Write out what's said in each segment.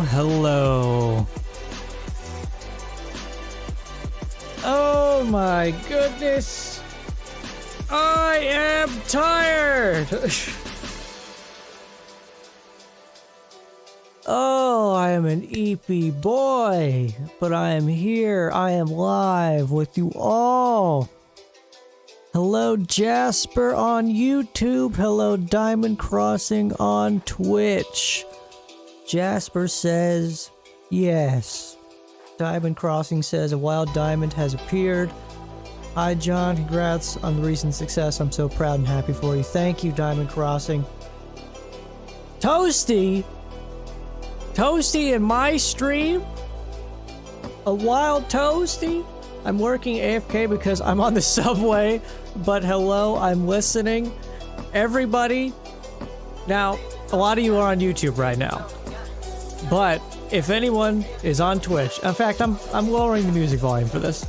hello. Oh my goodness. I am tired. Oh, I am an EP boy, but I am here. I am live with you all. Hello, Jasper on YouTube. Hello, Diamond Crossing on Twitch. Jasper says yes. Diamond Crossing says a wild diamond has appeared. Hi, John. Congrats on the recent success. I'm so proud and happy for you. Thank you, Diamond Crossing. Toasty? Toasty in my stream? A wild Toasty? I'm working AFK because I'm on the subway, but hello, I'm listening. Everybody, now, a lot of you are on YouTube right now, but if anyone is on Twitch, in fact, I'm lowering the music volume for this.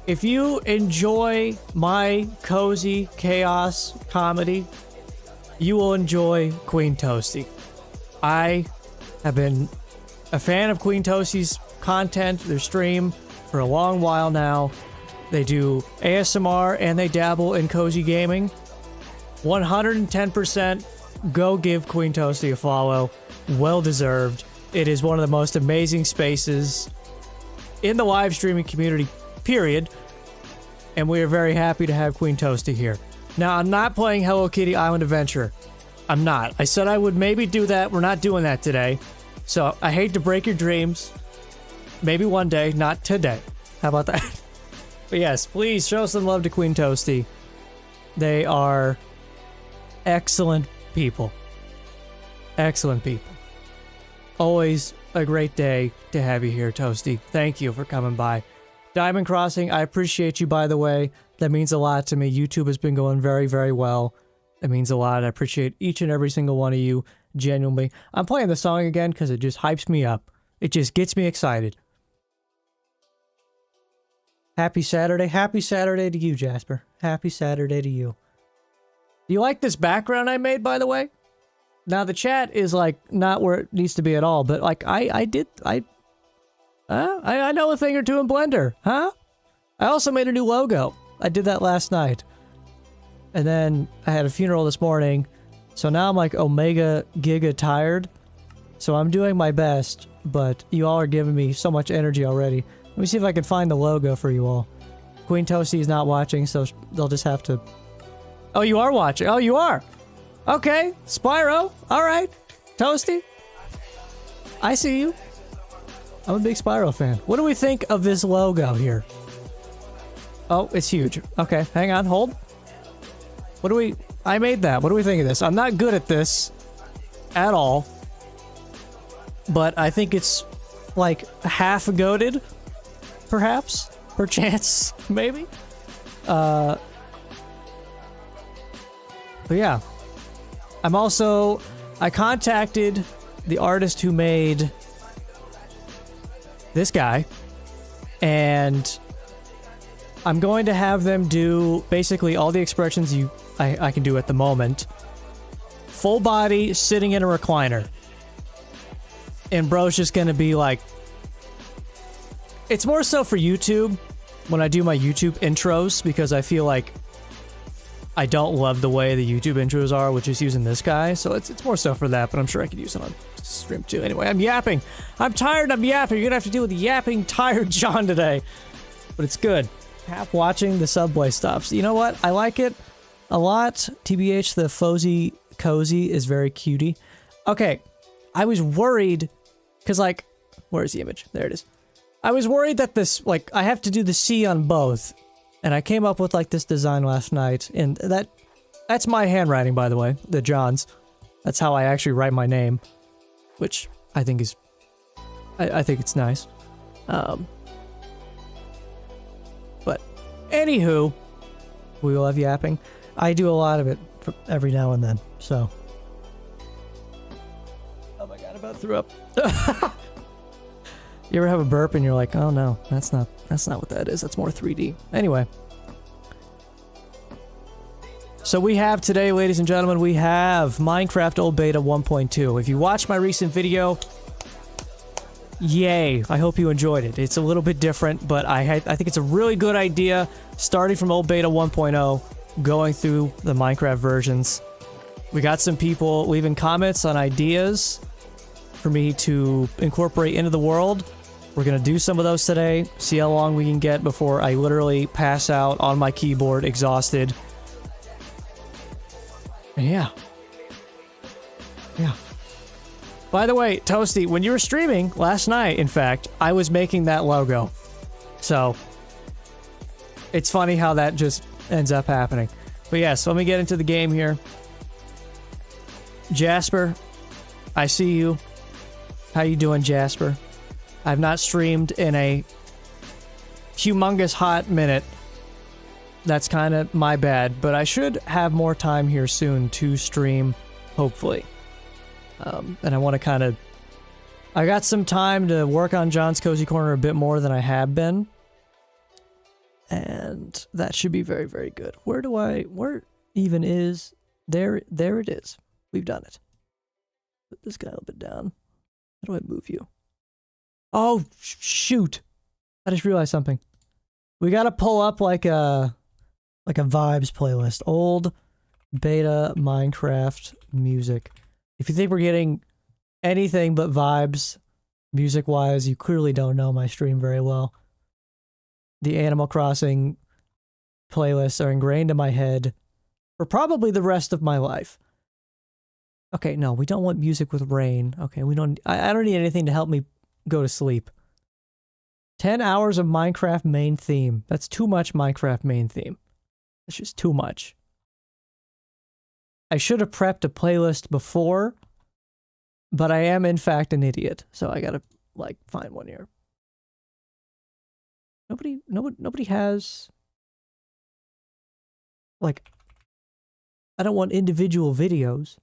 If you enjoy my cozy chaos comedy, you will enjoy Queen Toasty. I have been a fan of Queen Toasty's content, their stream, for a long while now. They do ASMR and they dabble in cozy gaming. 110% go give Queen Toasty a follow. Well deserved. It is one of the most amazing spaces in the live streaming community, period. And we are very happy to have Queen Toasty here. Now, I'm not playing Hello Kitty Island Adventure. I'm not. I said I would maybe do that. We're not doing that today. So, I hate to break your dreams. Maybe one day, not today. How about that? But yes, please show some love to Queen Toasty. They are excellent people. Excellent people. Always a great day to have you here, Toasty. Thank you for coming by. Diamond Crossing, I appreciate you, by the way. That means a lot to me. YouTube has been going very, very well. It means a lot. I appreciate each and every single one of you, genuinely. I'm playing the song again because it just hypes me up. It just gets me excited. Happy Saturday. Happy Saturday to you, Jasper. Happy Saturday to you. Do you like this background I made, by the way? Now, the chat is, like, not where it needs to be at all, but, like, I know a thing or two in Blender, huh? I also made a new logo. I did that last night. And then I had a funeral this morning, so now I'm, like, omega giga tired. So I'm doing my best, but you all are giving me so much energy already. Let me see if I can find the logo for you all. Queen Toasty is not watching, so they'll just have to... Oh, you are watching. Oh, you are. Okay. Spyro. All right. Toasty. I see you. I'm a big Spyro fan. What do we think of this logo here? Oh, it's huge. Okay. Hang on. Hold. What do we... I made that. What do we think of this? I'm not good at this at all. But I think it's like half-goated, perhaps, perchance, maybe. But yeah, I contacted the artist who made this guy, and I'm going to have them do basically all the expressions I can do at the moment. Full body, sitting in a recliner. And bro's just gonna be like... It's more so for YouTube, when I do my YouTube intros, because I feel like I don't love the way the YouTube intros are, which is using this guy, so it's more so for that, but I'm sure I could use it on stream too. Anyway, I'm yapping. I'm tired, I'm yapping. You're gonna have to deal with yapping tired John today. But it's good. Half watching the subway stops. You know what? I like it a lot. TBH, the Fozzy Cozy is very cutie. Okay. I was worried, because, like, where's the image? There it is. I was worried that this, like, I have to do the C on both, and I came up with, like, this design last night, and that's my handwriting, by the way, the John's. That's how I actually write my name, which I think is, I think it's nice. But, anywho, we love yapping. I do a lot of it every now and then, so... About threw up. You ever have a burp and you're like, oh no, that's not what that is. That's more 3D. Anyway. So we have today, ladies and gentlemen, we have Minecraft Old Beta 1.2. If you watched my recent video, yay, I hope you enjoyed it. It's a little bit different, but I think it's a really good idea, starting from Old Beta 1.0, going through the Minecraft versions. We got some people leaving comments on ideas for me to incorporate into the world. We're gonna do some of those today, see how long we can get before I literally pass out on my keyboard, exhausted. Yeah. By the way, Toasty, when you were streaming last night, in fact, I was making that logo. So, it's funny how that just ends up happening. But yeah, so let me get into the game here. Jasper, I see you. How you doing, Jasper? I've not streamed in a humongous hot minute. That's kind of my bad, but I should have more time here soon to stream, hopefully. And I want to kind of... I got some time to work on John's Cozy Corner a bit more than I have been. And that should be very, very good. Where even is... There it is. We've done it. Put this guy a little bit down. How do I move you? Oh, shoot. I just realized something. We gotta pull up like a vibes playlist. Old beta Minecraft music. If you think we're getting anything but vibes, music-wise, you clearly don't know my stream very well. The Animal Crossing playlists are ingrained in my head for probably the rest of my life. Okay, no, we don't want music with rain. Okay, we don't... I don't need anything to help me go to sleep. 10 hours of Minecraft main theme. That's too much Minecraft main theme. That's just too much. I should have prepped a playlist before, but I am in fact an idiot, so I gotta, like, find one here. Nobody has... Like... I don't want individual videos.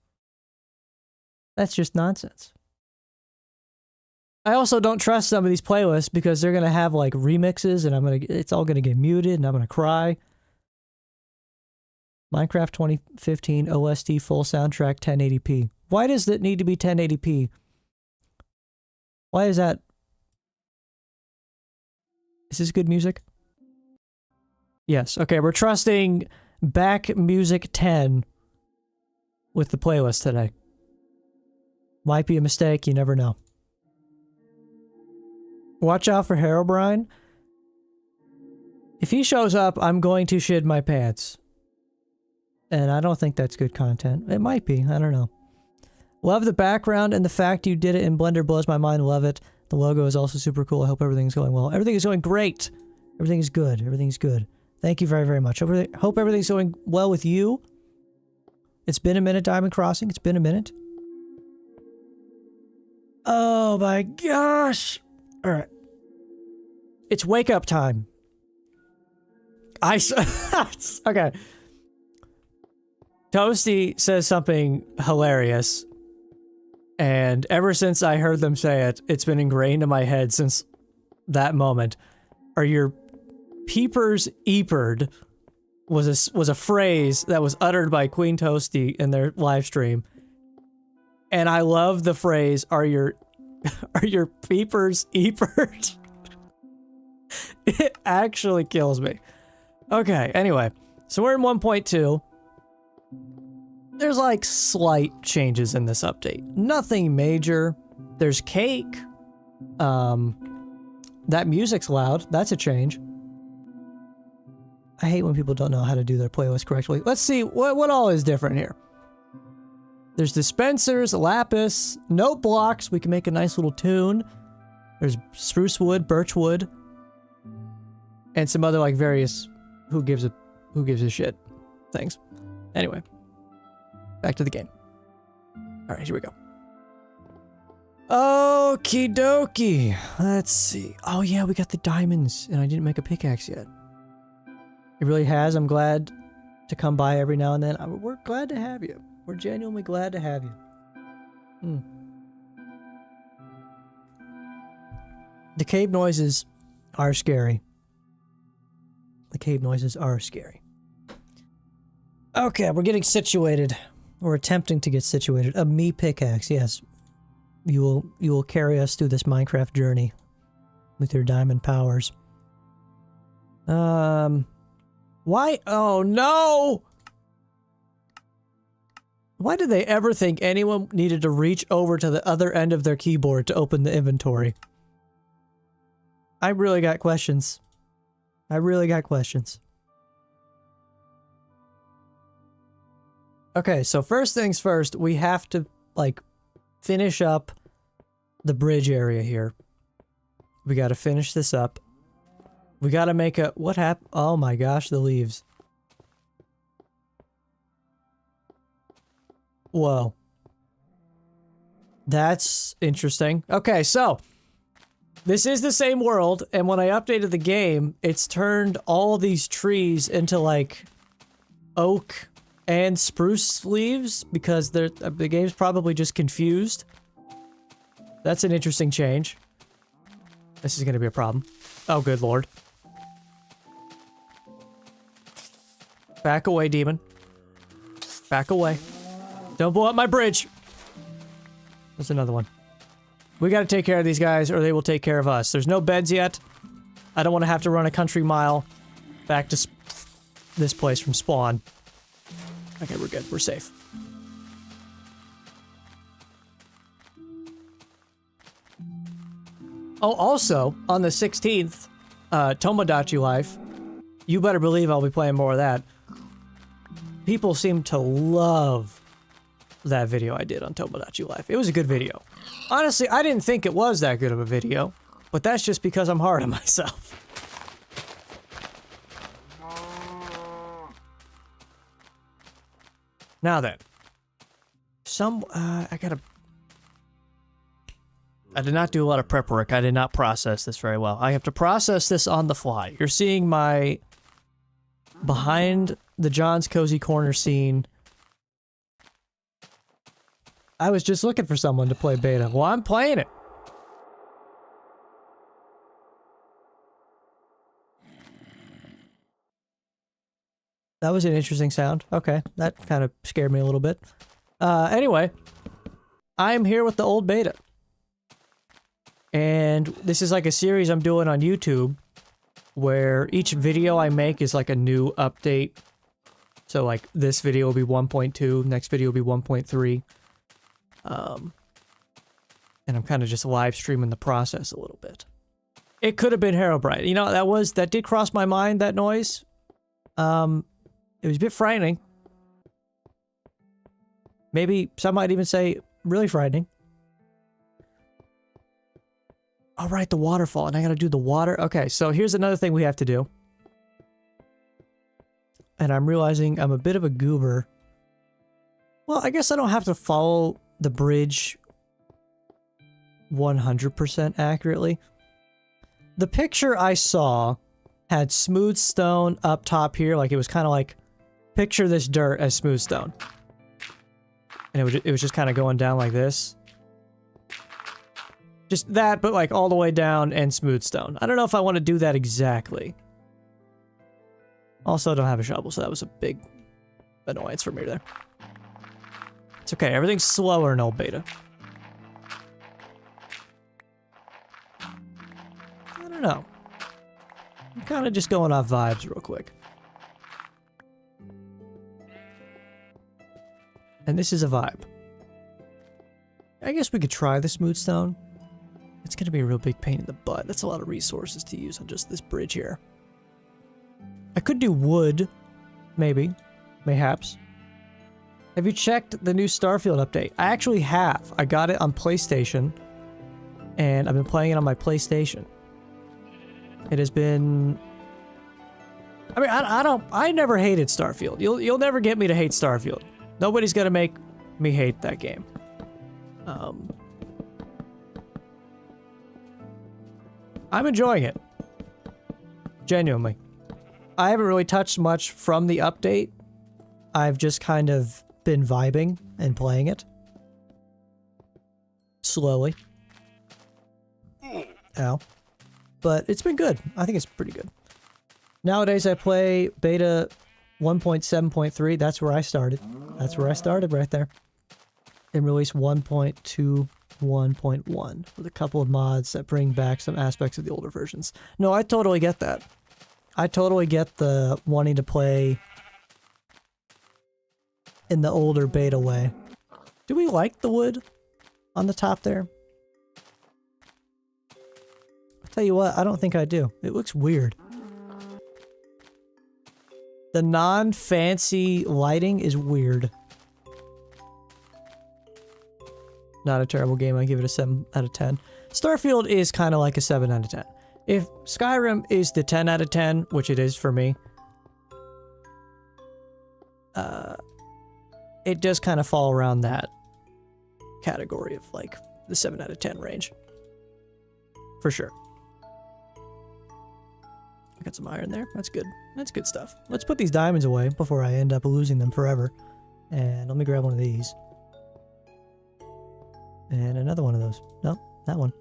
That's just nonsense. I also don't trust some of these playlists because they're gonna have like remixes and it's all gonna get muted and I'm gonna cry. Minecraft 2015 OST full soundtrack 1080p. Why does it need to be 1080p? Why is that? Is this good music? Yes. Okay, we're trusting back music 10 with the playlist today. Might be a mistake, you never know. Watch out for Herobrine. If he shows up, I'm going to shit my pants. And I don't think that's good content. It might be, I don't know. Love the background and the fact you did it in Blender blows my mind, love it. The logo is also super cool, I hope everything's going well. Everything is going great! Everything is good, everything's good. Thank you very, very much. Hope everything's going well with you. It's been a minute, Diamond Crossing, it's been a minute. Oh my gosh! Alright. It's wake up time. Okay. Toasty says something hilarious. And ever since I heard them say it, it's been ingrained in my head since that moment. Are your peepers eapered was a phrase that was uttered by Queen Toasty in their live stream. And I love the phrase, are your peepers eapered? It actually kills me. Okay, anyway. So we're in 1.2. There's like slight changes in this update. Nothing major. There's cake. That music's loud. That's a change. I hate when people don't know how to do their playlist correctly. Let's see what all is different here. There's dispensers, lapis, note blocks. We can make a nice little tune. There's spruce wood, birch wood, and some other like various who gives a shit things. Anyway, back to the game. All right, here we go. Okie dokie. Let's see. Oh yeah, we got the diamonds, and I didn't make a pickaxe yet. It really has. I'm glad to come by every now and then. We're glad to have you. We're genuinely glad to have you. The cave noises are scary. The cave noises are scary. Okay, we're getting situated. We're attempting to get situated. A me pickaxe, yes. You will carry us through this Minecraft journey with your diamond powers. Why? Oh no! Why did they ever think anyone needed to reach over to the other end of their keyboard to open the inventory? I really got questions. I really got questions. Okay, so first things first, we have to, like, finish up the bridge area here. We gotta finish this up. We gotta make a... What happened? Oh my gosh, the leaves. Whoa. That's interesting. Okay, so... This is the same world, and when I updated the game, it's turned all these trees into, like, oak and spruce leaves, because the game's probably just confused. That's an interesting change. This is gonna be a problem. Oh, good lord. Back away, demon. Back away. Don't blow up my bridge! There's another one. We gotta take care of these guys, or they will take care of us. There's no beds yet. I don't want to have to run a country mile back to this place from spawn. Okay, we're good. We're safe. Oh, also, on the 16th, Tomodachi Life, you better believe I'll be playing more of that. People seem to love that video I did on Tomodachi Life. It was a good video. Honestly, I didn't think it was that good of a video, but that's just because I'm hard on myself. Now then. I did not do a lot of prep work. I did not process this very well. I have to process this on the fly. You're seeing my behind the John's Cozy Corner scene. I was just looking for someone to play beta. Well, I'm playing it. That was an interesting sound. Okay, that kind of scared me a little bit. Anyway, I'm here with the old beta. And this is like a series I'm doing on YouTube where each video I make is like a new update. So like this video will be 1.2, next video will be 1.3. And I'm kind of just live streaming the process a little bit. It could have been Herobrine. You know, that did cross my mind, that noise. It was a bit frightening. Maybe some might even say really frightening. All right, the waterfall, and I gotta do the water. Okay, so here's another thing we have to do. And I'm realizing I'm a bit of a goober. Well, I guess I don't have to follow the bridge 100% accurately. The picture I saw had smooth stone up top here, like it was kind of like, picture this dirt as smooth stone. And it was just kind of going down like this. Just that, but like all the way down and smooth stone. I don't know if I want to do that exactly. Also, I don't have a shovel, so that was a big annoyance for me there. It's okay, everything's slower in old beta. I don't know. I'm kind of just going off vibes real quick. And this is a vibe. I guess we could try the smooth stone. It's gonna be a real big pain in the butt. That's a lot of resources to use on just this bridge here. I could do wood. Maybe. Mayhaps. Have you checked the new Starfield update? I actually have. I got it on PlayStation. And I've been playing it on my PlayStation. It has been... I mean, I never hated Starfield. You'll never get me to hate Starfield. Nobody's gonna make me hate that game. I'm enjoying it. Genuinely. I haven't really touched much from the update. I've just kind of been vibing and playing it. Slowly. Ow. But it's been good. I think it's pretty good. Nowadays I play beta 1.7.3, that's where I started. That's where I started right there. Then release 1.21.1 with a couple of mods that bring back some aspects of the older versions. No, I totally get that. I totally get the wanting to play in the older beta way. Do we like the wood on the top there? I'll tell you what, I don't think I do. It looks weird. The non-fancy lighting is weird. Not a terrible game. I give it a 7 out of 10. Starfield is kind of like a 7 out of 10. If Skyrim is the 10 out of 10, which it is for me, it does kind of fall around that category of like the 7 out of 10 range. For sure. I got some iron there. That's good. That's good stuff. Let's put these diamonds away before I end up losing them forever. And let me grab one of these. And another one of those. No, that one.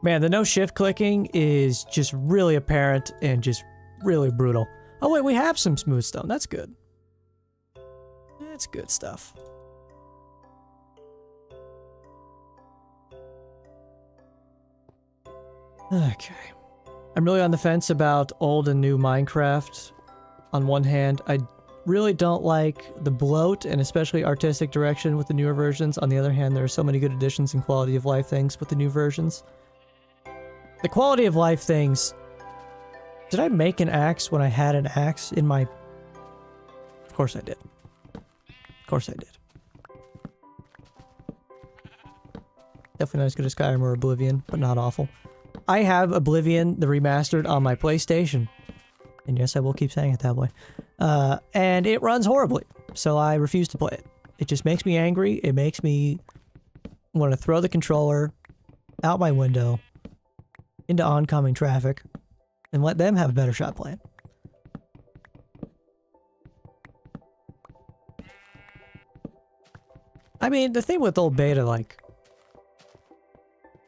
Man, the no shift clicking is just really apparent and just really brutal. Oh wait, we have some smooth stone. That's good. That's good stuff. Okay. I'm really on the fence about old and new Minecraft. On one hand, I really don't like the bloat and especially artistic direction with the newer versions. On the other hand, there are so many good additions and quality of life things with the new versions. The quality of life things... Did I make an axe when I had an axe in my... Of course I did. Of course I did. Definitely not as good as Skyrim or Oblivion, but not awful. I have Oblivion, the remastered, on my PlayStation. And yes, I will keep saying it that way. And it runs horribly, so I refuse to play it. It just makes me angry. It makes me want to throw the controller out my window into oncoming traffic and let them have a better shot playing. I mean, the thing with old beta, like,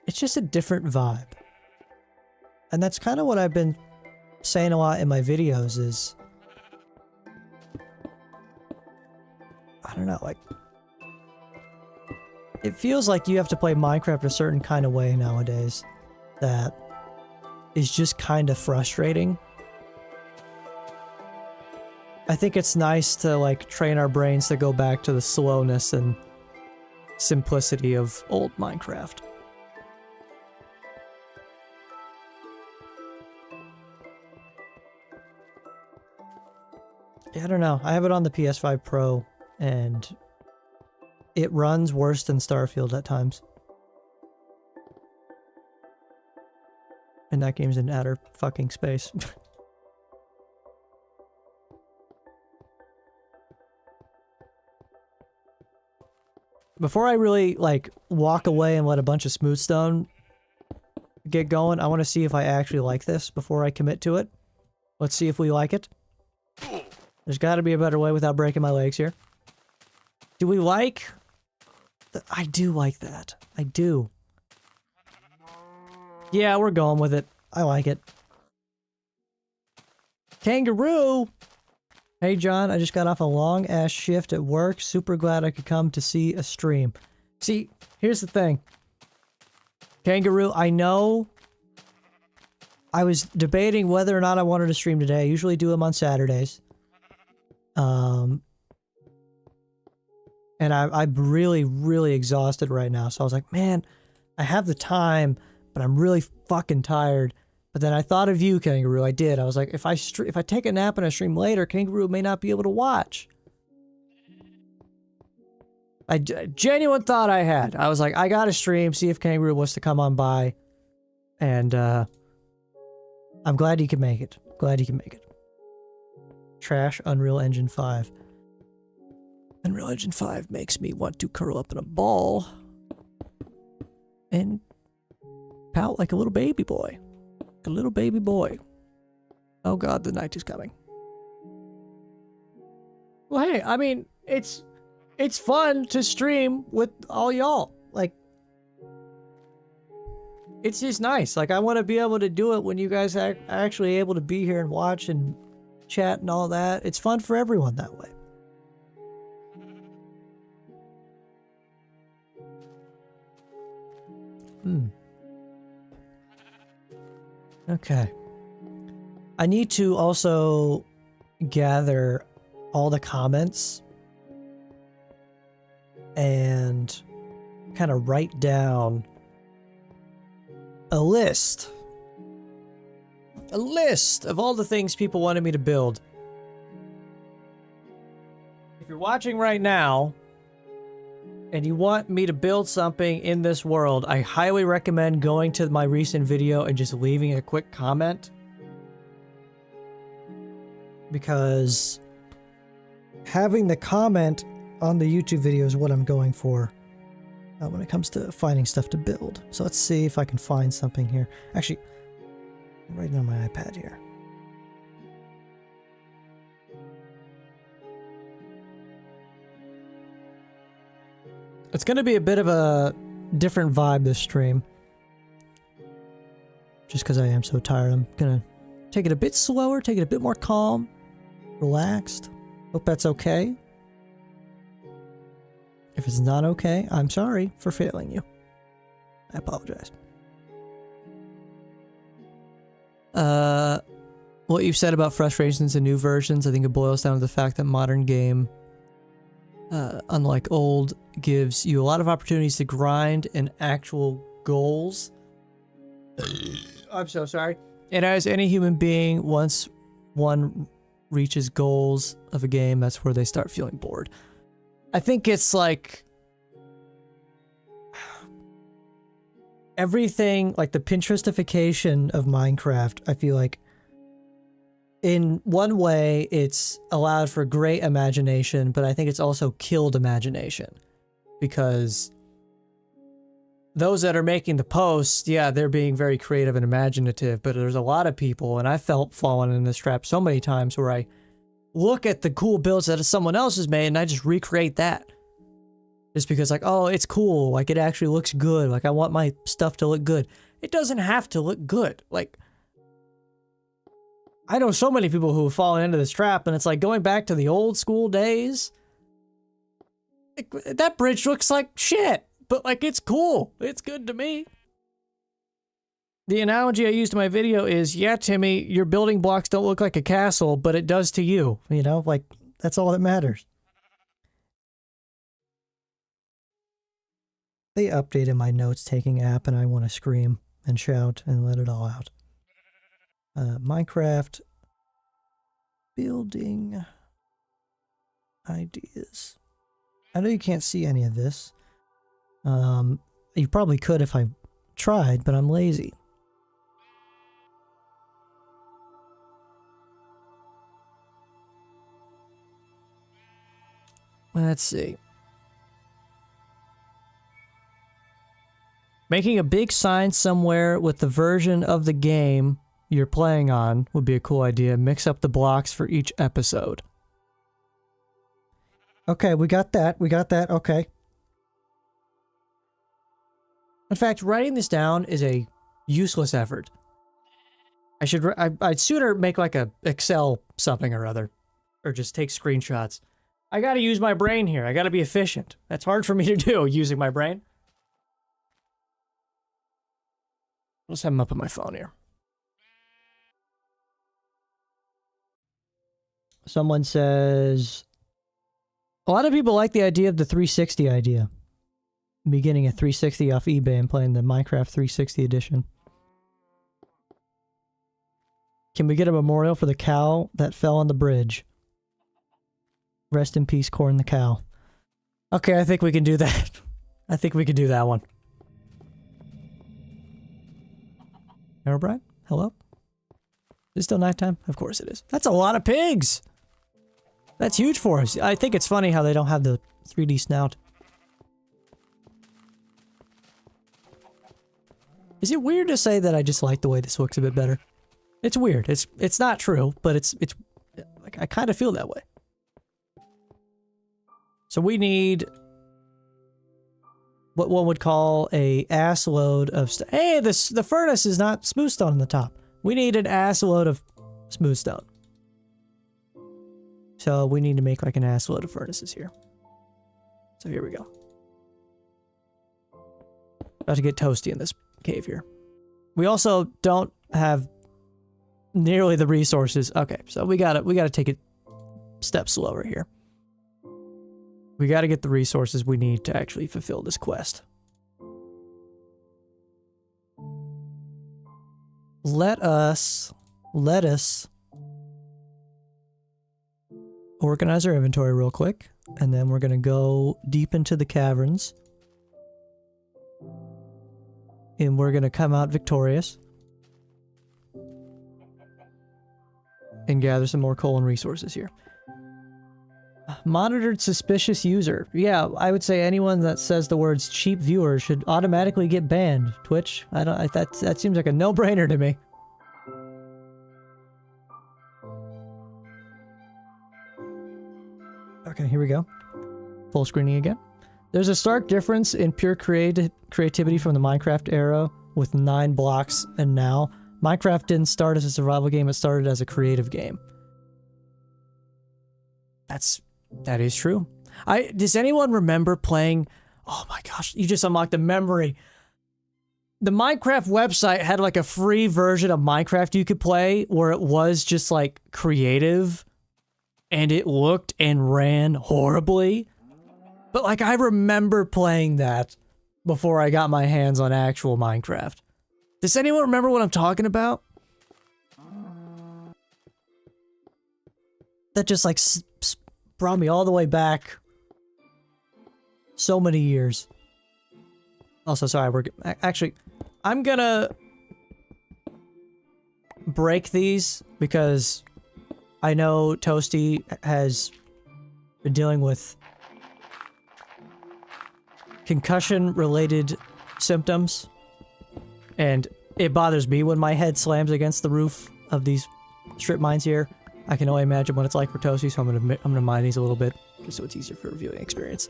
it's just a different vibe. And that's kind of what I've been saying a lot in my videos is... I don't know, like... It feels like you have to play Minecraft a certain kind of way nowadays that is just kind of frustrating. I think it's nice to, like, train our brains to go back to the slowness and simplicity of old Minecraft. I don't know. I have it on the PS5 Pro, and it runs worse than Starfield at times. And that game's in outer fucking space. Before I really, like, walk away and let a bunch of smooth stone get going, I want to see if I actually like this before I commit to it. Let's see if we like it. There's got to be a better way without breaking my legs here. Do we like... I do like that. I do. Yeah, we're going with it. I like it. Kangaroo! Hey, John, I just got off a long-ass shift at work. Super glad I could come to see a stream. See, here's the thing. Kangaroo, I know... I was debating whether or not I wanted to stream today. I usually do them on Saturdays. And I'm really, really exhausted right now. So I was like, man, I have the time, but I'm really fucking tired. But then I thought of you, Kangaroo. I did. I was like, if I take a nap and I stream later, Kangaroo may not be able to watch. I genuine thought I had. I was like, I gotta stream, see if Kangaroo wants to come on by. And, I'm glad he could make it. Glad he can make it. Trash Unreal Engine 5. Unreal Engine 5 makes me want to curl up in a ball and pout like a little baby boy. Like a little baby boy. Oh god, the night is coming. Well, hey, I mean, it's fun to stream with all y'all. Like, it's just nice. Like, I want to be able to do it when you guys are actually able to be here and watch and chat and all that. It's fun for everyone that way. Okay. I need to also gather all the comments and kind of write down a list of all the things people wanted me to build. If you're watching right now and you want me to build something in this world, I highly recommend going to my recent video and just leaving a quick comment. Because having the comment on the YouTube video is what I'm going for when it comes to finding stuff to build. So let's see if I can find something here. Actually, I'm writing on my iPad here. It's going to be a bit of a different vibe this stream. Just because I am so tired, I'm going to take it a bit slower, take it a bit more calm, relaxed. Hope that's okay. If it's not okay, I'm sorry for failing you. I apologize. What you've said about frustrations in new versions, I think it boils down to the fact that modern game, unlike old, gives you a lot of opportunities to grind and actual goals. I'm so sorry. And as any human being, once one reaches goals of a game, that's where they start feeling bored. I think it's like everything, like the Pinterestification of Minecraft, I feel like in one way it's allowed for great imagination, but I think it's also killed imagination. Because those that are making the posts, yeah, they're being very creative and imaginative, but there's a lot of people, and I felt fallen in this trap so many times where I look at the cool builds that someone else has made and I just recreate that. Just because like, oh, it's cool, like it actually looks good, like I want my stuff to look good. It doesn't have to look good. Like, I know so many people who have fallen into this trap, and it's like going back to the old school days. Like, that bridge looks like shit, but like it's cool. It's good to me. The analogy I used in my video is, yeah, Timmy, your building blocks don't look like a castle, but it does to you. You know, like, that's all that matters. They updated my notes-taking app, and I want to scream and shout and let it all out. Minecraft building ideas. I know you can't see any of this. You probably could if I tried, but I'm lazy. Let's see. Making a big sign somewhere with the version of the game you're playing on would be a cool idea. Mix up the blocks for each episode. Okay, we got that. We got that. Okay. In fact, writing this down is a useless effort. I'd sooner make like a Excel something or other. Or just take screenshots. I gotta use my brain here. I gotta be efficient. That's hard for me to do, using my brain. Let's have them up on my phone here. Someone says, a lot of people like the idea of the 360 idea. Me getting a 360 off eBay and playing the Minecraft 360 edition. Can we get a memorial for the cow that fell on the bridge? Rest in peace, Corn the cow. Okay, I think we can do that. I think we can do that one. Herobrine? Hello? Is it still nighttime? Of course it is. That's a lot of pigs! That's huge for us. I think it's funny how they don't have the 3D snout. Is it weird to say that I just like the way this looks a bit better? It's weird. It's not true, but it's like I kind of feel that way. So we need what one would call a ass load of hey, the furnace is not smooth stone on the top. We need an ass load of smooth stone. So we need to make like an ass load of furnaces here. So here we go. About to get toasty in this cave here. We also don't have nearly the resources. Okay, so we gotta take it step slower here. We gotta get the resources we need to actually fulfill this quest. Let us organize our inventory real quick, and then we're gonna go deep into the caverns. And we're gonna come out victorious. And gather some more coal and resources here. Monitored suspicious user. Yeah, I would say anyone that says the words cheap viewer should automatically get banned. Twitch, that seems like a no-brainer to me. Okay, here we go. Full screening again. There's a stark difference in pure creativity from the Minecraft era with 9 blocks and now. Minecraft didn't start as a survival game, it started as a creative game. That is true. Does anyone remember playing... Oh my gosh, you just unlocked a memory. The Minecraft website had like a free version of Minecraft you could play where it was just like creative and it looked and ran horribly. But like I remember playing that before I got my hands on actual Minecraft. Does anyone remember what I'm talking about? That just like brought me all the way back so many years. Also, sorry, actually, I'm gonna break these because I know Toasty has been dealing with concussion-related symptoms, and it bothers me when my head slams against the roof of these strip mines here. I can only imagine what it's like for Toasty, so I'm gonna mine these a little bit, just so it's easier for viewing experience.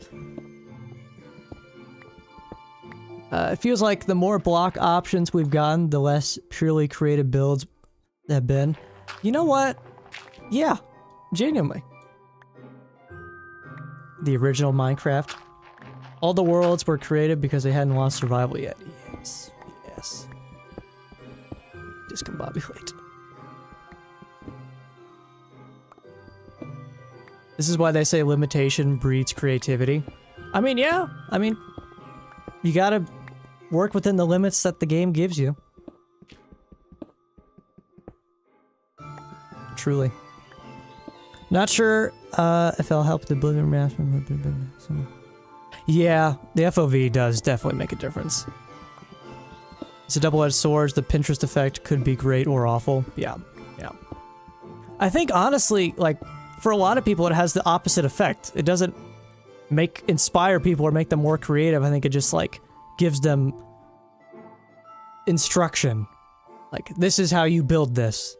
It feels like the more block options we've gotten, the less purely creative builds have been. You know what? Yeah, genuinely. The original Minecraft. All the worlds were created because they hadn't lost survival yet. Yes, yes. Discombobulate. This is why they say limitation breeds creativity. I mean, yeah. I mean, you gotta work within the limits that the game gives you. Truly. Not sure if I'll help the Oblivion Master. Yeah, the FOV does definitely make a difference. It's a double-edged sword. The Pinterest effect could be great or awful. Yeah, yeah. I think, honestly, like, for a lot of people, it has the opposite effect. It doesn't inspire people or make them more creative. I think it just, like, gives them instruction. Like, this is how you build this.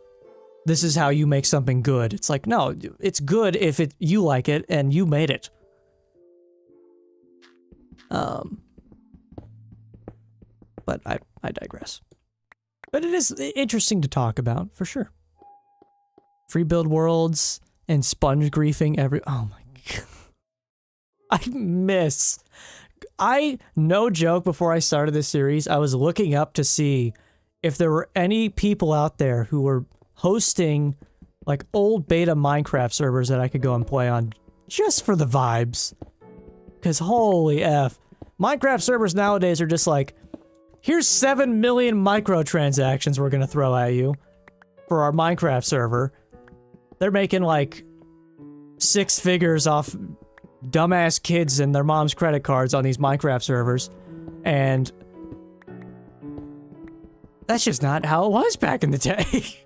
This is how you make something good. It's like, no, it's good if you like it and you made it. But I digress. But it is interesting to talk about, for sure. Free build worlds and sponge griefing oh my god. No joke, before I started this series, I was looking up to see if there were any people out there who were hosting like old beta Minecraft servers that I could go and play on just for the vibes. Cause holy F. Minecraft servers nowadays are just like, here's 7 million microtransactions we're gonna throw at you for our Minecraft server. They're making like 6 figures off dumbass kids and their mom's credit cards on these Minecraft servers. And that's just not how it was back in the day.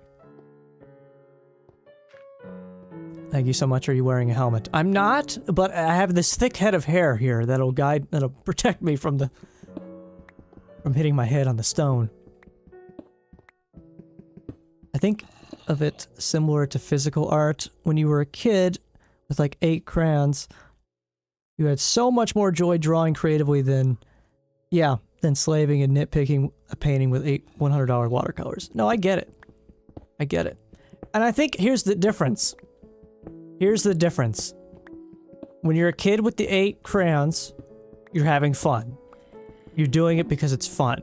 Thank you so much. Are you wearing a helmet? I'm not, but I have this thick head of hair here that'll protect me from hitting my head on the stone. I think of it similar to physical art. When you were a kid with like 8 crayons, you had so much more joy drawing creatively than slaving and nitpicking a painting with 8 $100 watercolors. No, I get it. I get it. And I think here's the difference. Here's the difference. When you're a kid with the 8 crayons, you're having fun. You're doing it because it's fun.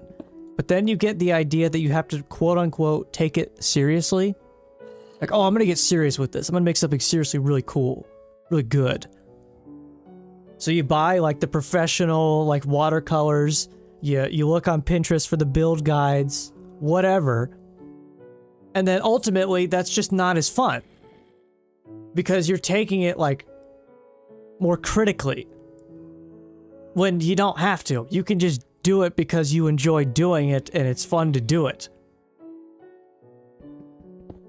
But then you get the idea that you have to quote-unquote take it seriously. Like, oh, I'm gonna get serious with this. I'm gonna make something seriously really cool. Really good. So you buy, like, the professional, like, watercolors. You look on Pinterest for the build guides. Whatever. And then ultimately, that's just not as fun. Because you're taking it, like, more critically. When you don't have to. You can just do it because you enjoy doing it and it's fun to do it.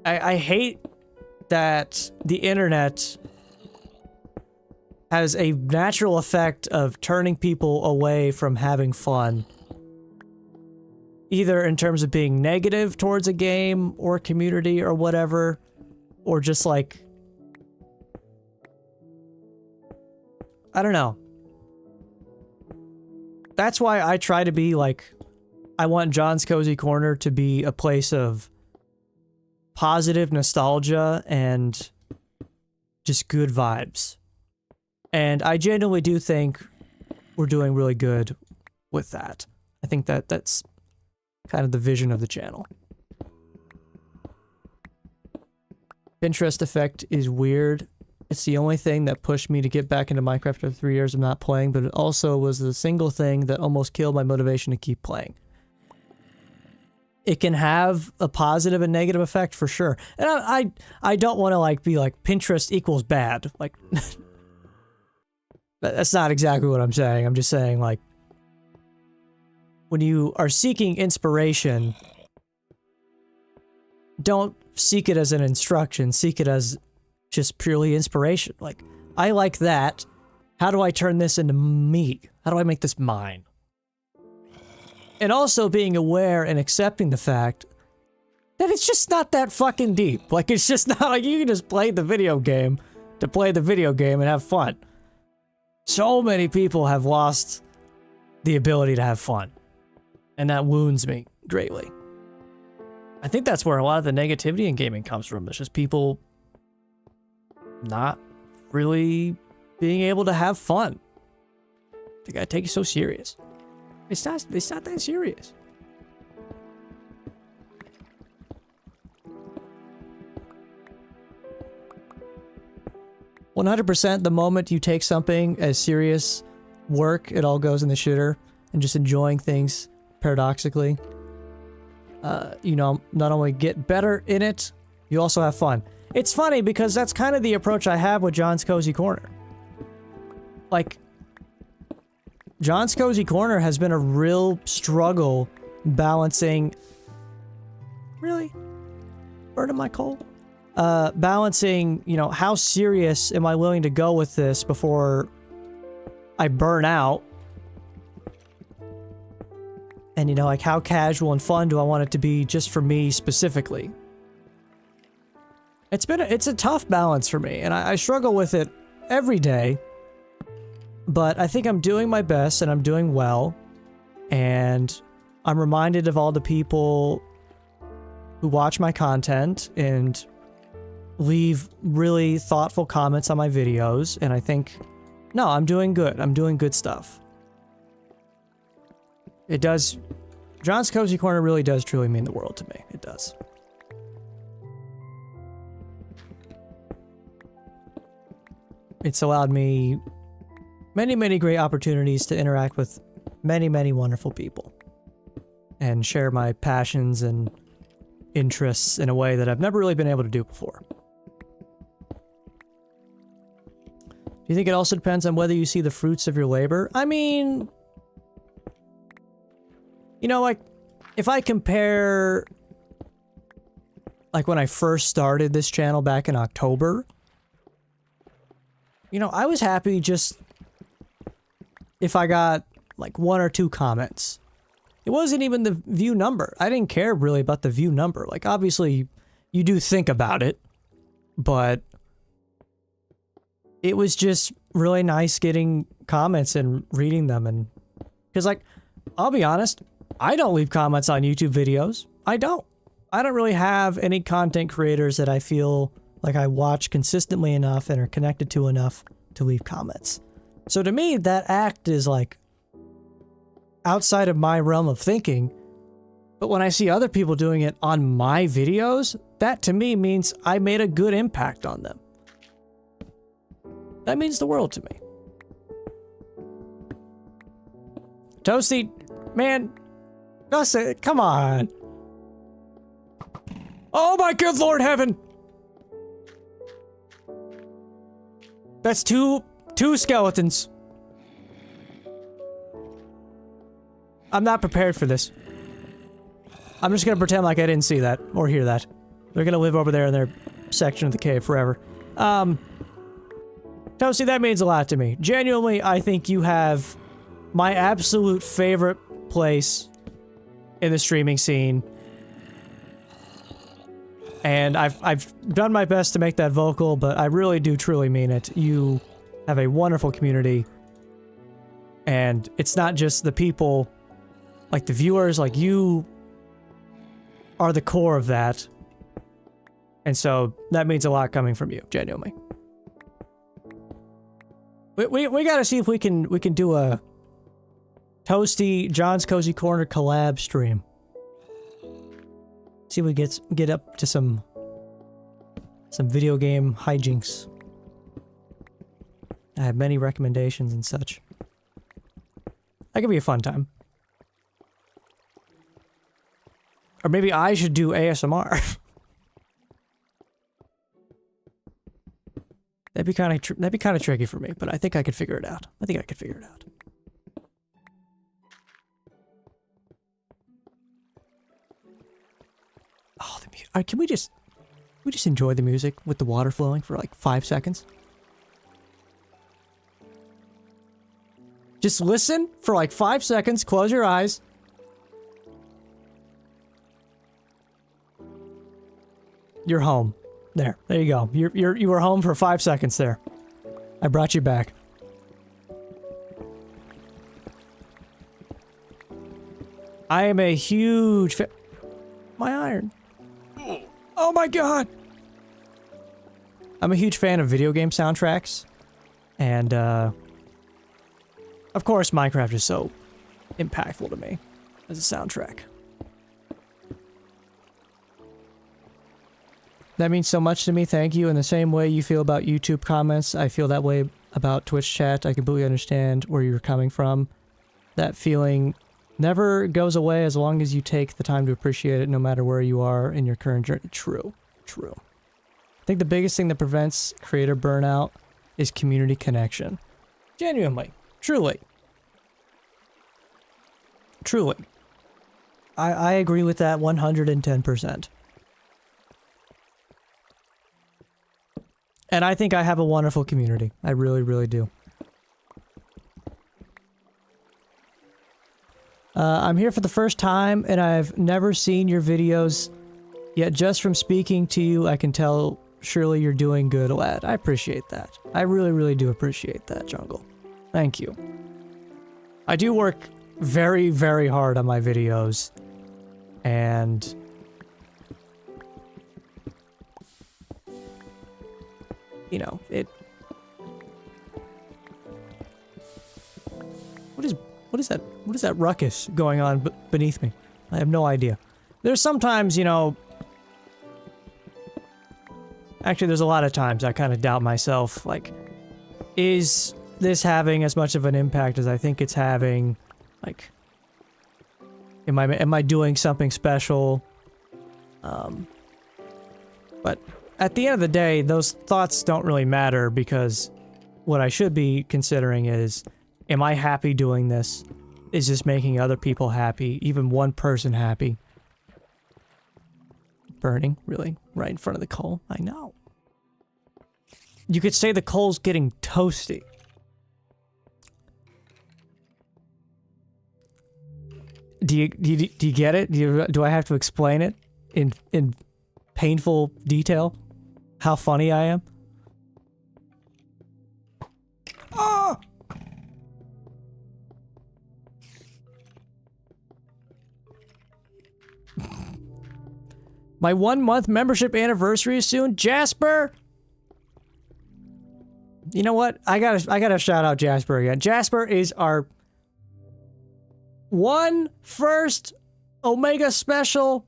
I hate that the internet has a natural effect of turning people away from having fun. Either in terms of being negative towards a game or a community or whatever, or just like, I don't know. That's why I try to be like, I want John's Cozy Corner to be a place of positive nostalgia and just good vibes. And I genuinely do think we're doing really good with that. I think that that's kind of the vision of the channel. Pinterest effect is weird. It's the only thing that pushed me to get back into Minecraft after 3 years of not playing, but it also was the single thing that almost killed my motivation to keep playing. It can have a positive and negative effect for sure. And I don't want to like be like Pinterest equals bad. Like that's not exactly what I'm saying. I'm just saying like when you are seeking inspiration, don't seek it as an instruction, seek it as just purely inspiration. Like, I like that. How do I turn this into me? How do I make this mine? And also being aware and accepting the fact that it's just not that fucking deep. Like, it's just not like you can just play the video game to play the video game and have fun. So many people have lost the ability to have fun. And that wounds me greatly. I think that's where a lot of the negativity in gaming comes from. It's just people not really being able to have fun. They gotta take it so serious. It's not that serious. "100% the moment you take something as serious work, it all goes in the shitter, and just enjoying things paradoxically. You know, not only get better in it, you also have fun." It's funny because that's kind of the approach I have with John's Cozy Corner. Like, John's Cozy Corner has been a real struggle balancing... Really? Burning my coal? Balancing, you know, how serious am I willing to go with this before I burn out? And, you know, like, how casual and fun do I want it to be just for me specifically? It's a tough balance for me, and I struggle with it every day. But I think I'm doing my best, and I'm doing well. And I'm reminded of all the people who watch my content and leave really thoughtful comments on my videos. And I think, no, I'm doing good. I'm doing good stuff. It does... John's Cozy Corner really does truly mean the world to me. It does. It's allowed me many, many great opportunities to interact with many, many wonderful people. And share my passions and interests in a way that I've never really been able to do before. Do you think it also depends on whether you see the fruits of your labor? I mean... You know, like, if I compare... Like, when I first started this channel back in October... You know, I was happy just... if I got, like, 1 or 2 comments. It wasn't even the view number. I didn't care really about the view number. Like, obviously, you do think about it. But... it was just really nice getting comments and reading them. And... because, like, I'll be honest... I don't leave comments on YouTube videos. I don't really have any content creators that I feel Like I watch consistently enough and are connected to enough to leave comments. So to me, that act is like outside of my realm of thinking. But when I see other people doing it on my videos, that to me means I made a good impact on them. That means the world to me. Toasty, man, Dustin, come on. Oh my good Lord heaven. That's two skeletons. I'm not prepared for this. I'm just gonna pretend like I didn't see that or hear that. They're gonna live over there in their section of the cave forever. Toasty, that means a lot to me. Genuinely, I think you have my absolute favorite place in the streaming scene. And I've done my best to make that vocal, but I really do truly mean it. You have a wonderful community. And it's not just the people, like the viewers, like you are the core of that. And so that means a lot coming from you, genuinely. We gotta see if we can do a Toasty John's Cozy Corner collab stream. See if we get up to some video game hijinks. I have many recommendations and such. That could be a fun time. Or maybe I should do ASMR. That'd be kind of tricky for me, but I think I could figure it out. I think I could figure it out. Oh, the music. Can we just enjoy the music with the water flowing for like 5 seconds? Just listen for like 5 seconds, close your eyes. You're home. There you go. You were home for 5 seconds there. I brought you back. I am a huge fan. My iron. Oh my god! I'm a huge fan of video game soundtracks. And, of course, Minecraft is so impactful to me as a soundtrack. That means so much to me, thank you. In the same way you feel about YouTube comments, I feel that way about Twitch chat. I completely understand where you're coming from. That feeling never goes away as long as you take the time to appreciate it, no matter where you are in your current journey. True. True. I think the biggest thing that prevents creator burnout is community connection. Genuinely. Truly. Truly. I agree with that 110%. And I think I have a wonderful community. I really, really do. I'm here for the first time, and I've never seen your videos, yet just from speaking to you, I can tell surely you're doing good, lad. I appreciate that. I really, really do appreciate that, Jungle. Thank you. I do work very, very hard on my videos, and you know, what is that ruckus going on beneath me? I have no idea. There's sometimes, you know, actually there's a lot of times I kind of doubt myself, like, is this having as much of an impact as I think it's having? Like, am I doing something special? But at the end of the day, those thoughts don't really matter, because what I should be considering is, am I happy doing this? Is this making other people happy? Even one person happy? Burning, really? Right in front of the coal? I know. You could say the coal's getting toasty. Do you get it? Do I have to explain it in painful detail? How funny I am? Oh! My 1-month membership anniversary is soon. Jasper! You know what? I gotta shout out Jasper again. Jasper is our first Omega Special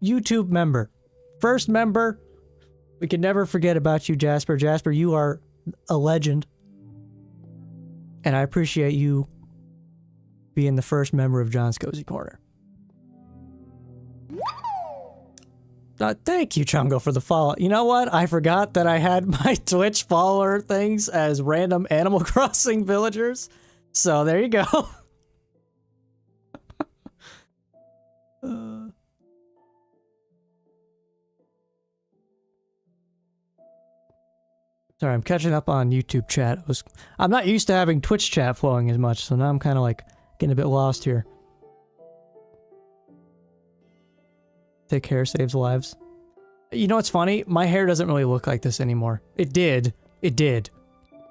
YouTube member. First member. We can never forget about you, Jasper. Jasper, you are a legend. And I appreciate you being the first member of John's Cozy Corner. Thank you, Chungo, for the follow. You know what? I forgot that I had my Twitch follower things as random Animal Crossing villagers. So there you go. Sorry, I'm catching up on YouTube chat. I'm not used to having Twitch chat flowing as much, so now I'm kind of like getting a bit lost here. Thick hair saves lives. You know what's funny? My hair doesn't really look like this anymore. It did,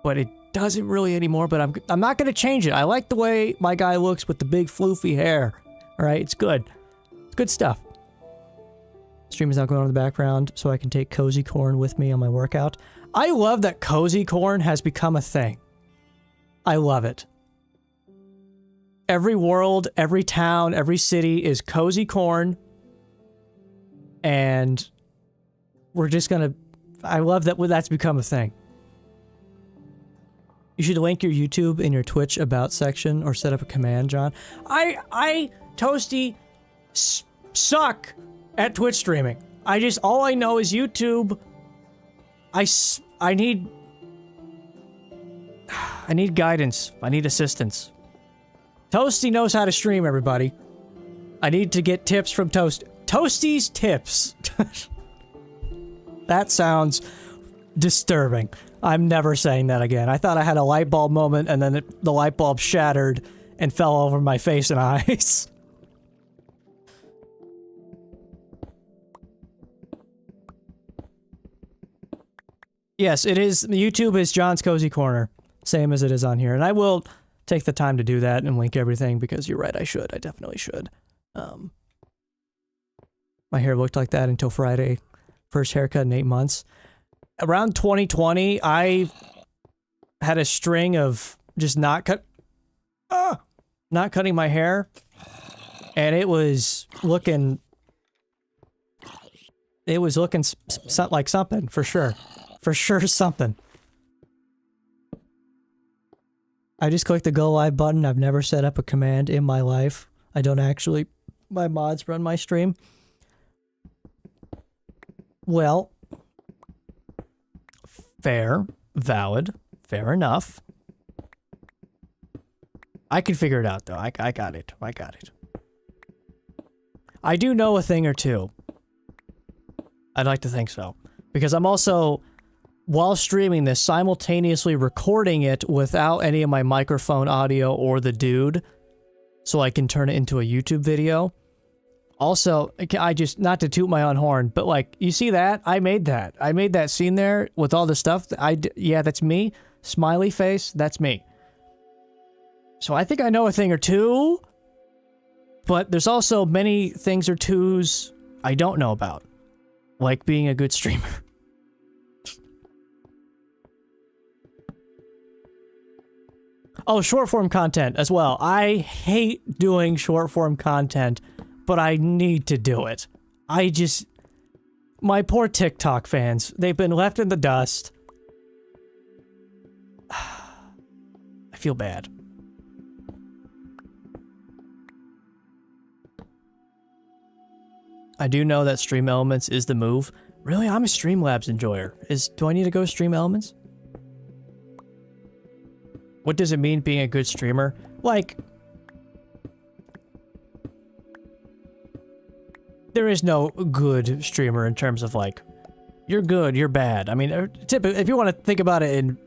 but it doesn't really anymore. But I'm not gonna change it. I like the way my guy looks with the big floofy hair. All right, it's good. It's good stuff. Stream is not going on in the background, so I can take Cozy Corn with me on my workout. I love that Cozy Corn has become a thing. I love it. Every world, every town, every city is Cozy Corn. And we're just gonna... I love that that's become a thing. You should link your YouTube in your Twitch about section or set up a command, John. Toasty, suck at Twitch streaming. All I know is YouTube. I need guidance. I need assistance. Toasty knows how to stream, everybody. I need to get tips from Toasty. Toasty's tips. That sounds disturbing. I'm never saying that again. I thought I had a light bulb moment and then the light bulb shattered and fell over my face and eyes. Yes, it is. YouTube is John's Cozy Corner. Same as it is on here. And I will take the time to do that and link everything because you're right, I should. I definitely should. My hair looked like that until Friday. First haircut in 8 months. Around 2020, I had a string of just not cutting my hair. And it was looking like something, for sure. For sure something. I just clicked the go live button. I've never set up a command in my life. I don't actually... My mods run my stream. Well, fair, valid, fair enough. I can figure it out though. I got it. I got it. I do know a thing or two. I'd like to think so. Because I'm also, while streaming this, simultaneously recording it without any of my microphone audio or the dude, so I can turn it into a YouTube video. Also, I just, not to toot my own horn, but like, you see that? I made that. I made that scene there with all the stuff. Yeah, that's me. Smiley face, that's me. So I think I know a thing or two, but there's also many things or twos I don't know about. Like being a good streamer. Oh, short form content as well. I hate doing short form content, but I need to do it. My poor TikTok fans, they've been left in the dust. I feel bad. I do know that Stream Elements is the move. Really? I'm a Streamlabs enjoyer. Do I need to go Stream Elements? What does it mean being a good streamer? Like, there is no good streamer in terms of like, you're good, you're bad. I mean, typically, if you want to think about it in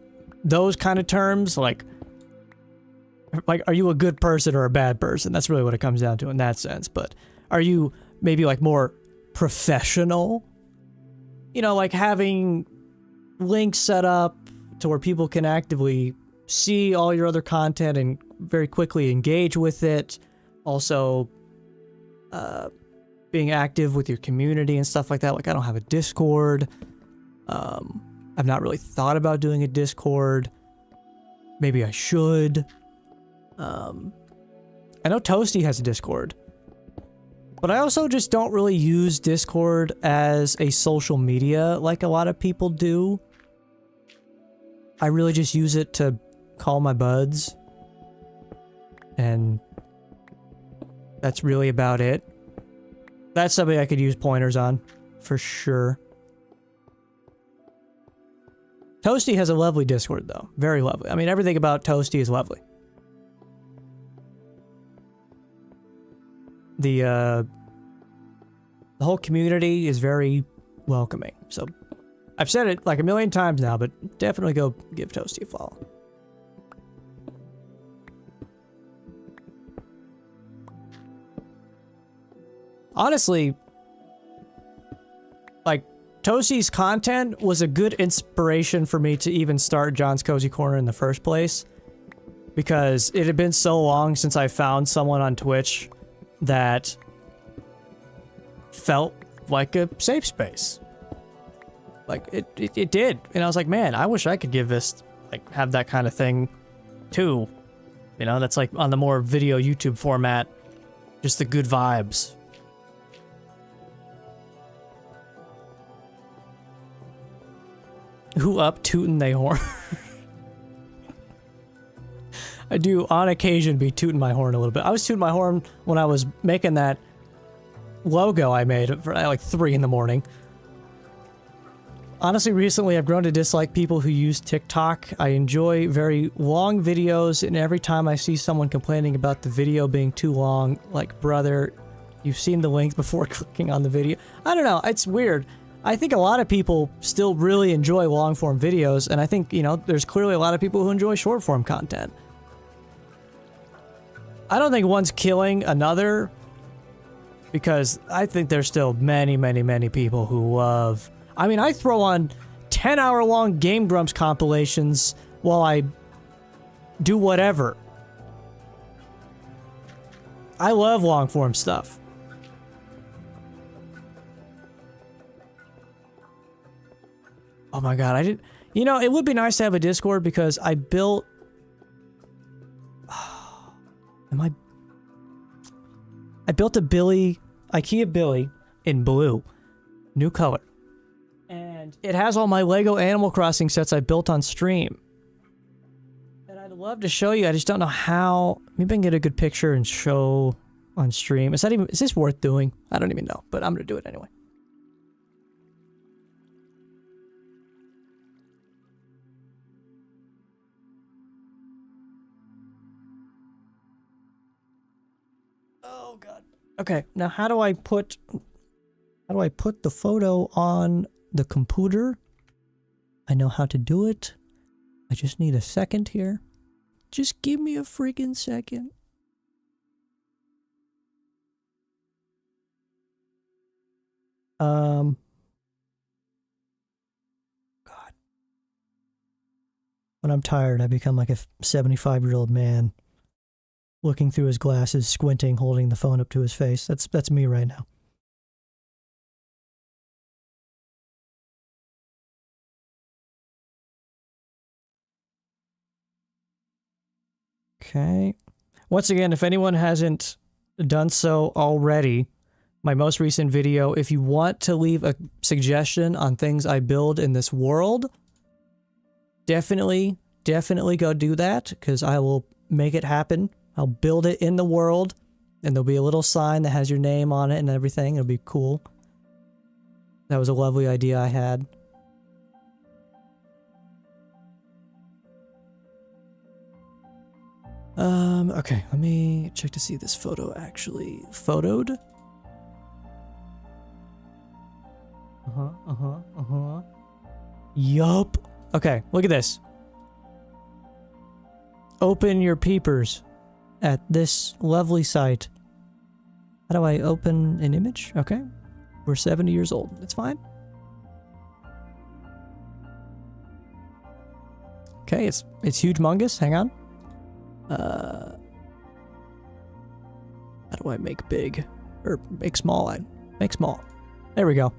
those kind of terms, like, are you a good person or a bad person? That's really what it comes down to in that sense. But are you maybe like more professional? You know, like having links set up to where people can actively see all your other content and very quickly engage with it. Also, being active with your community and stuff like that. Like, I don't have a Discord. I've not really thought about doing a Discord. Maybe I should. I know Toasty has a Discord. But I also just don't really use Discord as a social media like a lot of people do. I really just use it to call my buds. And that's really about it. That's something I could use pointers on, for sure. Toasty has a lovely Discord, though. Very lovely. I mean, everything about Toasty is lovely. The whole community is very welcoming. So, I've said it like a million times now, but definitely go give Toasty a follow. Honestly, like, Toasty's content was a good inspiration for me to even start John's Cozy Corner in the first place. Because it had been so long since I found someone on Twitch that felt like a safe space. Like, it did. And I was like, man, I wish I could give this, like, have that kind of thing, too. You know, that's like on the more video YouTube format. Just the good vibes. Who up tootin' they horn? I do, on occasion, be tooting my horn a little bit. I was tooting my horn when I was making that logo I made for like 3 in the morning. Honestly, recently I've grown to dislike people who use TikTok. I enjoy very long videos, and every time I see someone complaining about the video being too long, like, brother, you've seen the link before clicking on the video. I don't know, it's weird. I think a lot of people still really enjoy long-form videos, and I think, you know, there's clearly a lot of people who enjoy short-form content. I don't think one's killing another, because I think there's still many, many, many people who love... I mean, I throw on 10-hour-long Game Grumps compilations while I do whatever. I love long-form stuff. Oh my god, I didn't... You know, it would be nice to have a Discord because I built... I built a IKEA Billy in blue. New color. And it has all my Lego Animal Crossing sets I built on stream. And I'd love to show you, I just don't know how... Maybe I can get a good picture and show on stream. Is this worth doing? I don't even know, but I'm gonna do it anyway. Oh god. Okay, now how do I put the photo on the computer? I know how to do it. I just need a second here. Just give me a freaking second. God. When I'm tired, I become like a 75-year-old man. Looking through his glasses, squinting, holding the phone up to his face. That's me right now. Okay. Once again, if anyone hasn't done so already, my most recent video, if you want to leave a suggestion on things I build in this world, definitely go do that, because I will make it happen. I'll build it in the world, and there'll be a little sign that has your name on it and everything. It'll be cool. That was a lovely idea I had. Okay, let me check to see if this photo actually photoed. Yup. Okay, look at this. Open your peepers at this lovely site. How do I open an image? Okay. We're 70 years old. It's fine. Okay, it's huge-mongous. Hang on. How do I make big? Or make small? Make small. There we go.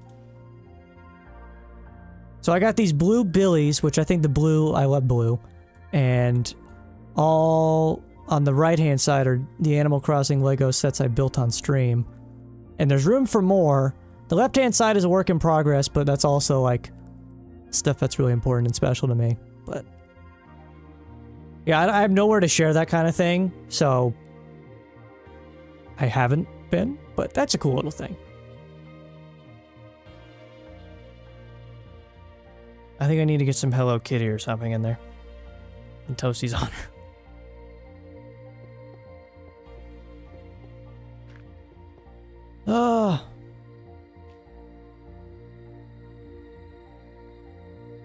So I got these blue billies, which I think the blue, I love blue. And all on the right-hand side are the Animal Crossing Lego sets I built on stream. And there's room for more. The left-hand side is a work in progress, but that's also, like, stuff that's really important and special to me. But yeah, I have nowhere to share that kind of thing, so I haven't been, but that's a cool little thing. I think I need to get some Hello Kitty or something in there. In Toasty's honor.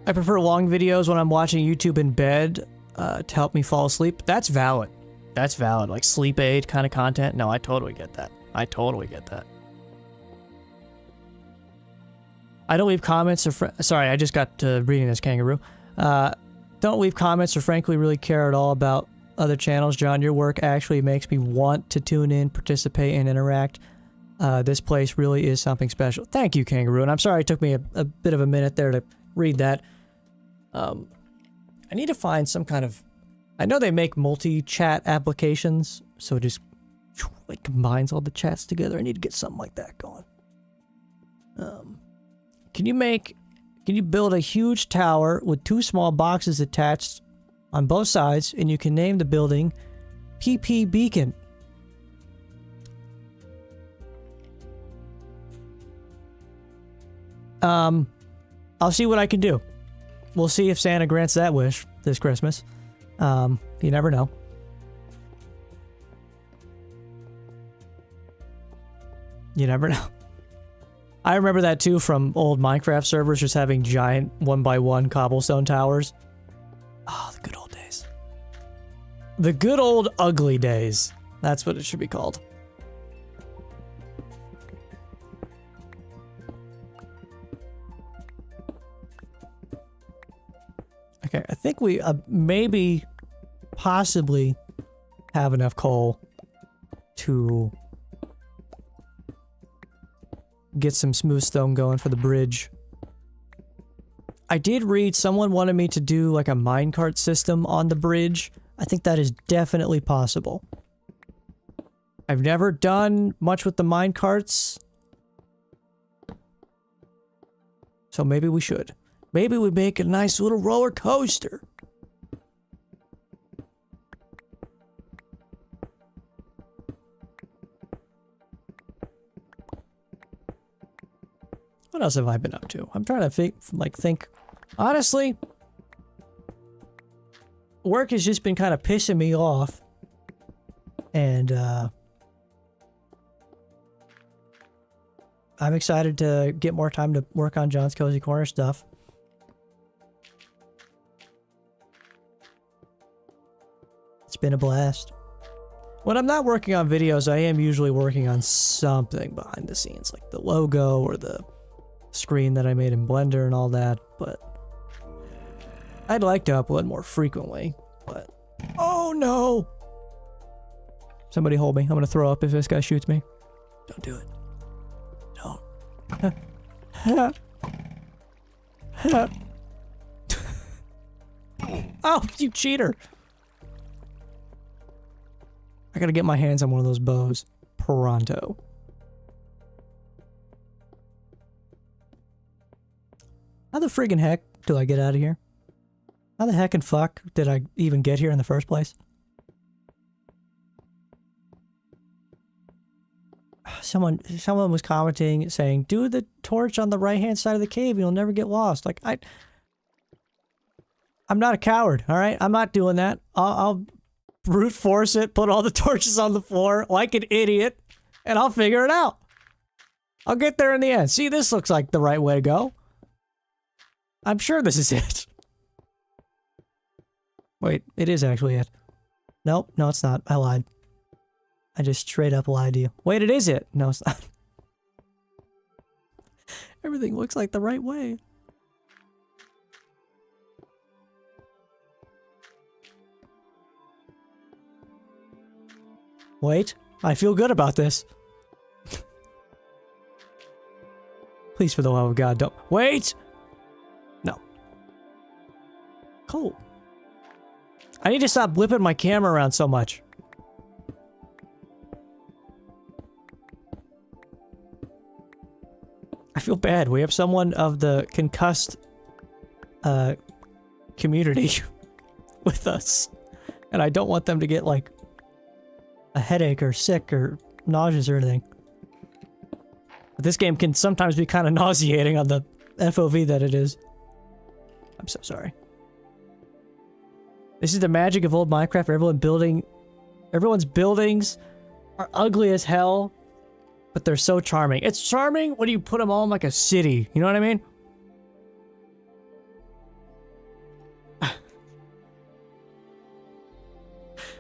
I prefer long videos when I'm watching YouTube in bed to help me fall asleep. That's valid. That's valid. Like sleep aid kind of content. No, I totally get that. I totally get that. I don't leave comments or... Sorry, I just got to reading this kangaroo. Don't leave comments or frankly really care at all about other channels. John, your work actually makes me want to tune in, participate, and interact. This place really is something special. Thank you, kangaroo. And I'm sorry it took me a bit of a minute there to read that. I need to find some kind of... I know they make multi-chat applications, so it just like combines all the chats together. I need to get something like that going. Can you build a huge tower with 2 small boxes attached on both sides, and you can name the building PP Beacon? I'll see what I can do. We'll see if Santa grants that wish this Christmas. You never know. You never know. I remember that too from old Minecraft servers, just having giant 1x1 cobblestone towers. Oh, the good old days. The good old ugly days. That's what it should be called. Okay, I think we maybe, possibly have enough coal to get some smooth stone going for the bridge. I did read someone wanted me to do like a minecart system on the bridge. I think that is definitely possible. I've never done much with the minecarts, so maybe we should. Maybe we make a nice little roller coaster. What else have I been up to? I'm trying to think. Honestly, work has just been kind of pissing me off. And, I'm excited to get more time to work on John's Cozy Corner stuff. It's been a blast. When I'm not working on videos, I am usually working on something behind the scenes, like the logo or the screen that I made in Blender and all that, but I'd like to upload more frequently, but... Oh no! Somebody hold me. I'm gonna throw up if this guy shoots me. Don't do it. Don't. Oh, you cheater! I gotta get my hands on one of those bows. Pronto. How the friggin' heck do I get out of here? How the heck and fuck did I even get here in the first place? Someone was commenting saying, do the torch on the right-hand side of the cave and you'll never get lost. Like, I'm not a coward, alright? I'm not doing that. I'll brute force it, put all the torches on the floor like an idiot, and I'll figure it out. I'll get there in the end. See, this looks like the right way to go. I'm sure this is it. Wait, it is actually it. Nope, no it's not. I lied. I just straight up lied to you. Wait, it is it. No, it's not. Everything looks like the right way. Wait, I feel good about this. Please, for the love of God, don't. Wait! No. Cool. I need to stop whipping my camera around so much. I feel bad. We have someone of the concussed community with us. And I don't want them to get, like, a headache or sick or nauseous or anything. But this game can sometimes be kind of nauseating on the FOV that it is. I'm so sorry. This is the magic of old Minecraft. Everyone's buildings are ugly as hell, but they're so charming. It's charming when you put them all in like a city. You know what I mean?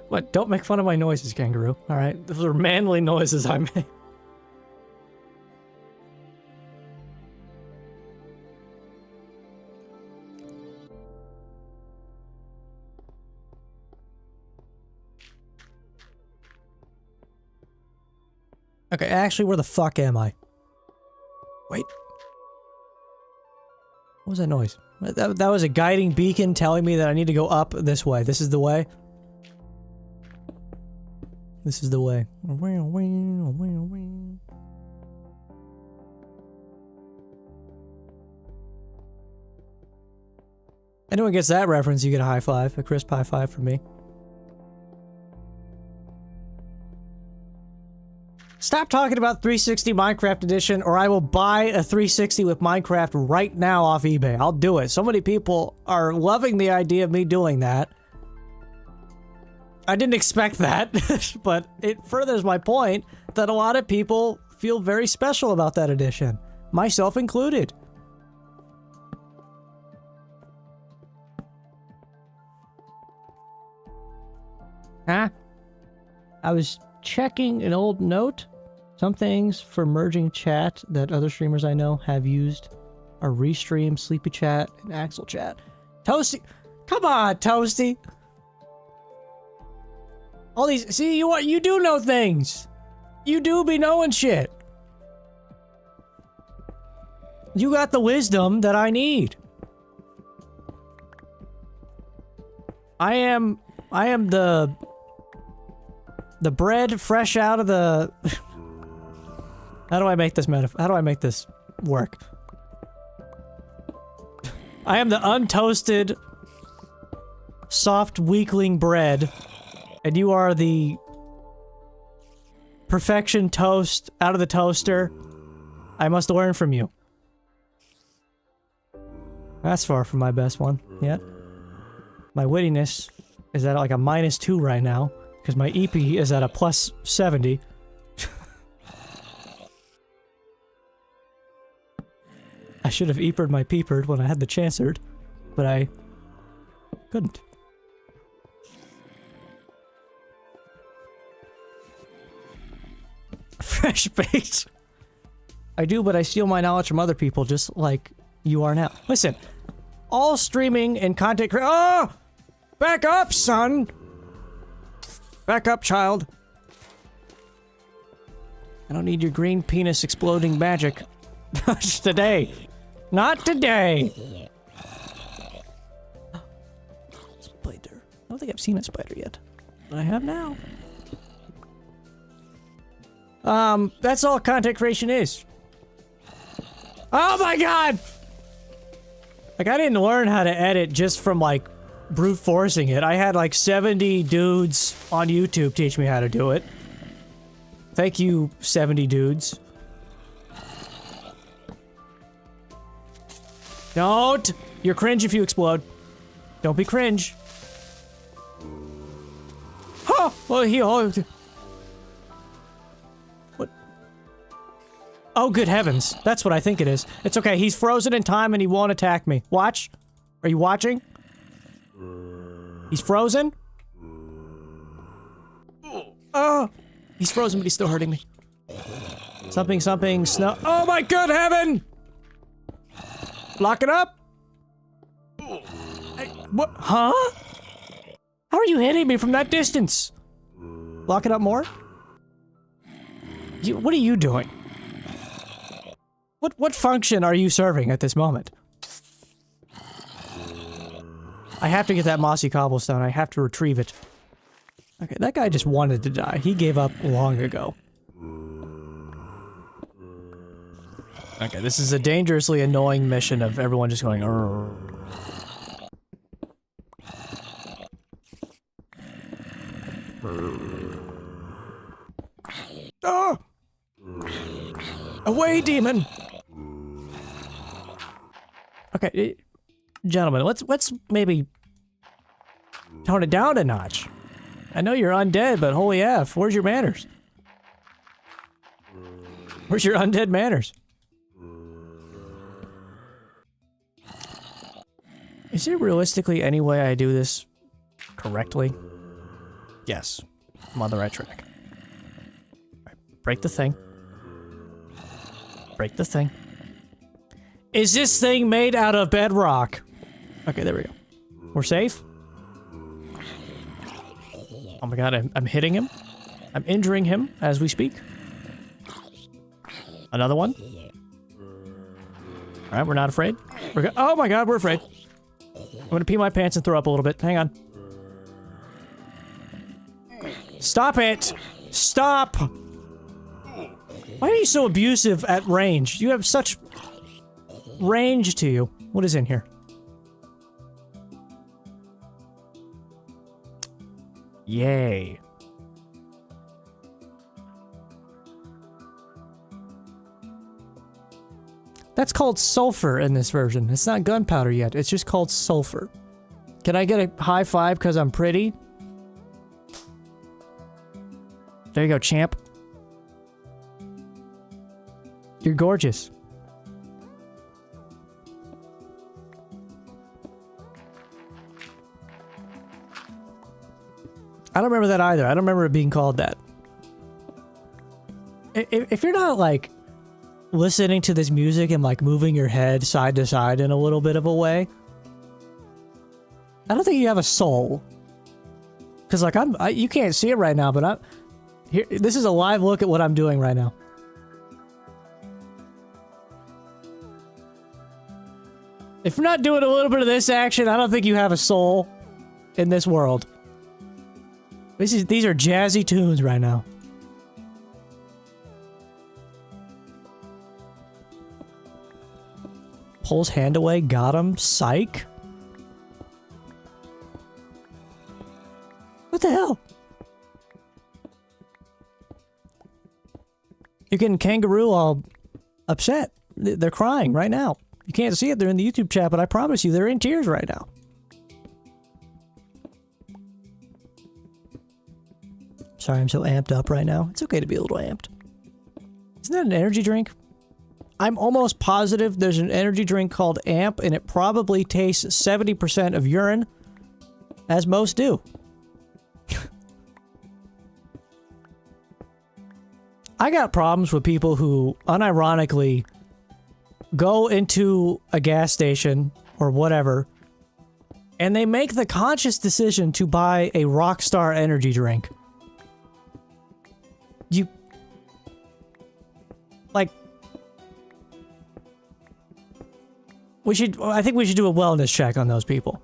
What? Don't make fun of my noises, kangaroo. Alright? Those are manly noises I make. Okay, actually, where the fuck am I? Wait. What was that noise? That was a guiding beacon telling me that I need to go up this way. This is the way? This is the way. Anyone gets that reference, you get a high five. A crisp high five from me. Stop talking about 360 Minecraft Edition, or I will buy a 360 with Minecraft right now off eBay. I'll do it. So many people are loving the idea of me doing that. I didn't expect that, but it furthers my point that a lot of people feel very special about that edition. Myself included. Huh? I was checking an old note. Some things for merging chat that other streamers I know have used are Restream, Sleepy Chat, and Axel Chat. Toasty! Come on, Toasty! All these- see, you do know things! You do be knowing shit! You got the wisdom that I need. I am the bread fresh out of the... How do I make this metaphor? How do I make this work? I am the untoasted, soft weakling bread, and you are the perfection toast out of the toaster. I must learn from you. That's far from my best one yet. My wittiness is at like a -2 right now, because my EP is at a +70. I should have epered my peepered when I had the chancered, but I couldn't. Fresh baked. I do, but I steal my knowledge from other people, just like you are now. Listen, all streaming and content cre- Oh! Back up, son! Back up, child. I don't need your green penis exploding magic. Not today. Not today! Spider. I don't think I've seen a spider yet. I have now. That's all content creation is. Oh my god! Like, I didn't learn how to edit just from, like, brute forcing it. I had, like, 70 dudes on YouTube teach me how to do it. Thank you, 70 dudes. Don't! You're cringe if you explode. Don't be cringe. Oh! Well, what? Oh, good heavens. That's what I think it is. It's okay. He's frozen in time and he won't attack me. Watch. Are you watching? He's frozen? Oh! He's frozen, but he's still hurting me. Something, snow. Oh my good heaven! Lock it up? What? Huh? How are you hitting me from that distance? Lock it up more? What are you doing? What function are you serving at this moment? I have to get that mossy cobblestone. I have to retrieve it. Okay, that guy just wanted to die. He gave up long ago. Okay, this is a dangerously annoying mission of everyone just going, "Arr." Oh! Away, demon! Okay, gentlemen, let's maybe tone it down a notch. I know you're undead, but holy F, where's your manners? Where's your undead manners? Is there realistically any way I do this correctly? Yes. I'm on the right track. Right, break the thing. Break the thing. Is this thing made out of bedrock? Okay, there we go. We're safe? Oh my god, I'm hitting him. I'm injuring him as we speak. Another one. Alright, we're not afraid. Oh my god, we're afraid. I'm gonna pee my pants and throw up a little bit. Hang on. Stop it! Stop! Why are you so abusive at range? You have such range to you. What is in here? Yay. That's called sulfur in this version. It's not gunpowder yet. It's just called sulfur. Can I get a high five because I'm pretty? There you go, champ. You're gorgeous. I don't remember that either. I don't remember it being called that. If you're not, like, listening to this music and, like, moving your head side to side in a little bit of a way, I don't think you have a soul. Because, like, you can't see it right now, but here, this is a live look at what I'm doing right now. If you're not doing a little bit of this action, I don't think you have a soul in this world. These are jazzy tunes right now. Pulls hand away, got him, psych. What the hell? You're getting kangaroo all upset. They're crying right now. You can't see it, they're in the YouTube chat, but I promise you, they're in tears right now. Sorry, I'm so amped up right now. It's okay to be a little amped. Isn't that an energy drink? I'm almost positive there's an energy drink called Amp, and it probably tastes 70% of urine, as most do. I got problems with people who, unironically, go into a gas station, or whatever, and they make the conscious decision to buy a Rockstar energy drink. You... like... I think we should do a wellness check on those people.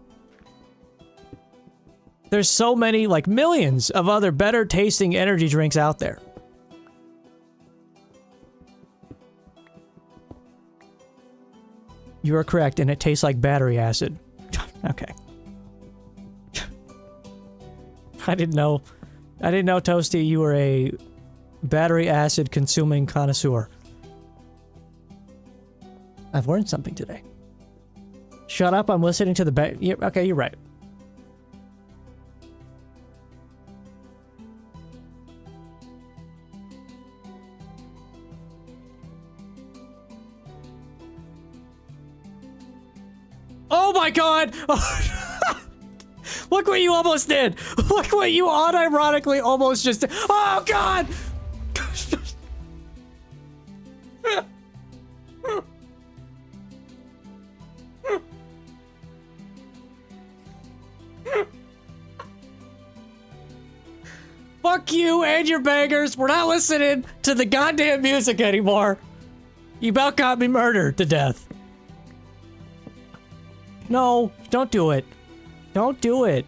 There's so many, like millions of other better tasting energy drinks out there. You are correct, and it tastes like battery acid. Okay. I didn't know, Toasty, you were a battery acid consuming connoisseur. I've learned something today. Shut up, I'm listening to the okay, you're right. Oh my god! Look what you almost did! Look what you unironically almost just did! Oh god! Fuck you and your bangers! We're not listening to the goddamn music anymore! You about got me murdered to death. No, don't do it. Don't do it.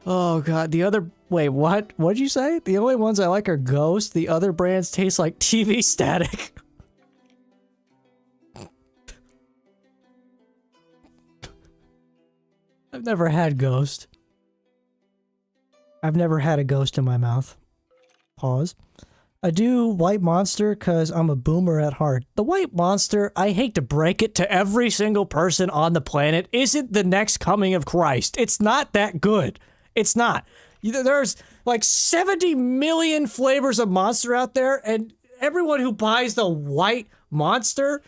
Oh god, the other... Wait, what? What'd you say? The only ones I like are Ghost. The other brands taste like TV static. I've never had Ghost. I've never had a Ghost in my mouth. Pause. I do White Monster because I'm a boomer at heart. The White Monster, I hate to break it to every single person on the planet, isn't the next coming of Christ. It's not that good. It's not. There's like 70 million flavors of Monster out there, and everyone who buys the White Monster,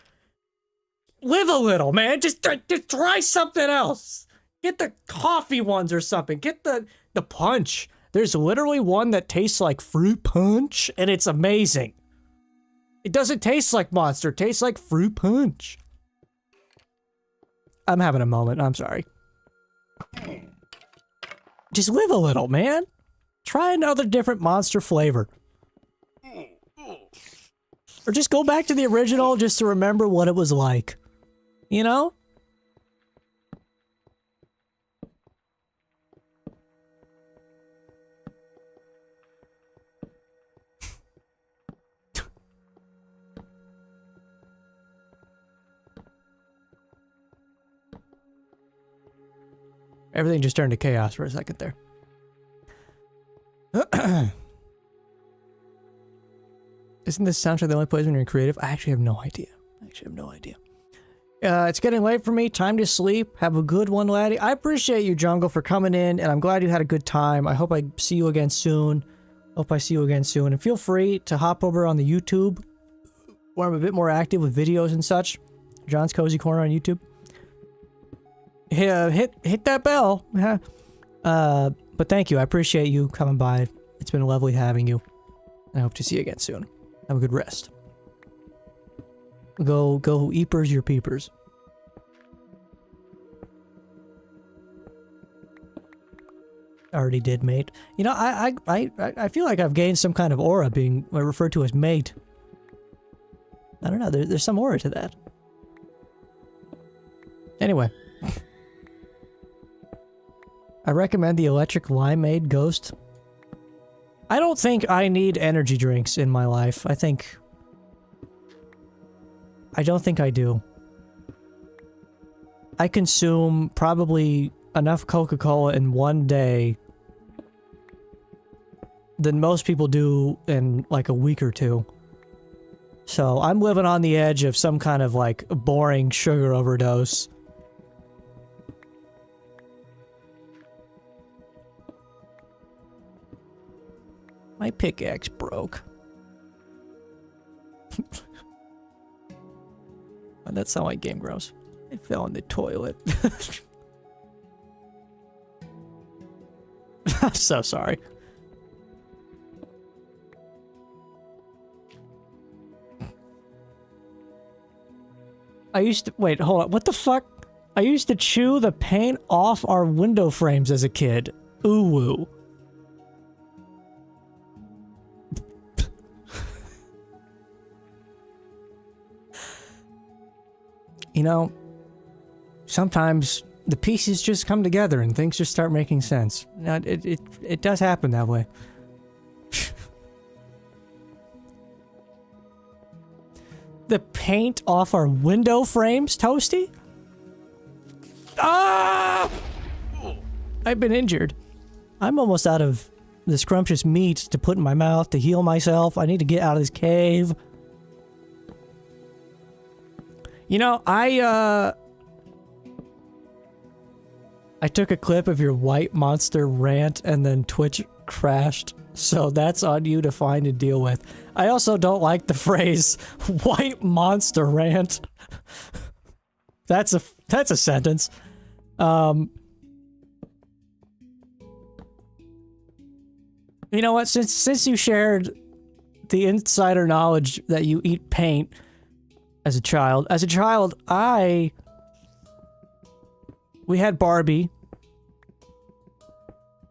live a little, man. Just try something else. Get the coffee ones or something. Get the punch. There's literally one that tastes like fruit punch, and it's amazing. It doesn't taste like Monster. It tastes like fruit punch. I'm having a moment. I'm sorry. Just live a little, man. Try another different Monster flavor. Or just go back to the original just to remember what it was like. You know? Everything just turned to chaos for a second there. Isn't this soundtrack the only place when you're creative? I actually have no idea. It's getting late for me. Time to sleep. Have a good one, laddie. I appreciate you, Jungle, for coming in, and I'm glad you had a good time. I hope I see you again soon. And feel free to hop over on the YouTube, where I'm a bit more active with videos and such. JohnsCozyCorner on YouTube. Hit that bell. But thank you. I appreciate you coming by. It's been lovely having you. I hope to see you again soon. Have a good rest. Go eepers your peepers. Already did, mate. You know, I feel like I've gained some kind of aura being referred to as mate. I don't know. There's some aura to that. Anyway. I recommend the electric limeade Ghost. I don't think I need energy drinks in my life. I don't think I do. I consume probably enough Coca-Cola in one day than most people do in like a week or two. So I'm living on the edge of some kind of like boring sugar overdose. My pickaxe broke. That's how my game grows. It fell in the toilet. I'm so sorry. I used to... Wait, hold on. What the fuck? I used to chew the paint off our window frames as a kid. Ooh-woo. You know, sometimes the pieces just come together and things just start making sense. Now, it does happen that way. The paint off our window frames, Toasty? Ah! I've been injured. I'm almost out of the scrumptious meat to put in my mouth to heal myself. I need to get out of this cave. You know, I took a clip of your White Monster rant and then Twitch crashed, so that's on you to find and deal with. I also don't like the phrase White Monster rant. That's a sentence. You know what? Since you shared the insider knowledge that you eat paint as a child, we had Barbie.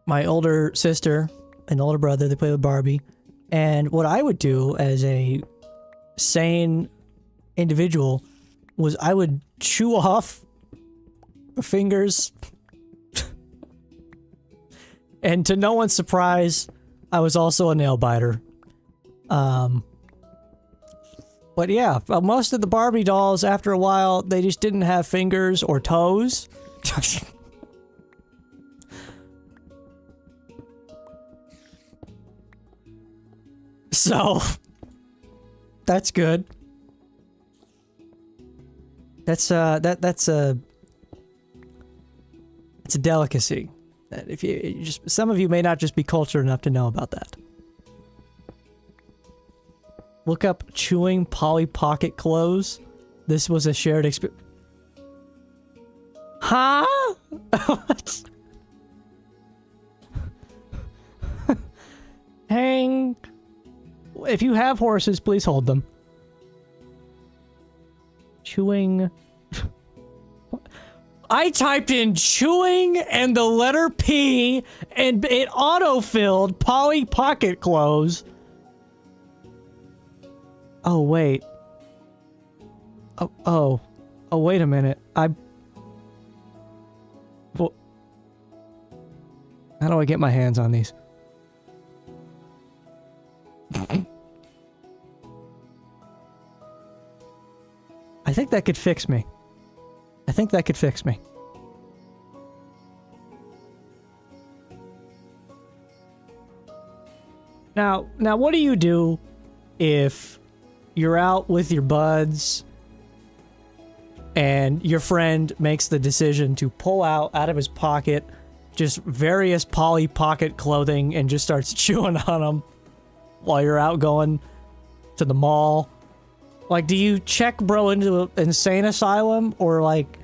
My older sister and older brother, they played with Barbie. And what I would do as a sane individual was I would chew off fingers. And to no one's surprise, I was also a nail biter. But yeah, most of the Barbie dolls, after a while, they just didn't have fingers or toes. So, that's good. That's a delicacy. That if you just, some of you may not just be cultured enough to know about that. Look up chewing Polly Pocket clothes. This was a shared experience. Huh? What? Hang. If you have horses, please hold them. Chewing. I typed in chewing and the letter P, and it auto-filled Polly Pocket clothes. Oh, wait. Oh, wait a minute. Well, how do I get my hands on these? I think that could fix me. I think that could fix me. Now what do you do if you're out with your buds and your friend makes the decision to pull out of his pocket just various Polly Pocket clothing and just starts chewing on them while you're out going to the mall? Like, do you check bro into an insane asylum, or like,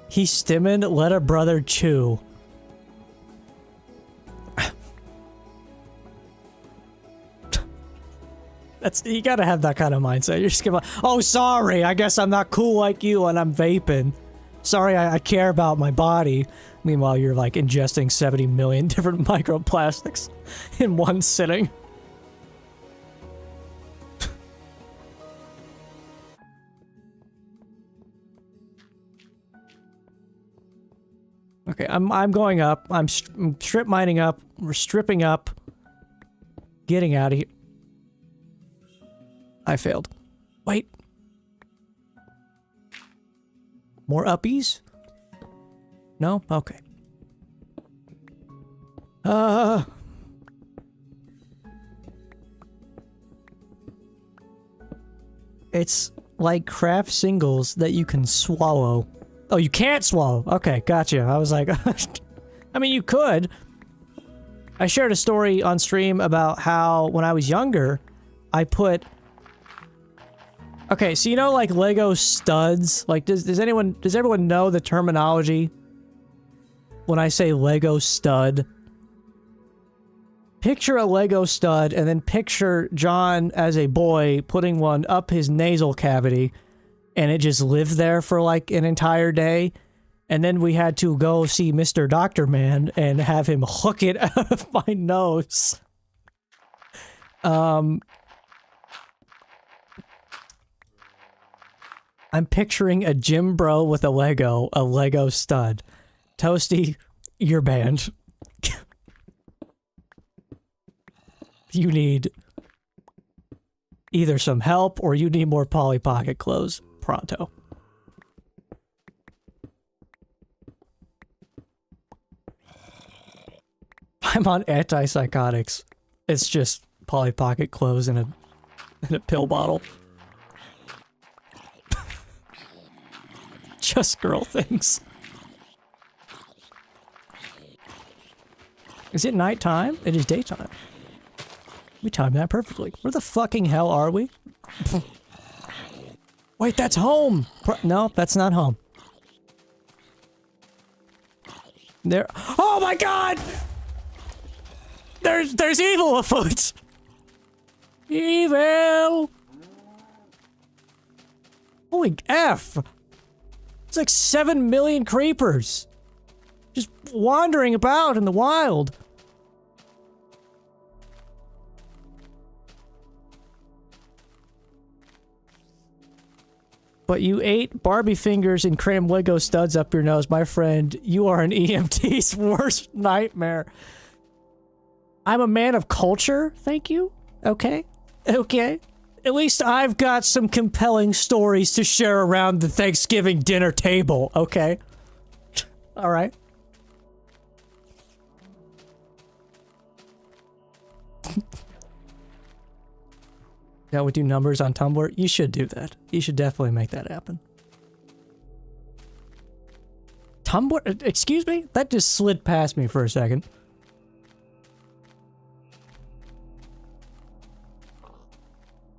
he's stimming, let a brother chew? You gotta have that kind of mindset. You're just gonna, oh, sorry, I guess I'm not cool like you and I'm vaping. Sorry, I care about my body. Meanwhile, you're like ingesting 70 million different microplastics in one sitting. Okay, I'm going up. I'm strip mining up. We're stripping up. Getting out of here. I failed. Wait. More uppies? No? Okay. It's like craft singles that you can swallow. Oh, you can't swallow. Okay, gotcha. I was like, I mean, you could. I shared a story on stream about how when I was younger, I put... Okay, so you know like Lego studs? Like, does everyone know the terminology when I say Lego stud? Picture a Lego stud and then picture John as a boy putting one up his nasal cavity, and it just lived there for like an entire day. And then we had to go see Mr. Doctor Man and have him hook it out of my nose. I'm picturing a gym bro with a Lego stud. Toasty, you're banned. You need either some help or you need more Polly Pocket clothes pronto. I'm on antipsychotics. It's just Polly Pocket clothes in a pill bottle. Just girl things. Is it nighttime? It is daytime. We timed that perfectly. Where the fucking hell are we? Wait, that's home! No, that's not home. There- Oh my god! There's evil afoot! Evil! Holy F! It's like 7 million creepers! Just wandering about in the wild. But you ate Barbie fingers and crammed Lego studs up your nose. My friend, you are an EMT's worst nightmare. I'm a man of culture, thank you. Okay? Okay. At least I've got some compelling stories to share around the Thanksgiving dinner table, okay? Alright. Yeah, we do numbers on Tumblr. You should do that. You should definitely make that happen. Tumblr? Excuse me? That just slid past me for a second.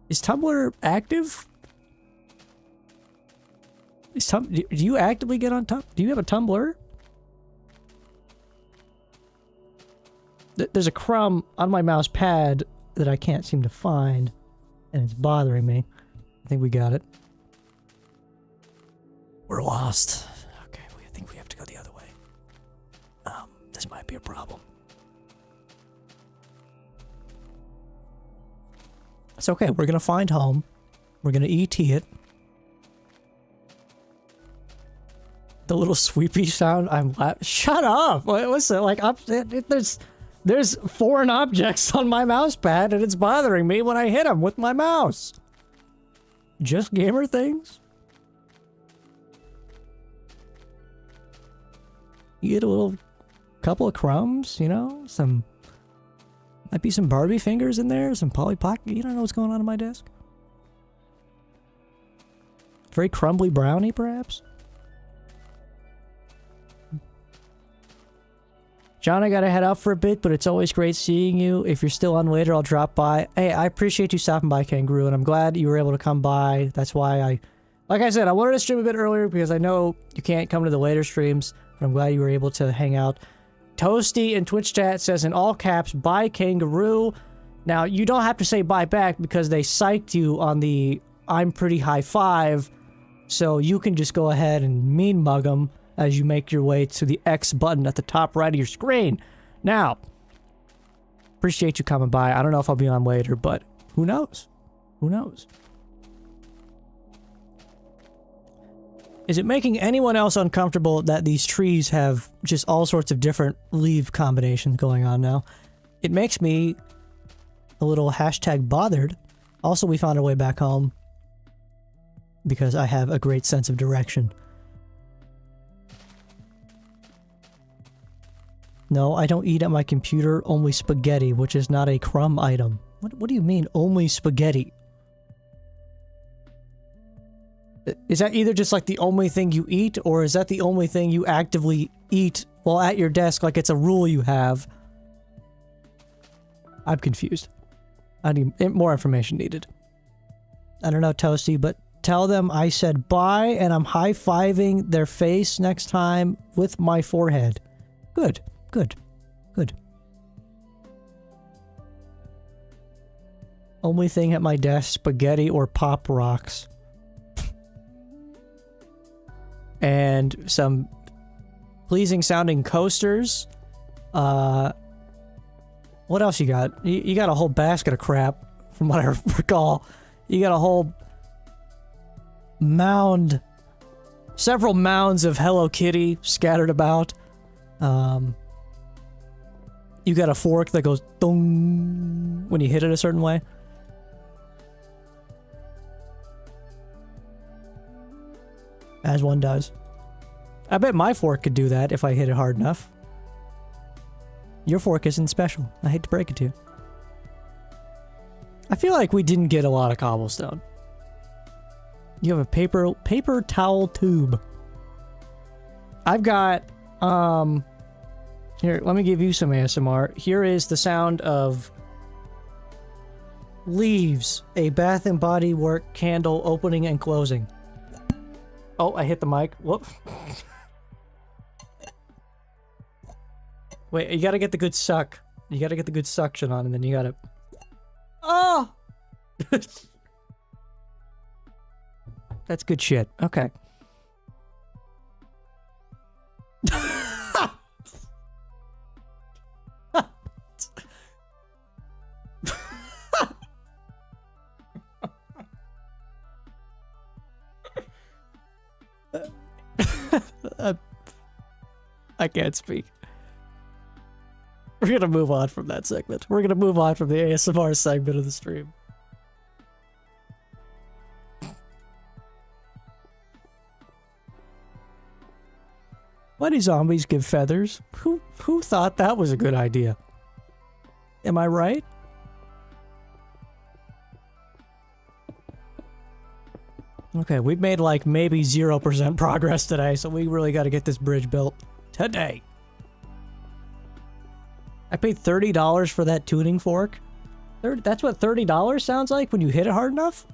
Is Tumblr active? Do you actively get on Tumblr? Do you have a Tumblr? There's a crumb on my mouse pad that I can't seem to find. And it's bothering me. I think we got it. We're lost. Okay, I think we have to go the other way. This might be a problem. It's okay, we're gonna find home. We're gonna ET it. The little sweepy sound, shut up! Listen, like, there's foreign objects on my mouse pad and it's bothering me when I hit them with my mouse. Just gamer things? You get a little couple of crumbs, you know? Might be some Barbie fingers in there, some Polly Pocket. You don't know what's going on my desk? Very crumbly brownie, perhaps? John, I gotta head out for a bit, but it's always great seeing you. If you're still on later, I'll drop by. Hey, I appreciate you stopping by, Kangaroo, and I'm glad you were able to come by. That's why like I said, I wanted to stream a bit earlier because I know you can't come to the later streams, but I'm glad you were able to hang out. Toasty in Twitch chat says in all caps, bye, Kangaroo. Now, you don't have to say bye back because they psyched you on the I'm pretty high five, so you can just go ahead and mean mug them as you make your way to the X button at the top right of your screen. Now, appreciate you coming by. I don't know if I'll be on later, but who knows? Who knows? Is it making anyone else uncomfortable that these trees have just all sorts of different leaf combinations going on now? It makes me a little hashtag bothered. Also, we found our way back home because I have a great sense of direction. No, I don't eat at my computer, only spaghetti, which is not a crumb item. What do you mean, only spaghetti? Is that either just like the only thing you eat, or is that the only thing you actively eat while at your desk, like it's a rule you have? I'm confused. I need more information needed. I don't know, Toasty, but tell them I said bye and I'm high-fiving their face next time with my forehead. Good. Good. Good. Only thing at my desk, spaghetti or Pop Rocks. And some pleasing sounding coasters. What else you got? You got a whole basket of crap, from what I recall. You got a whole mound, several mounds of Hello Kitty scattered about. You got a fork that goes dong when you hit it a certain way. As one does. I bet my fork could do that if I hit it hard enough. Your fork isn't special. I hate to break it to you. I feel like we didn't get a lot of cobblestone. You have a paper towel tube. I've got, here, let me give you some ASMR. Here is the sound of leaves, a Bath and Body Work candle opening and closing. Oh, I hit the mic. Whoop. Wait, you gotta get the good suck. You gotta get the good suction on, and then you gotta... Oh! That's good shit. Okay. I can't speak. We're gonna move on from that segment. We're gonna move on from the ASMR segment of the stream. Why do zombies give feathers? Who thought that was a good idea? Am I right? Okay, we've made like maybe 0% progress today, so we really got to get this bridge built today. I paid $30 for that tuning fork. That's what $30 sounds like when you hit it hard enough?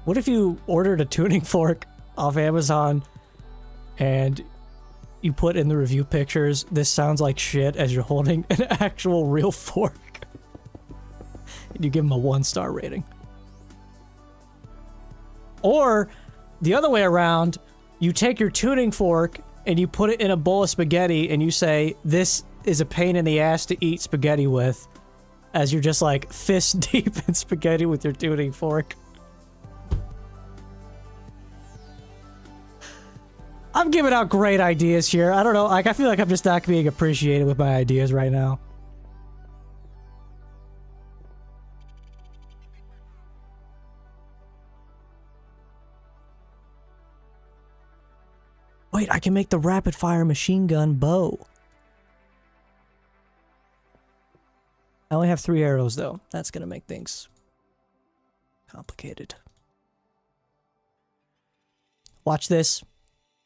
What if you ordered a tuning fork off Amazon and you put in the review pictures, this sounds like shit, as you're holding an actual real fork? And you give them a 1-star rating. Or, the other way around, you take your tuning fork and you put it in a bowl of spaghetti and you say, this is a pain in the ass to eat spaghetti with, as you're just like fist deep in spaghetti with your tuning fork. I'm giving out great ideas here. I don't know, like, I feel like I'm just not being appreciated with my ideas right now. Wait, I can make the rapid-fire machine gun bow. I only have 3 arrows, though. That's gonna make things complicated. Watch this.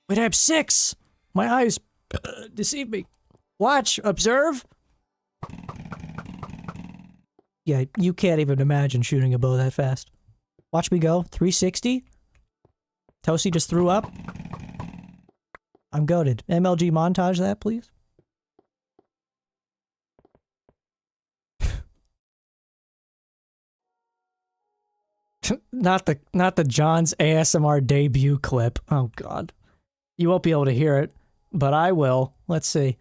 Wait, I have 6! My eyes deceive me. Watch, observe. Yeah, you can't even imagine shooting a bow that fast. Watch me go. 360. Toasty just threw up. I'm goated. MLG montage that, please. Not the John's ASMR debut clip. Oh god. You won't be able to hear it, but I will. Let's see.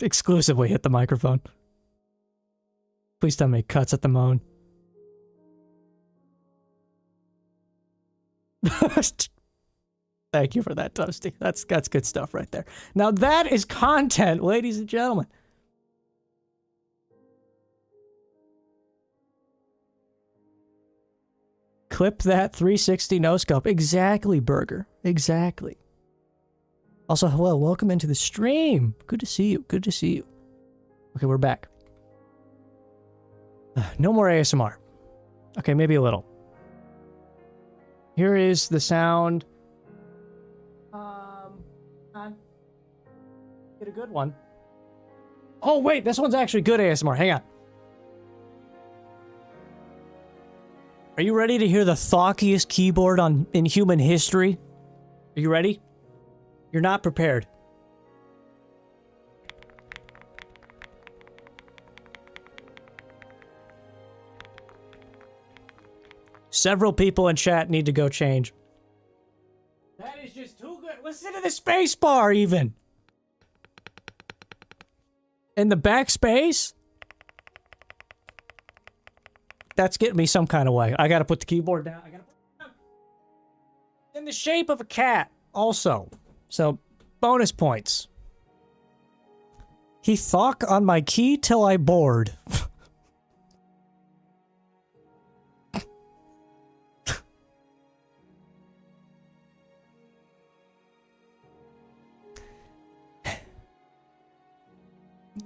Exclusively hit the microphone. Please don't make cuts at the moan. Thank you for that, Toasty. That's good stuff right there. Now that is content, ladies and gentlemen. Clip that 360 no scope. Exactly, Burger. Exactly. Also, hello, welcome into the stream. Good to see you. Good to see you. Okay, we're back. No more ASMR. Okay, maybe a little. Here is the sound. Get a good one. Oh, wait, this one's actually good ASMR. Hang on. Are you ready to hear the thockiest keyboard in human history? Are you ready? You're not prepared. Several people in chat need to go change. That is just too good. Listen to the space bar even. In the backspace? That's getting me some kind of way. I gotta put the keyboard down. I gotta put it down. In the shape of a cat, also. So, bonus points. He thought on my key till I bored.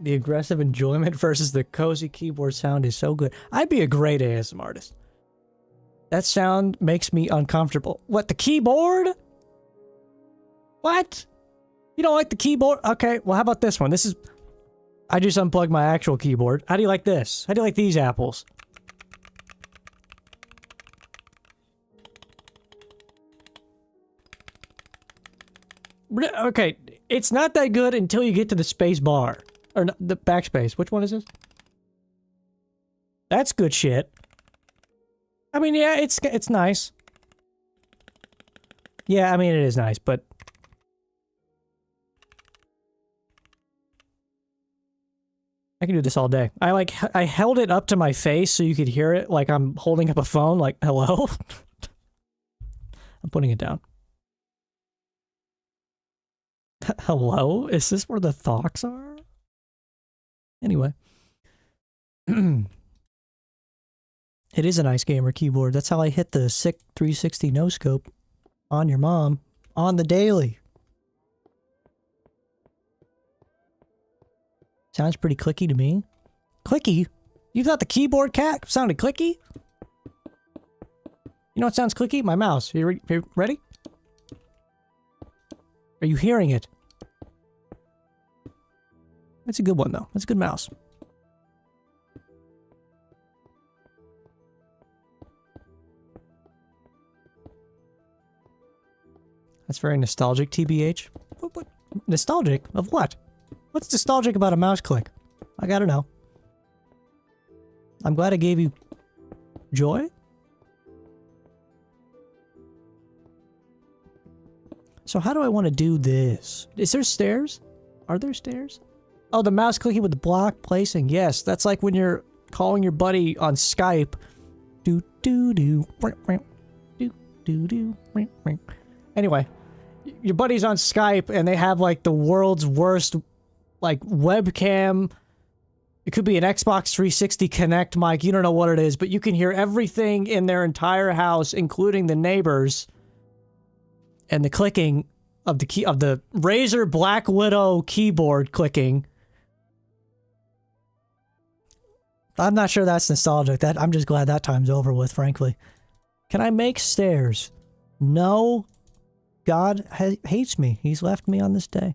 The aggressive enjoyment versus the cozy keyboard sound is so good. I'd be a great ASMR artist. That sound makes me uncomfortable. What, the keyboard? What? You don't like the keyboard? Okay, well, how about this one? This is... I just unplugged my actual keyboard. How do you like this? How do you like these apples? Okay, it's not that good until you get to the space bar. Or no, the backspace. Which one is this? That's good shit. I mean, yeah, it's nice. Yeah, I mean, it is nice, but... I can do this all day. I held it up to my face so you could hear it like I'm holding up a phone, like, hello? I'm putting it down. Hello? Is this where the thoughts are? Anyway. It is a nice gamer keyboard. That's how I hit the sick 360 no-scope on your mom on the daily. Sounds pretty clicky to me. Clicky? You thought the keyboard cat sounded clicky? You know what sounds clicky? My mouse. You ready? Are you hearing it? That's a good one, though. That's a good mouse. That's very nostalgic, TBH. What? Nostalgic? Of what? What's nostalgic about a mouse click? I gotta know. I'm glad I gave you joy. So how do I want to do this? Is there stairs? Are there stairs? Oh, the mouse clicking with the block placing. Yes, that's like when you're calling your buddy on Skype. Do do do. Do do do. Anyway, your buddy's on Skype and they have like the world's worst like webcam. It could be an Xbox 360 Connect mic. You don't know what it is, but you can hear everything in their entire house, including the neighbors. And the clicking of the key of the Razer Black Widow keyboard clicking. I'm not sure that's nostalgic. I'm just glad that time's over with, frankly. Can I make stairs? No. God hates me. He's left me on this day.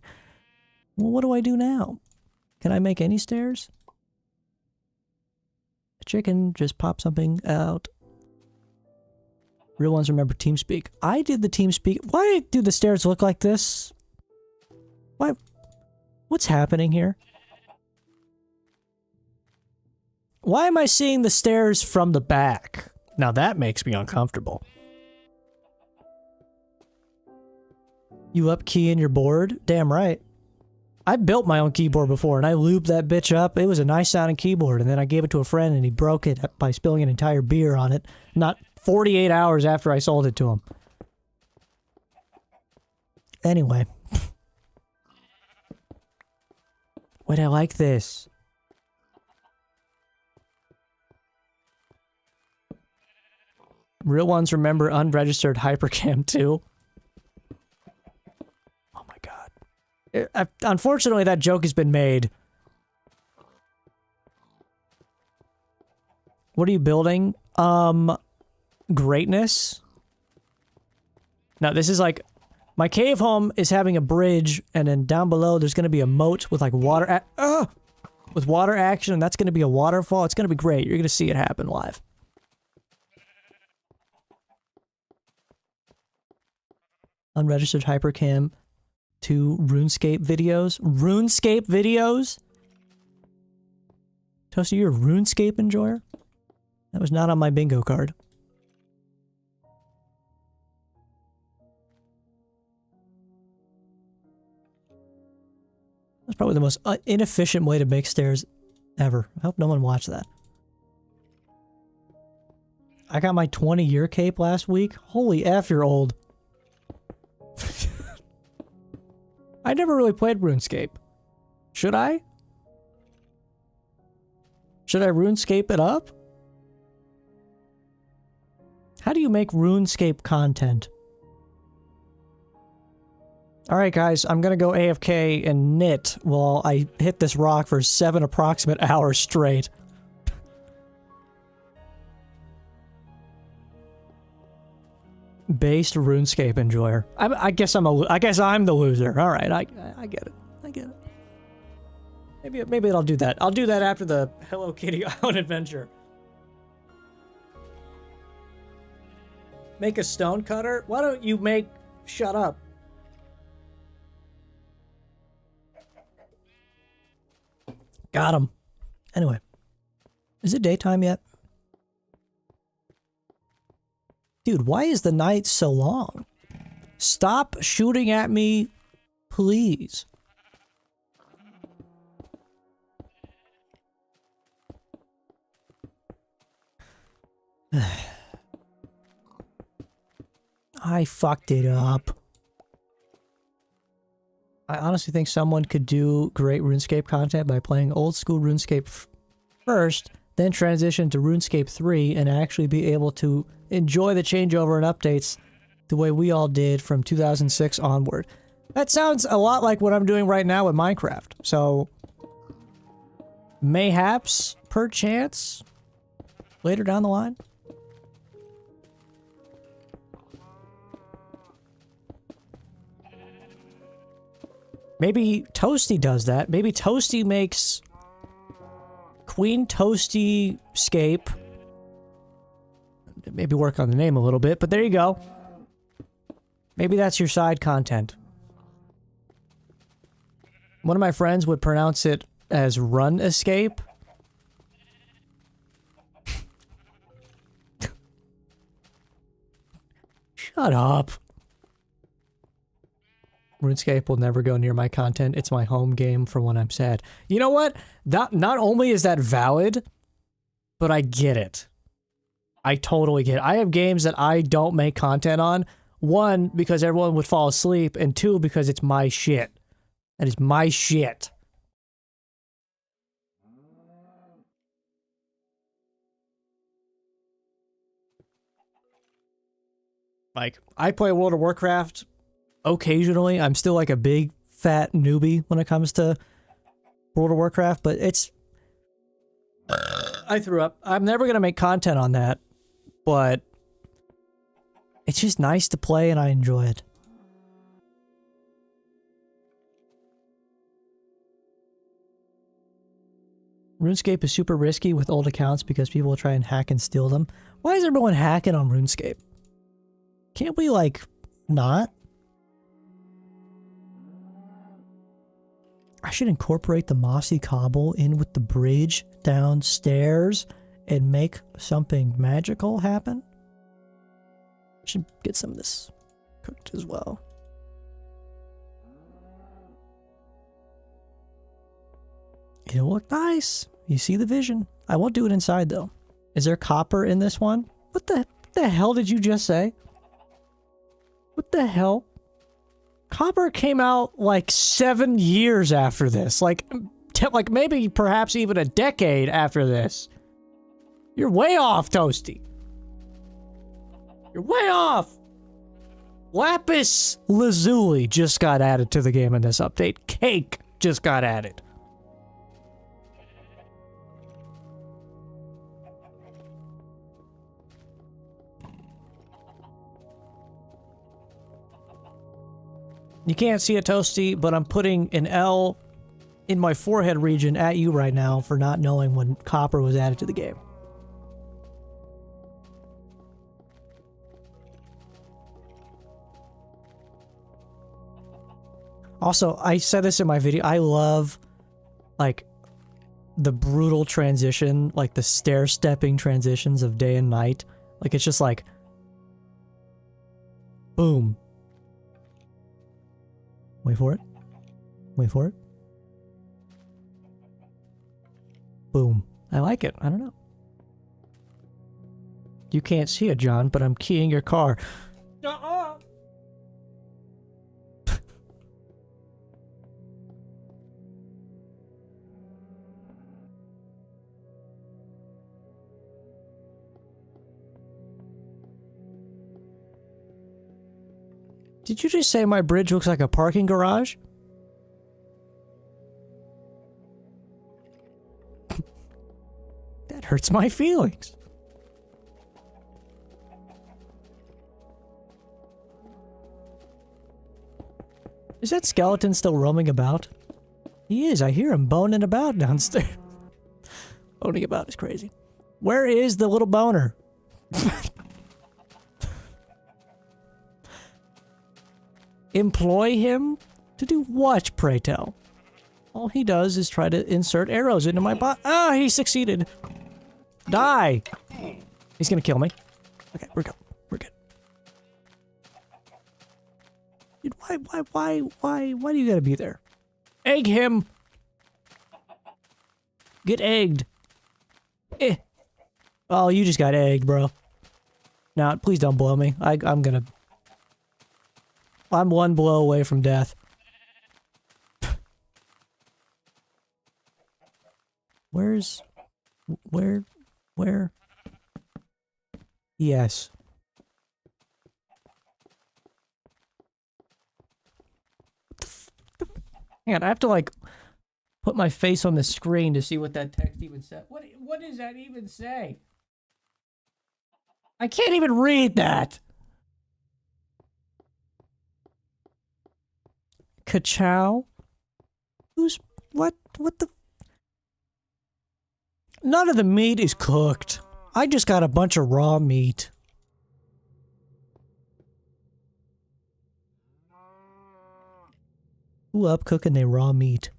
Well, what do I do now? Can I make any stairs? A chicken just popped something out. Real ones remember TeamSpeak. I did the TeamSpeak. Why do the stairs look like this? Why? What's happening here? Why am I seeing the stairs from the back? Now that makes me uncomfortable. You up keying your board? Damn right. I built my own keyboard before and I lubed that bitch up. It was a nice sounding keyboard and then I gave it to a friend and he broke it by spilling an entire beer on it. Not 48 hours after I sold it to him. Anyway. Wait, I like this. Real ones remember unregistered Hypercam 2. Oh my god. Unfortunately, that joke has been made. What are you building? Greatness. Now, this is like... My cave home is having a bridge, and then down below there's going to be a moat with like water... with water action, and that's going to be a waterfall. It's going to be great. You're going to see it happen live. Unregistered Hypercam 2 RuneScape videos. RuneScape videos? Toasty, you're a RuneScape enjoyer? That was not on my bingo card. That's probably the most inefficient way to make stairs ever. I hope no one watched that. I got my 20-year cape last week. Holy F, you're old. I never really played RuneScape. Should I? Should I RuneScape it up? How do you make RuneScape content? Alright guys, I'm gonna go AFK and knit while I hit this rock for 7 approximate hours straight. Based RuneScape enjoyer. I guess I'm the loser. All right, I get it. I get it. Maybe I'll do that. I'll do that after the Hello Kitty Island adventure. Make a stone cutter? Why don't you make... Shut up. Got him. Anyway. Is it daytime yet? Dude, why is the night so long? Stop shooting at me, please. I fucked it up. I honestly think someone could do great RuneScape content by playing old school RuneScape first, then transition to RuneScape 3 and actually be able to enjoy the changeover and updates the way we all did from 2006 onward. That sounds a lot like what I'm doing right now with Minecraft. So, mayhaps, perchance, later down the line. Maybe Toasty does that. Maybe Toasty makes Queen Toasty Scape. Maybe work on the name a little bit, but there you go. Maybe that's your side content. One of my friends would pronounce it as Run Escape. Shut up. RuneScape will never go near my content. It's my home game for when I'm sad. You know what? Not only is that valid, but I get it. I totally get it. I have games that I don't make content on. One, because everyone would fall asleep, and two, because it's my shit. That is my shit. Like, I play World of Warcraft occasionally. I'm still like a big fat newbie when it comes to World of Warcraft, but it's... I threw up. I'm never gonna make content on that, but it's just nice to play and I enjoy it. RuneScape is super risky with old accounts because people will try and hack and steal them. Why is everyone hacking on RuneScape? Can't we, like, not? I should incorporate the mossy cobble in with the bridge downstairs and make something magical happen. I should get some of this cooked as well. It'll look nice. You see the vision. I won't do it inside though. Is there copper in this one? What the hell did you just say? What the hell? Copper came out like 7 years after this. Like maybe perhaps even a decade after this. You're way off, Toasty. You're way off. Lapis Lazuli just got added to the game in this update. Cake just got added. You can't see it, Toasty, but I'm putting an L in my forehead region at you right now for not knowing when copper was added to the game. Also, I said this in my video, I love, like, the brutal transition, like the stair-stepping transitions of day and night. Like, it's just like, boom. Wait for it. Wait for it. Boom. I like it. I don't know. You can't see it, John, but I'm keying your car. Did you just say my bridge looks like a parking garage? That hurts my feelings. Is that skeleton still roaming about? He is. I hear him boning about downstairs. Boning about is crazy. Where is the little boner? Employ him to do what, pray tell? All he does is try to insert arrows into my body. Ah, he succeeded. Die! He's gonna kill me. Okay, we're good. We're good. Dude, why do you gotta be there? Egg him! Get egged. Eh. Oh, you just got egged, bro. Now, please don't blow me. I'm one blow away from death. Where? Yes. Hang on, I have to, like, put my face on the screen to see what that text even said. What does that even say? I can't even read that! Ka-chow? What the? None of the meat is cooked. I just got a bunch of raw meat. Who up cooking their raw meat?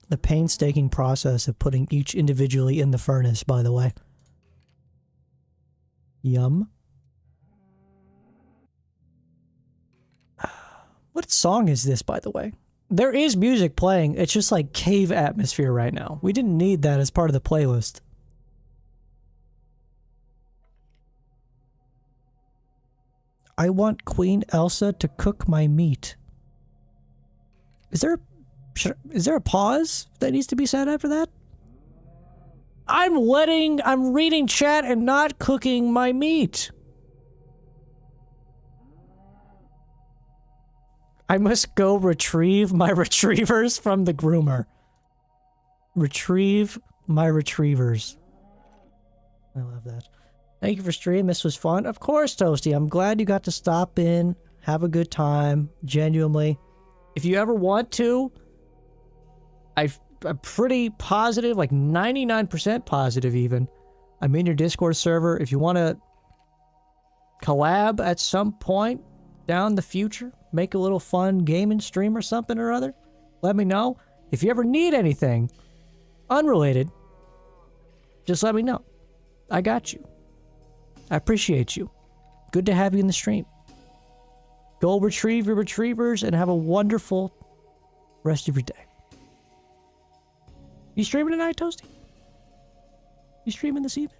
The painstaking process of putting each individually in the furnace, by the way. Yum. What song is this, by the way? There is music playing. It's just like cave atmosphere right now. We didn't need that as part of the playlist. I want Queen Elsa to cook my meat. Is there a pause that needs to be said after that? I'm reading chat and not cooking my meat. I must go retrieve my retrievers from the groomer. Retrieve my retrievers. I love that. Thank you for streaming. This was fun. Of course, Toasty. I'm glad you got to stop in. Have a good time. Genuinely. If you ever want to, I'm pretty positive, like 99% positive even. I'm in your Discord server. If you want to collab at some point down the future, make a little fun gaming stream or something or other, let me know. If you ever need anything unrelated, just let me know. I got you. I appreciate you. Good to have you in the stream. Go retrieve your retrievers and have a wonderful rest of your day. You streaming tonight, Toasty? You streaming this evening?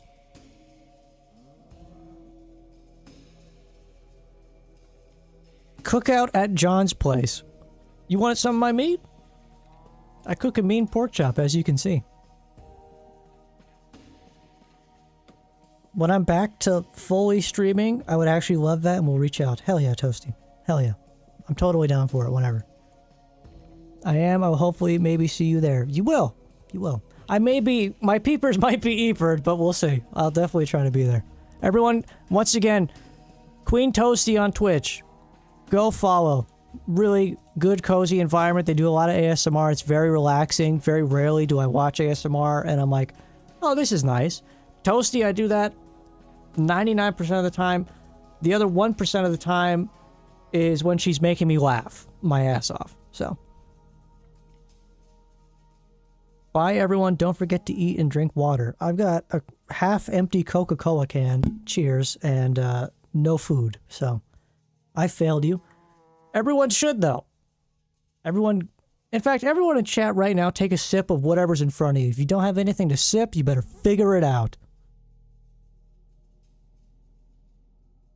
Cookout at John's place. You want some of my meat? I cook a mean pork chop, as you can see. When I'm back to fully streaming, I would actually love that, and we'll reach out. Hell yeah, Toasty. Hell yeah. I'm totally down for it, whenever. I am. I'll hopefully maybe see you there. You will. You will. My peepers might be eapered, but we'll see. I'll definitely try to be there. Everyone, once again, Queen Toasty on Twitch. Go follow. Really good, cozy environment. They do a lot of ASMR. It's very relaxing. Very rarely do I watch ASMR, and I'm like, oh, this is nice. Toasty, I do that 99% of the time. The other 1% of the time is when she's making me laugh my ass off. So, bye, everyone. Don't forget to eat and drink water. I've got a half-empty Coca-Cola can. Cheers. And no food. So, I failed you. Everyone should, though. In fact, everyone in chat right now, take a sip of whatever's in front of you. If you don't have anything to sip, you better figure it out.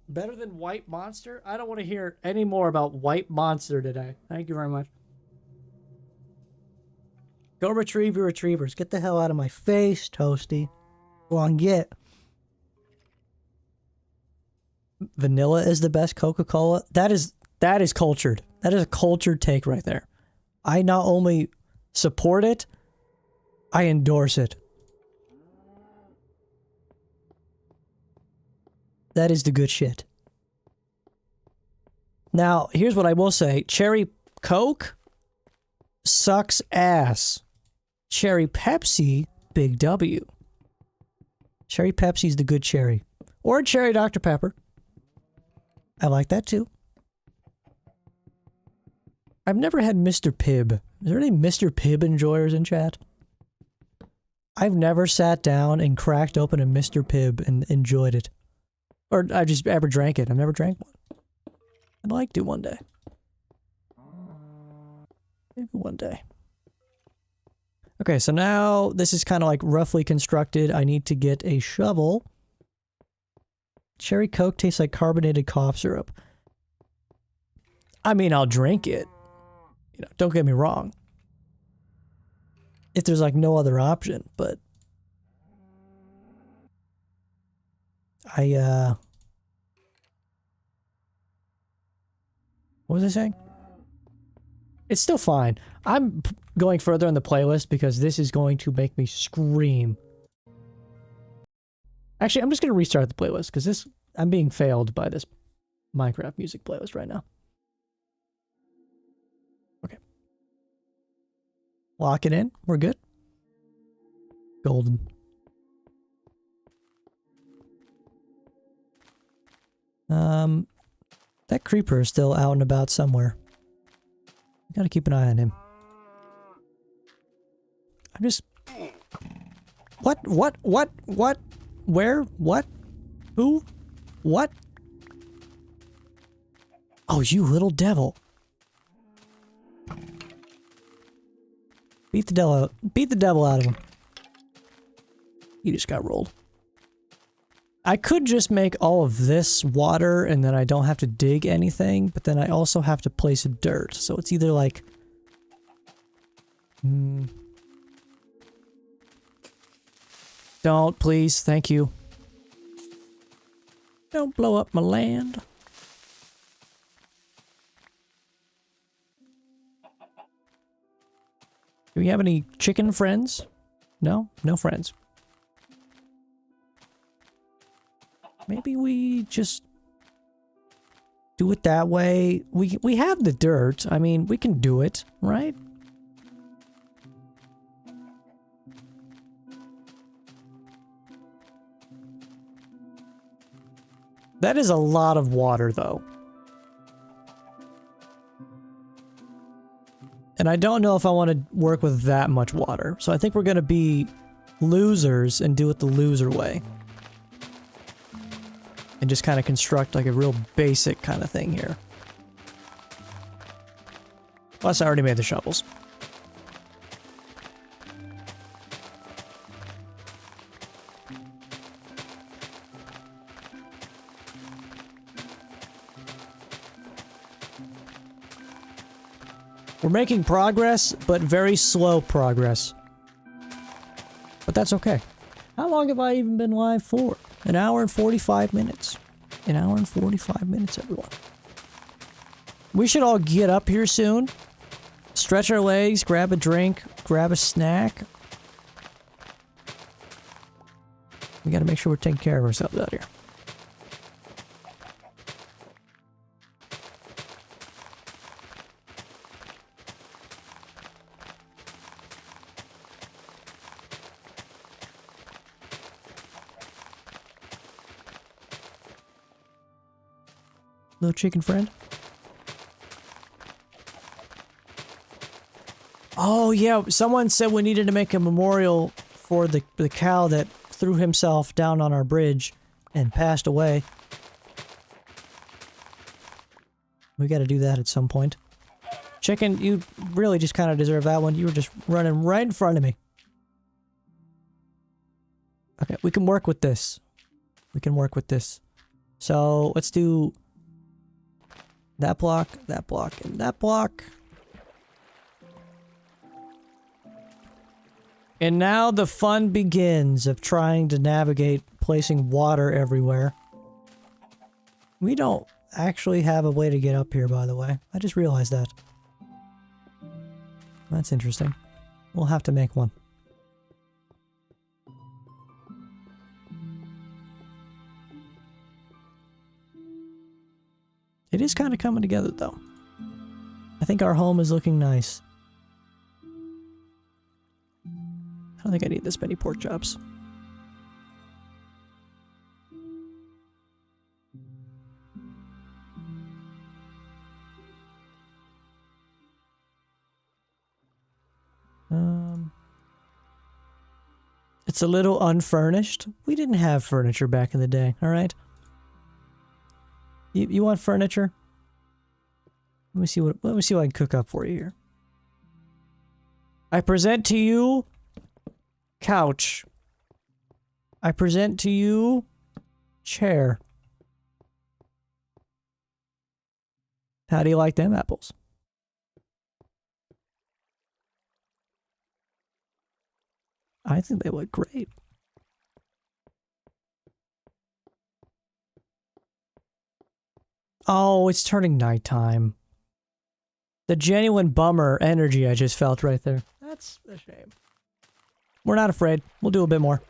Better than White Monster? I don't want to hear any more about White Monster today. Thank you very much. Go retrieve your retrievers. Get the hell out of my face, Toasty. Go on, get. Vanilla is the best Coca-Cola. That is cultured. That is a cultured take right there. I not only support it, I endorse it. That is the good shit. Now, here's what I will say. Cherry Coke sucks ass. Cherry Pepsi, big W. Cherry Pepsi's the good cherry. Or cherry Dr. Pepper. I like that too. I've never had Mr. Pibb. Is there any Mr. Pibb enjoyers in chat? I've never sat down and cracked open a Mr. Pibb and enjoyed it. Or I just ever drank it. I've never drank one. I'd like to one day. Maybe one day. Okay, so now this is kind of like roughly constructed. I need to get a shovel. Cherry Coke tastes like carbonated cough syrup. I mean, I'll drink it. You know, don't get me wrong. If there's like no other option, but what was I saying? It's still fine. I'm going further in the playlist because this is going to make me scream. Actually, I'm just going to restart the playlist because I'm being failed by this Minecraft music playlist right now. Okay. Lock it in. We're good. Golden. That creeper is still out and about somewhere. Gotta keep an eye on him. I'm just... What? Where? What? Who? What? Oh, you little devil. Beat the devil out of him. He just got rolled. I could just make all of this water and then I don't have to dig anything, but then I also have to place dirt. So it's either like... Don't, please. Thank you. Don't blow up my land. Do we have any chicken friends? No? No friends. Maybe we just do it that way. We have the dirt. I mean, we can do it, right? That is a lot of water, though. And I don't know if I want to work with that much water. So I think we're going to be losers and do it the loser way. And just kind of construct like a real basic kind of thing here. Plus, I already made the shovels. We're making progress, but very slow progress. But that's okay. How long have I even been live for? An hour and 45 minutes. An hour and 45 minutes, everyone. We should all get up here soon. Stretch our legs, grab a drink, grab a snack. We gotta make sure we're taking care of ourselves out here. Little chicken friend. Oh yeah, someone said we needed to make a memorial for the cow that threw himself down on our bridge and passed away. We gotta do that at some point. Chicken, you really just kind of deserve that one. You were just running right in front of me. Okay, we can work with this. We can work with this. So, let's do... that block, and that block. And now the fun begins of trying to navigate placing water everywhere. We don't actually have a way to get up here, by the way. I just realized that. That's interesting. We'll have to make one. It is kind of coming together, though. I think our home is looking nice. I don't think I need this many pork chops. It's a little unfurnished. We didn't have furniture back in the day, alright? You want furniture? Let me see what I can cook up for you here. I present to you couch. I present to you chair. How do you like them apples? I think they look great. Oh, it's turning nighttime. The genuine bummer energy I just felt right there. That's a shame. We're not afraid. We'll do a bit more.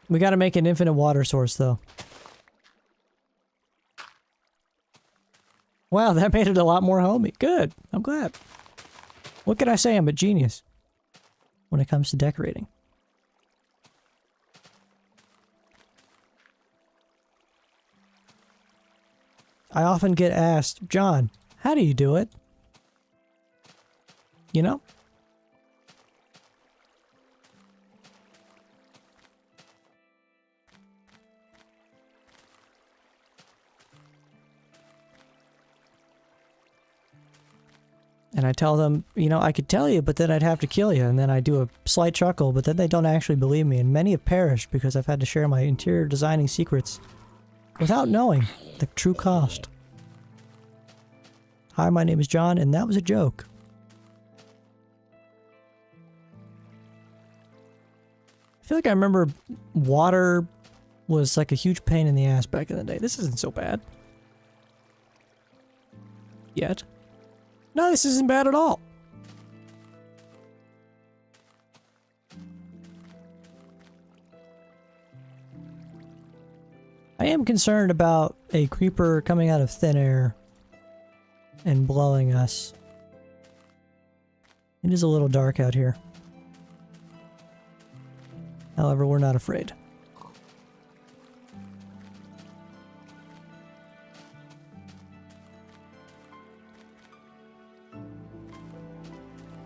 We gotta make an infinite water source, though. Wow, that made it a lot more homey. Good. I'm glad. What can I say? I'm a genius when it comes to decorating. I often get asked, John, how do you do it? You know? And I tell them, you know, I could tell you, but then I'd have to kill you. And then I do a slight chuckle, but then they don't actually believe me. And many have perished because I've had to share my interior designing secrets without knowing the true cost. Hi, my name is John, and that was a joke. I feel like I remember water was like a huge pain in the ass back in the day. This isn't so bad. Yet. No, this isn't bad at all. I am concerned about a creeper coming out of thin air and blowing us. It is a little dark out here. However, we're not afraid.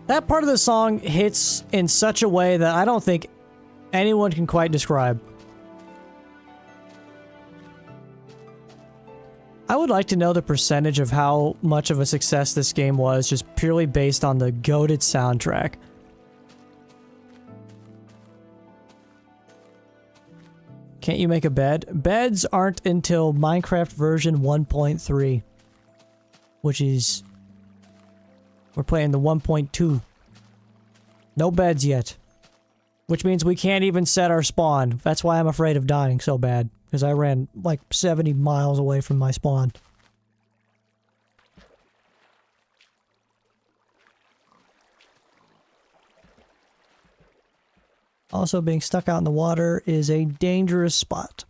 That part of the song hits in such a way that I don't think anyone can quite describe. I would like to know the percentage of how much of a success this game was just purely based on the goated soundtrack. Can't you make a bed? Beds aren't until Minecraft version 1.3, which is... we're playing the 1.2. No beds yet. Which means we can't even set our spawn. That's why I'm afraid of dying so bad. Because I ran like 70 miles away from my spawn. Also, being stuck out in the water is a dangerous spot.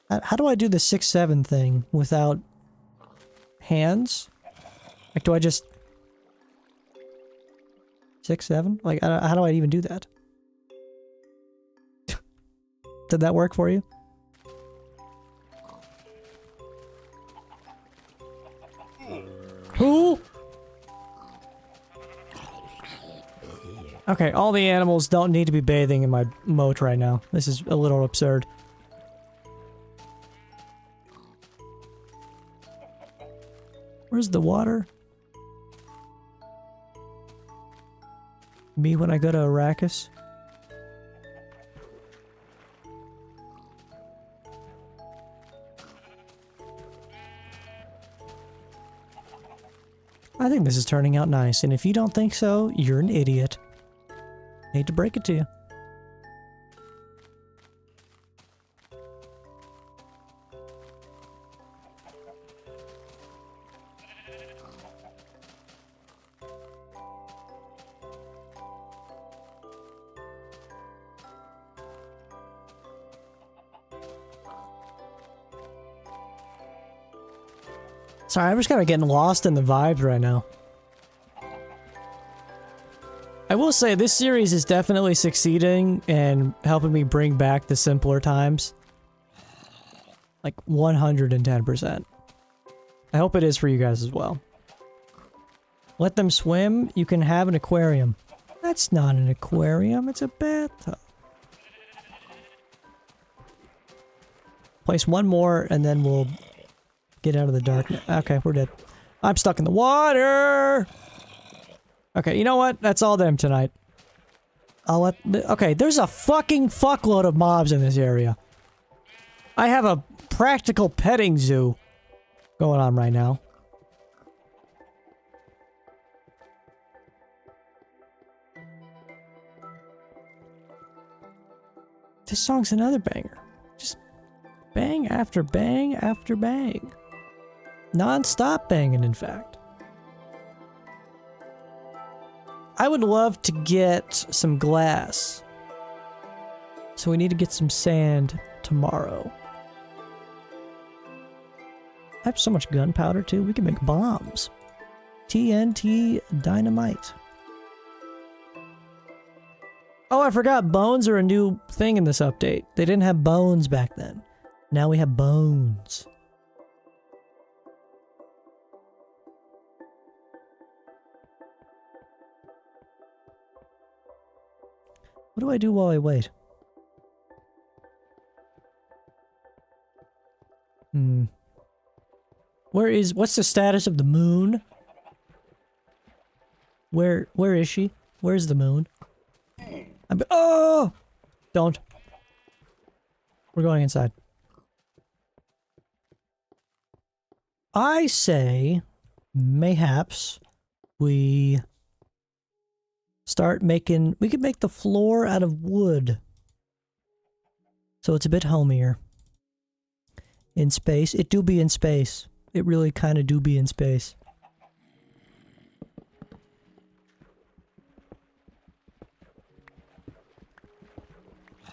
How do I do the 6-7 thing without hands? Like, do I just... 6-7? Like, how do I even do that? Did that work for you? Who? Okay, all the animals don't need to be bathing in my moat right now. This is a little absurd. Where's the water? Me when I go to Arrakis? I think this is turning out nice, and if you don't think so, you're an idiot. Hate to break it to you. Sorry, I'm just kind of getting lost in the vibes right now. I will say, this series is definitely succeeding and helping me bring back the simpler times. Like, 110%. I hope it is for you guys as well. Let them swim. You can have an aquarium. That's not an aquarium. It's a bathtub. Place one more and then we'll get out of the darkness. Okay, we're dead. I'm stuck in the water! Okay, you know what? That's all them tonight. I'll let... Okay, there's a fucking fuckload of mobs in this area. I have a practical petting zoo going on right now. This song's another banger. Just bang after bang after bang. Non-stop banging, in fact. I would love to get some glass. So we need to get some sand tomorrow. I have so much gunpowder, too. We can make bombs. TNT dynamite. Oh, I forgot. Bones are a new thing in this update. They didn't have bones back then. Now we have bones. What do I do while I wait? What's the status of the moon? Where is she? Where's the moon? Oh! Don't. We're going inside. I say, mayhaps, we start making... We could make the floor out of wood. So it's a bit homier. In space. It do be in space. It really kind of do be in space.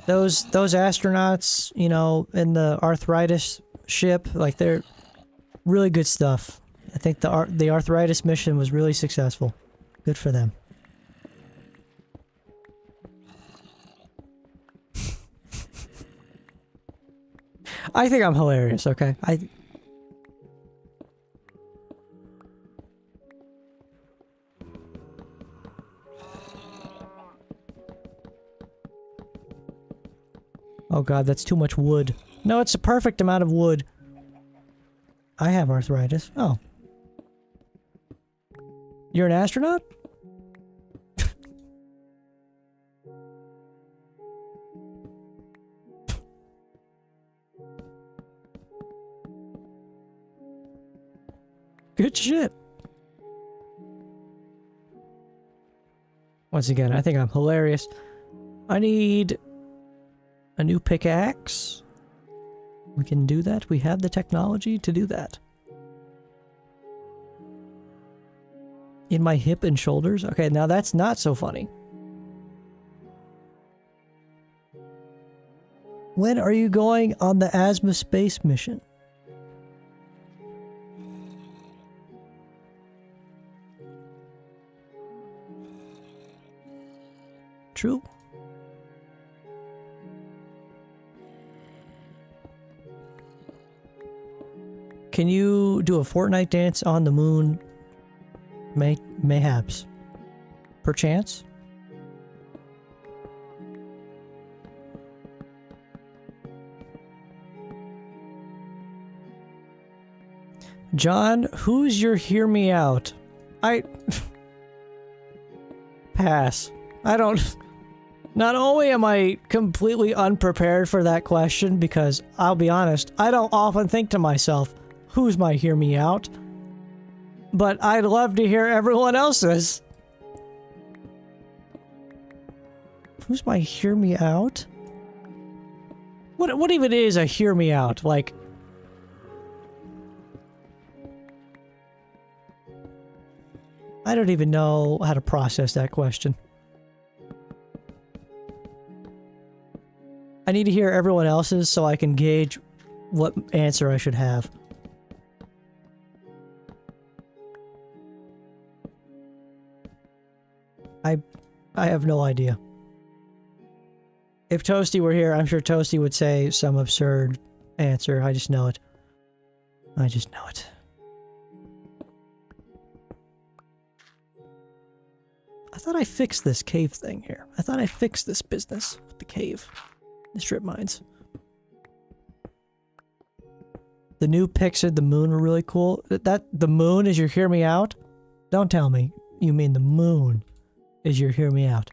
Those astronauts, you know, in the arthritis ship, like, they're really good stuff. I think the arthritis mission was really successful. Good for them. I think I'm hilarious, okay? Oh god, that's too much wood. No, it's a perfect amount of wood. I have arthritis. Oh. You're an astronaut? Good shit. Once again, I think I'm hilarious. I need a new pickaxe. We can do that. We have the technology to do that. In my hip and shoulders? Okay, now that's not so funny. When are you going on the asthma space mission? True. Can you do a Fortnite dance on the moon? Mayhaps. Perchance? John, who's your hear me out? Pass. I don't... Not only am I completely unprepared for that question, because, I'll be honest, I don't often think to myself, who's my hear me out? But I'd love to hear everyone else's. Who's my hear me out? What even is a hear me out? Like... I don't even know how to process that question. I need to hear everyone else's so I can gauge what answer I should have. I have no idea. If Toasty were here, I'm sure Toasty would say some absurd answer. I just know it. I just know it. I thought I fixed this cave thing here. I thought I fixed this business with the cave. The strip mines. The new pics of the moon were really cool. The moon is your hear me out? Don't tell me you mean the moon is your hear me out.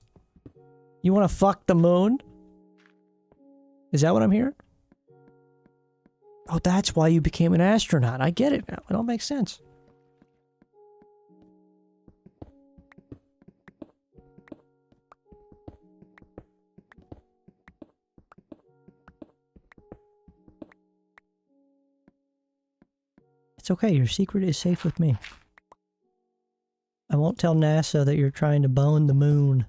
You want to fuck the moon? Is that what I'm hearing? Oh, that's why you became an astronaut. I get it now. It all makes sense. It's okay, your secret is safe with me. I won't tell NASA that you're trying to bone the moon.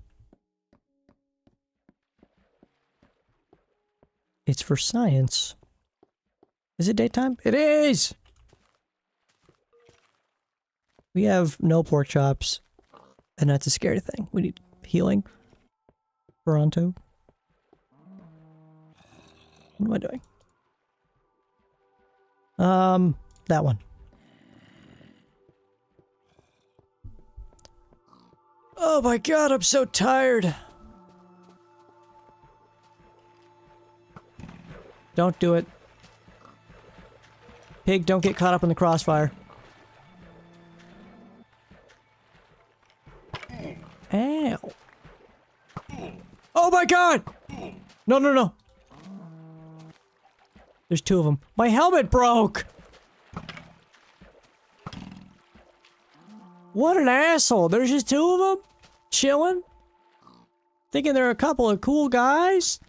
It's for science. Is it daytime? It is! We have no pork chops, and that's a scary thing. We need healing. Toronto. What am I doing? That one. Oh my god, I'm so tired. Don't do it. Pig, don't get caught up in the crossfire. Ow. Oh my god! No, no, no. There's two of them. My helmet broke! What an asshole. There's just two of them? Chilling? Thinking they're a couple of cool guys?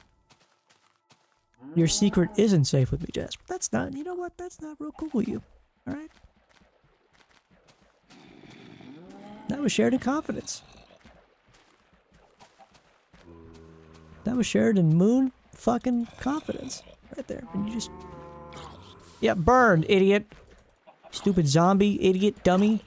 Your secret isn't safe with me, Jasper. That's not, you know what? That's not real cool of you. Alright? That was shared in confidence. That was shared in moon fucking confidence. Right there. And you just... Yeah, burn, idiot. Stupid zombie, idiot, dummy.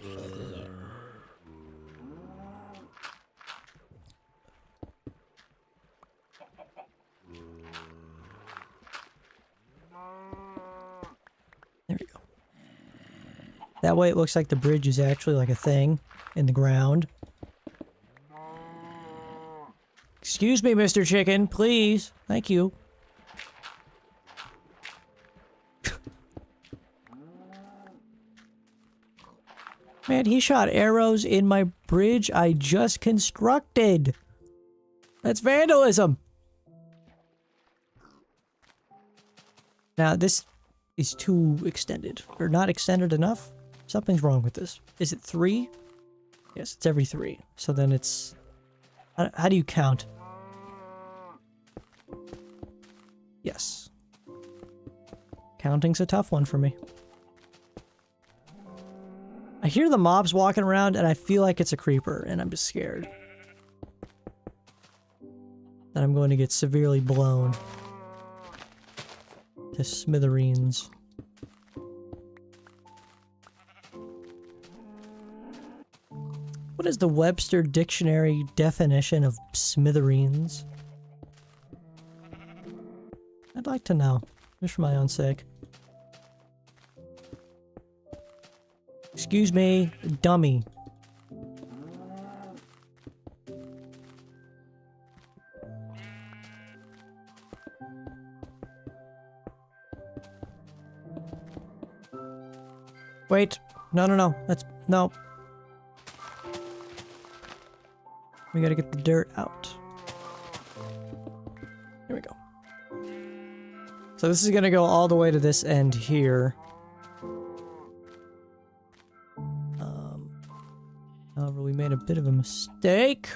There we go. That way it looks like the bridge is actually like a thing in the ground. Excuse me, Mr. Chicken, please. Thank you. Man, he shot arrows in my bridge I just constructed. That's vandalism. Now, this is too extended. Or not extended enough? Something's wrong with this. Is it 3? Yes, it's every 3. So then it's... How do you count? Yes. Counting's a tough one for me. I hear the mobs walking around and I feel like it's a creeper and I'm just scared that I'm going to get severely blown to smithereens. What is the Webster Dictionary definition of smithereens? I'd like to know, just for my own sake. Excuse me, dummy. Wait. No, no, no. That's... No. We gotta get the dirt out. Here we go. So this is gonna go all the way to this end here. However, we made a bit of a mistake.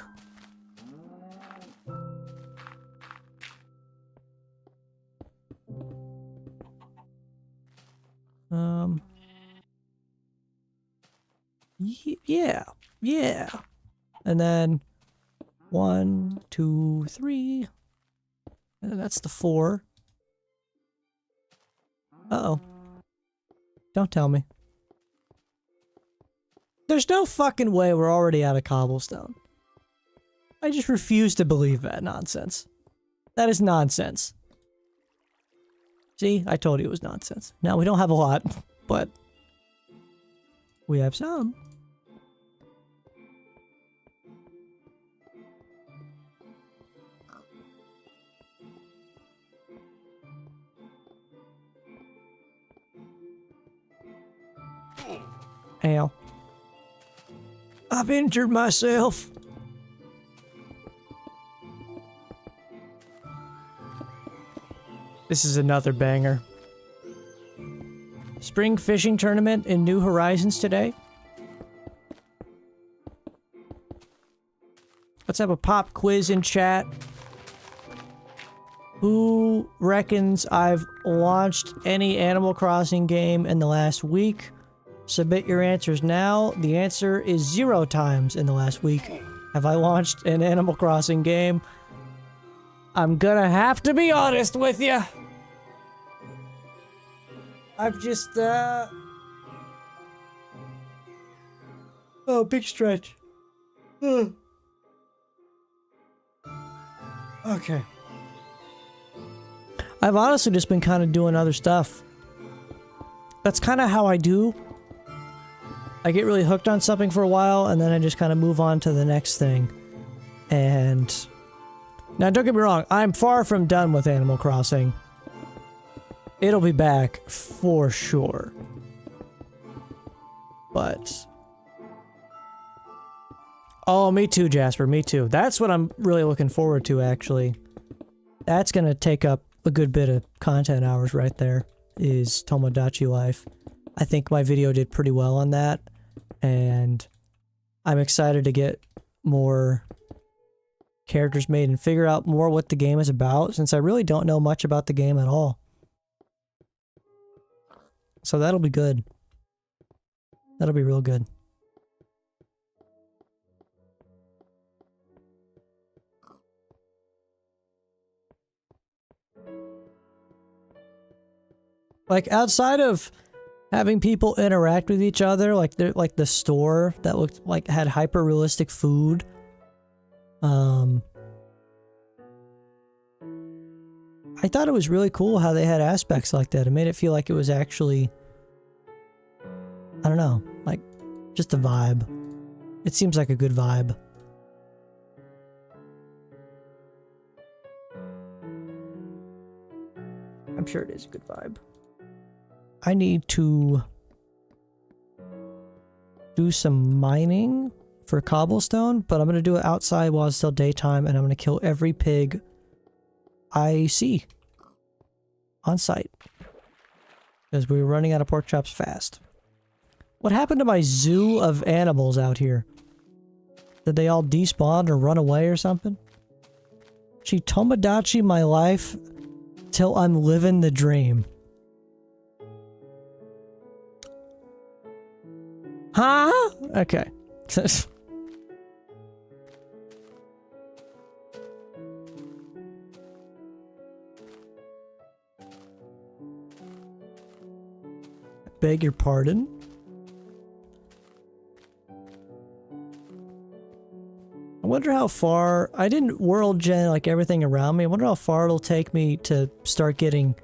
Yeah, yeah. And then 1, 2, 3. And that's the 4. Uh-oh. Don't tell me. There's no fucking way we're already out of cobblestone. I just refuse to believe that nonsense. That is nonsense. See? I told you it was nonsense. Now, we don't have a lot, but we have some. Ow. I've injured myself. This is another banger. Spring fishing tournament in New Horizons today. Let's have a pop quiz in chat. Who reckons I've launched any Animal Crossing game in the last week? Submit your answers now. The answer is 0 times in the last week. Have I launched an Animal Crossing game? I'm gonna have to be honest with you. I've just, oh, big stretch. Okay. I've honestly just been kind of doing other stuff. That's kind of how I do. I get really hooked on something for a while, and then I just kind of move on to the next thing. And now, don't get me wrong, I'm far from done with Animal Crossing. It'll be back for sure. But... oh, me too, Jasper, me too. That's what I'm really looking forward to, actually. That's gonna take up a good bit of content hours right there, is Tomodachi Life. I think my video did pretty well on that, and I'm excited to get more characters made and figure out more what the game is about, since I really don't know much about the game at all. So that'll be good. That'll be real good. Like, outside of having people interact with each other, like the store that looked like had hyper realistic food. I thought it was really cool how they had aspects like that. It made it feel like it was actually, I don't know, like just a vibe. It seems like a good vibe. I'm sure it is a good vibe. I need to do some mining for cobblestone, but I'm going to do it outside while it's still daytime, and I'm going to kill every pig I see on site. Because we were running out of pork chops fast. What happened to my zoo of animals out here? Did they all despawn or run away or something? She Tomodachi my life till I'm living the dream. Huh? Okay. Beg your pardon? I wonder how far... I didn't world gen like everything around me. I wonder how far it'll take me to start getting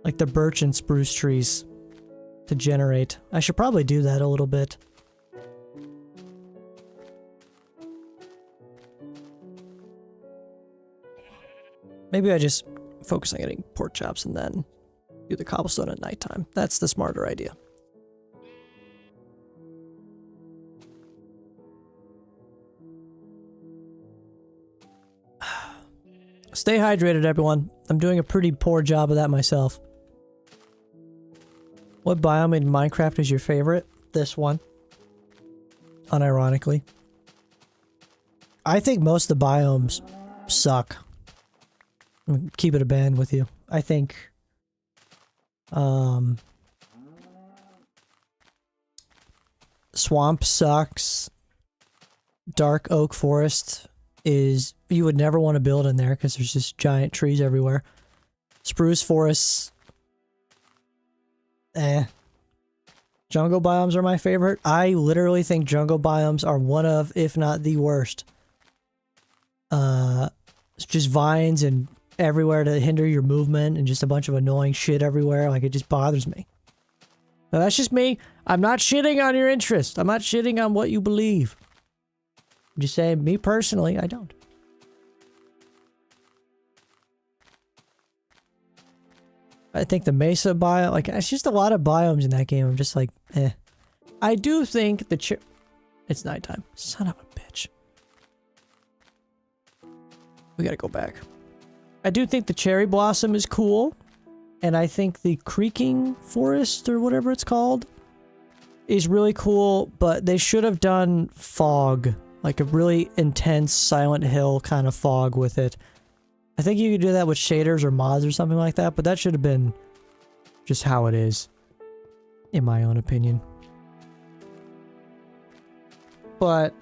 like the birch and spruce trees to generate. I should probably do that a little bit. Maybe I just focus on getting pork chops and then do the cobblestone at nighttime. That's the smarter idea. Stay hydrated, everyone. I'm doing a pretty poor job of that myself. What biome in Minecraft is your favorite? This one. Unironically. I think most of the biomes suck. Keep it a band with you. I think... swamp sucks. Dark oak forest is... you would never want to build in there because there's just giant trees everywhere. Spruce forests... Jungle biomes are my favorite. I literally think jungle biomes are one of, if not the worst. It's just vines and everywhere to hinder your movement and just a bunch of annoying shit everywhere. Like, it just bothers me. Now, that's just me. I'm not shitting on your interest. I'm not shitting on what you believe. I'm just saying, me personally, I don't. I think the mesa biome, like, it's just a lot of biomes in that game. I'm just like, eh. I do think the it's nighttime. Son of a bitch. We gotta go back. I do think the cherry blossom is cool. And I think the creaking forest, or whatever it's called, is really cool. But they should have done fog. Like a really intense Silent Hill kind of fog with it. I think you could do that with shaders or mods or something like that. But that should have been just how it is. In my own opinion. But,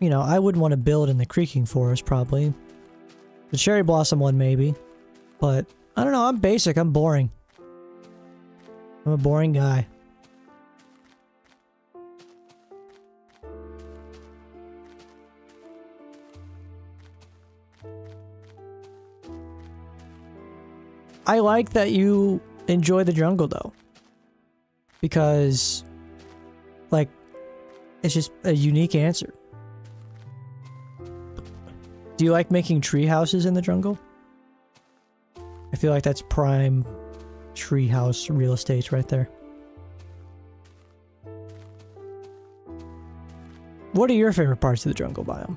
you know, I wouldn't want to build in the creaking forest, probably. The cherry blossom one, maybe. But, I don't know, I'm basic, I'm boring. I'm a boring guy. I like that you enjoy the jungle, though. Because, like, it's just a unique answer. Do you like making tree houses in the jungle? I feel like that's prime tree house real estate right there. What are your favorite parts of the jungle biome?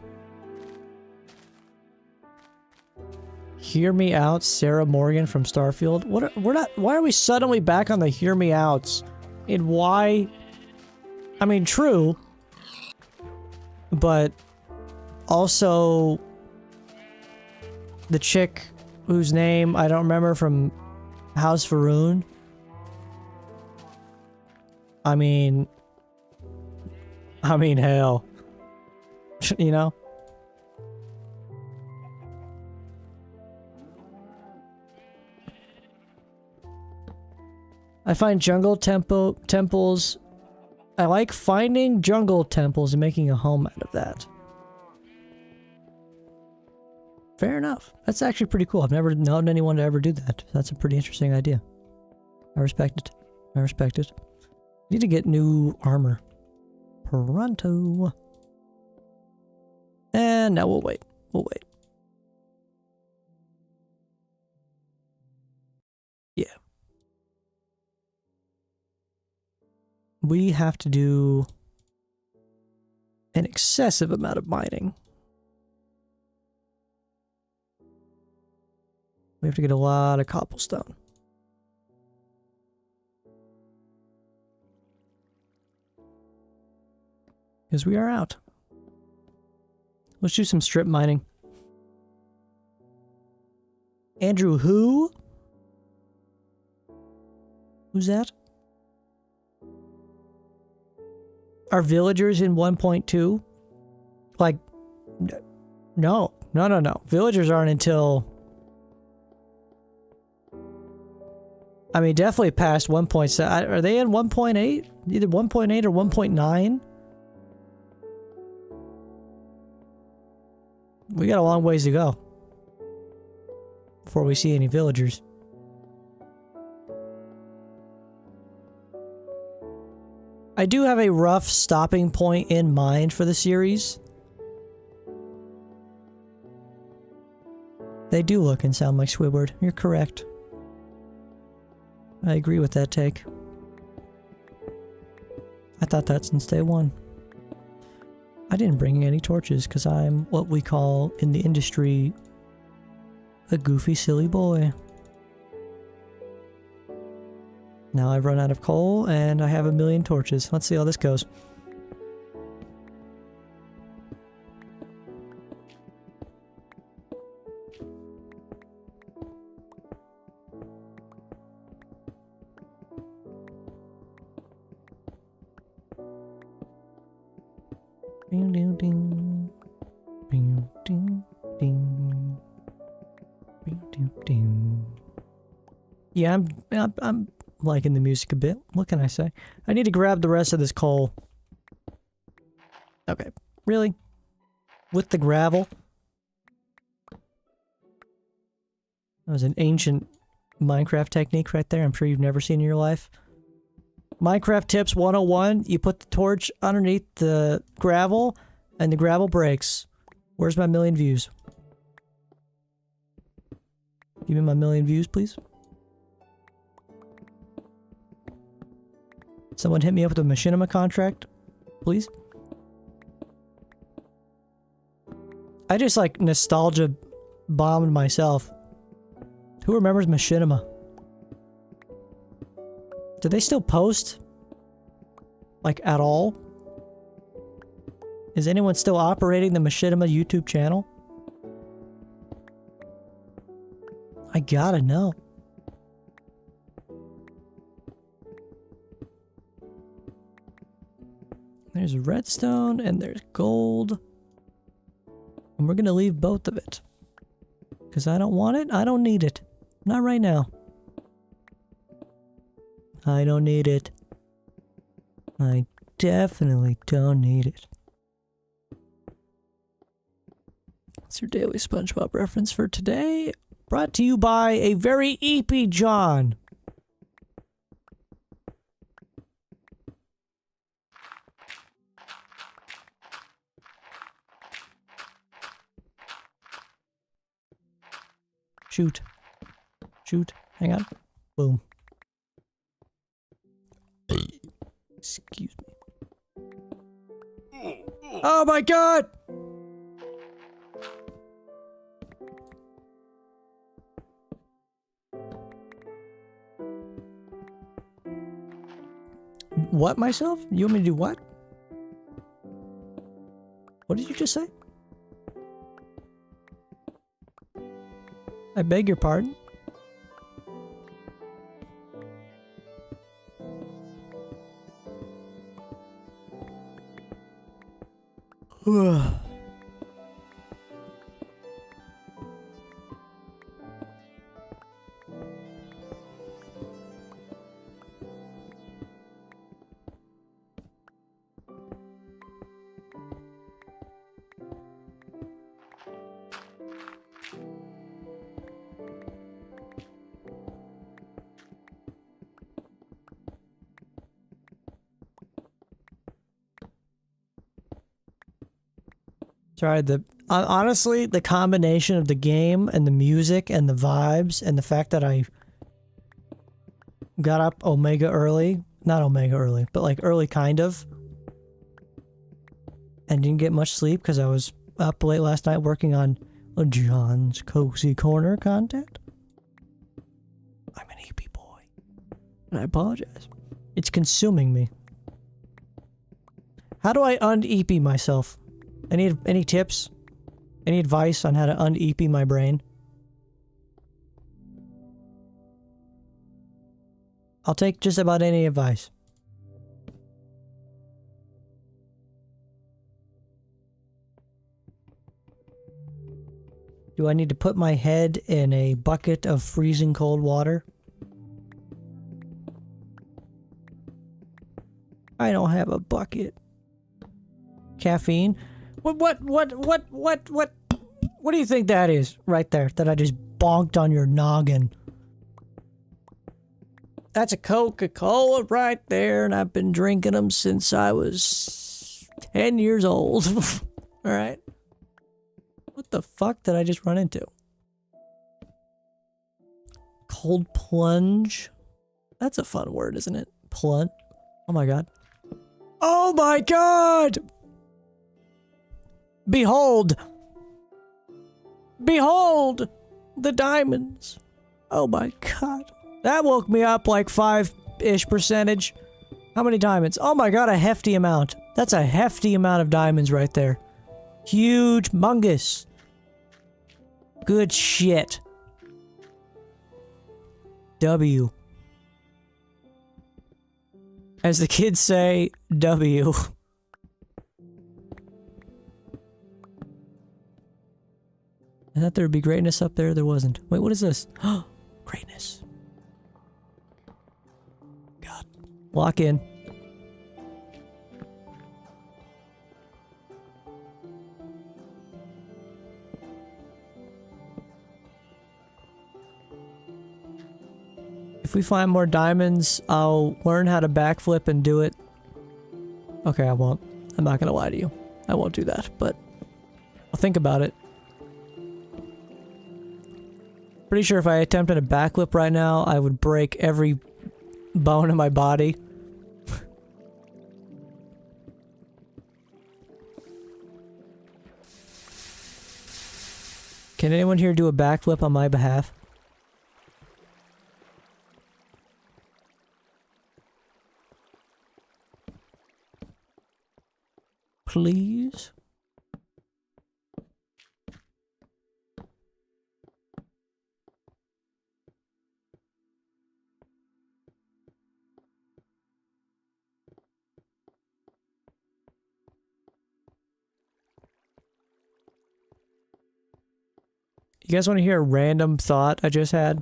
Hear me out, Sarah Morgan from Starfield. Why are we suddenly back on the hear me outs? And why? I mean, true. But also the chick whose name I don't remember from House Faroon. I mean, hell. You know? I find jungle temples. I like finding jungle temples and making a home out of that. Fair enough. That's actually pretty cool. I've never known anyone to ever do that. That's a pretty interesting idea. I respect it. I respect it. Need to get new armor. Pronto. And now we'll wait. We'll wait. Yeah. We have to do an excessive amount of mining. We have to get a lot of cobblestone. Because we are out. Let's do some strip mining. Andrew who? Who's that? Are villagers in 1.2? Like, no. No. Villagers aren't until... I mean, definitely past 1.7. Are they in 1.8? Either 1.8 or 1.9? We got a long ways to go before we see any villagers. I do have a rough stopping point in mind for the series. They do look and sound like Squidward. You're correct. I agree with that take. I thought that since day one. I didn't bring any torches because I'm what we call in the industry a goofy silly boy. Now I've run out of coal and I have 1,000,000 torches. Let's see how this goes. Ding ding ding. Ding ding ding. Ding ding ding. Yeah, I'm liking the music a bit. What can I say? I need to grab the rest of this coal. Okay. Really? With the gravel? That was an ancient Minecraft technique right there. I'm sure you've never seen in your life. Minecraft tips 101. You put the torch underneath the gravel and the gravel breaks. Where's my 1,000,000 views? Give me my 1,000,000 views, please. Someone hit me up with a machinima contract, please. I just like nostalgia bombed myself. Who remembers machinima? Do they still post? Like at all? Is anyone still operating the machinima YouTube channel? I gotta know. There's redstone and there's gold. And we're gonna leave both of it. Because I don't want it, I don't need it. Not right now. I don't need it. I definitely don't need it. That's your daily SpongeBob reference for today. Brought to you by a very eepy John. Shoot. Shoot. Hang on. Boom. Excuse me. Oh my god! What, myself? You want me to do what? What did you just say? I beg your pardon? Sorry, honestly, the combination of the game and the music and the vibes and the fact that I got up Omega early, not Omega early, but like early kind of, and didn't get much sleep because I was up late last night working on John's Cozy Corner content. I'm an EP boy, and I apologize. It's consuming me. How do I un-EP myself? Any tips? Any advice on how to un-EP my brain? I'll take just about any advice. Do I need to put my head in a bucket of freezing cold water? I don't have a bucket. Caffeine? What do you think that is right there that I just bonked on your noggin? That's a Coca-Cola right there, and I've been drinking them since I was 10 years old. Alright. What the fuck did I just run into? Cold plunge? That's a fun word, isn't it? Plunge? Oh my god. Oh my god! Behold! Behold! The diamonds! Oh my god. That woke me up like 5-ish percentage. How many diamonds? Oh my god, a hefty amount. That's a hefty amount of diamonds right there. Huge mungus. Good shit. W. As the kids say, W. I thought there would be greatness up there. There wasn't. Wait, what is this? Greatness. God. Lock in. If we find more diamonds, I'll learn how to backflip and do it. Okay, I won't. I'm not gonna lie to you. I won't do that, but I'll think about it. Pretty sure if I attempted a backflip right now, I would break every bone in my body. Can anyone here do a backflip on my behalf? Please? You guys want to hear a random thought I just had?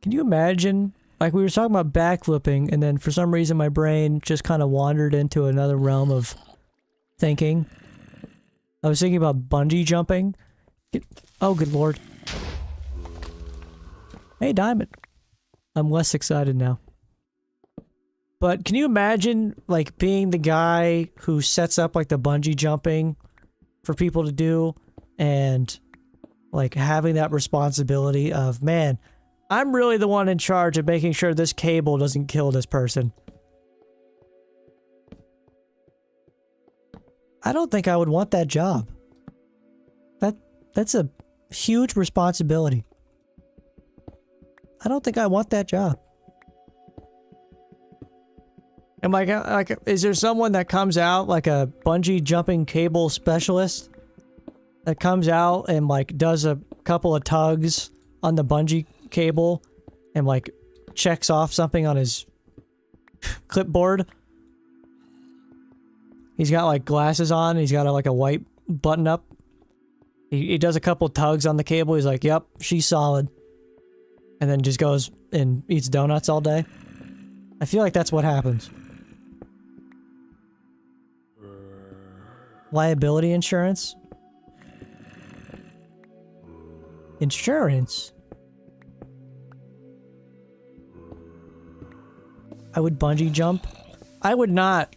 Can you imagine, like we were talking about backflipping, and then for some reason my brain just kind of wandered into another realm of thinking. I was thinking about bungee jumping. Oh, good lord. Hey, Diamond. I'm less excited now. But can you imagine, like, being the guy who sets up, like, the bungee jumping for people to do, and like having that responsibility of, man, I'm really the one in charge of making sure this cable doesn't kill this person. I don't think I would want that job. That's a huge responsibility. I don't think I want that job. And like, is there someone that comes out, like a bungee jumping cable specialist, that comes out and like does a couple of tugs on the bungee cable and like checks off something on his clipboard? He's got like glasses on, he's got like a white button up. He does a couple tugs on the cable, he's like, yep, she's solid. And then just goes and eats donuts all day. I feel like that's what happens. Liability insurance? Insurance? I would bungee jump? I would not.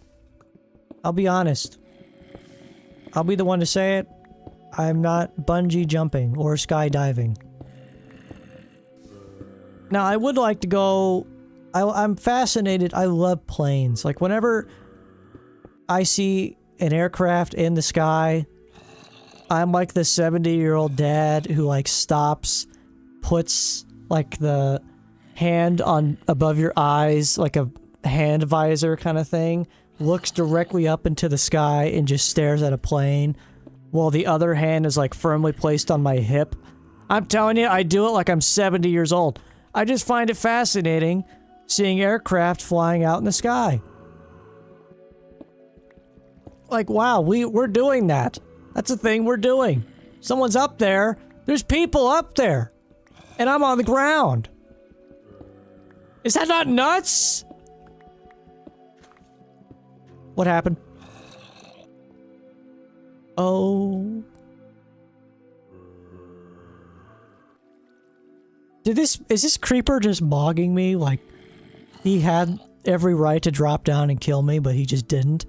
I'll be honest. I'll be the one to say it. I'm not bungee jumping or skydiving. Now, I would like to go... I'm fascinated. I love planes. Like, whenever I see an aircraft in the sky, I'm like the 70-year-old dad who, like, stops, puts, like, the hand on above your eyes, like a hand visor kind of thing, looks directly up into the sky and just stares at a plane, while the other hand is, like, firmly placed on my hip. I'm telling you, I do it like I'm 70 years old. I just find it fascinating seeing aircraft flying out in the sky. Like, wow, we're doing that. That's a thing we're doing. Someone's up there. There's people up there. And I'm on the ground. Is that not nuts? What happened? Oh. Is this creeper just mogging me? Like, he had every right to drop down and kill me, but he just didn't.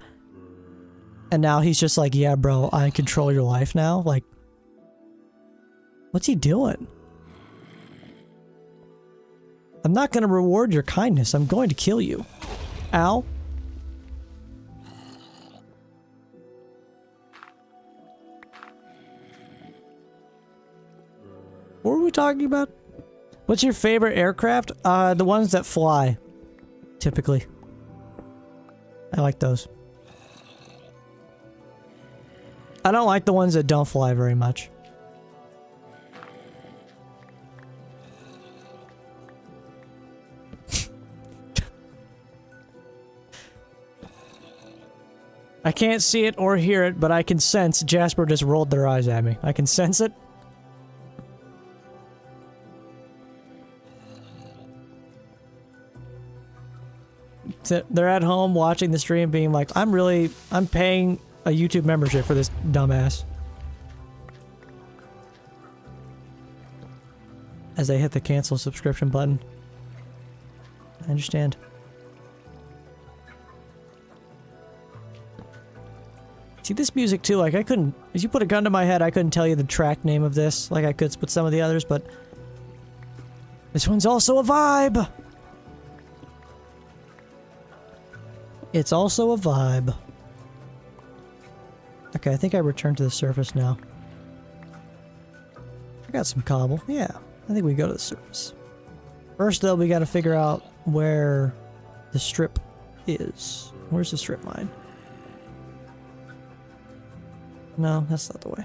And now he's just like, yeah, bro, I control your life now? Like, what's he doing? I'm not gonna reward your kindness. I'm going to kill you. Ow. What were we talking about? What's your favorite aircraft? The ones that fly. Typically. I like those. I don't like the ones that don't fly very much. I can't see it or hear it, but I can sense Jasper just rolled their eyes at me. I can sense it. They're at home watching the stream being like, I'm paying a YouTube membership for this dumbass. As they hit the cancel subscription button. I understand. See, this music too, like I couldn't, as you put a gun to my head, I couldn't tell you the track name of this, like I could with some of the others, but this one's also a vibe. It's also a vibe. Okay, I think I returned to the surface now. I got some cobble. Yeah, I think we go to the surface. First, though, we got to figure out where the strip is. Where's the strip mine? No, that's not the way.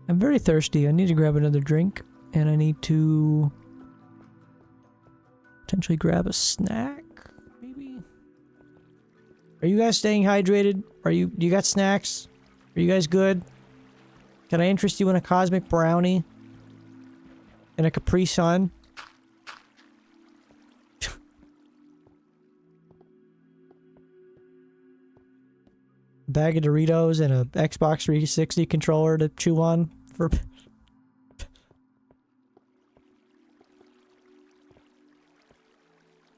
I'm very thirsty. I need to grab another drink, and I need to potentially grab a snack, maybe. Are you guys staying hydrated? Do you got snacks? Are you guys good? Can I interest you in a cosmic brownie? And a Capri Sun? Bag of Doritos and a Xbox 360 controller to chew on for...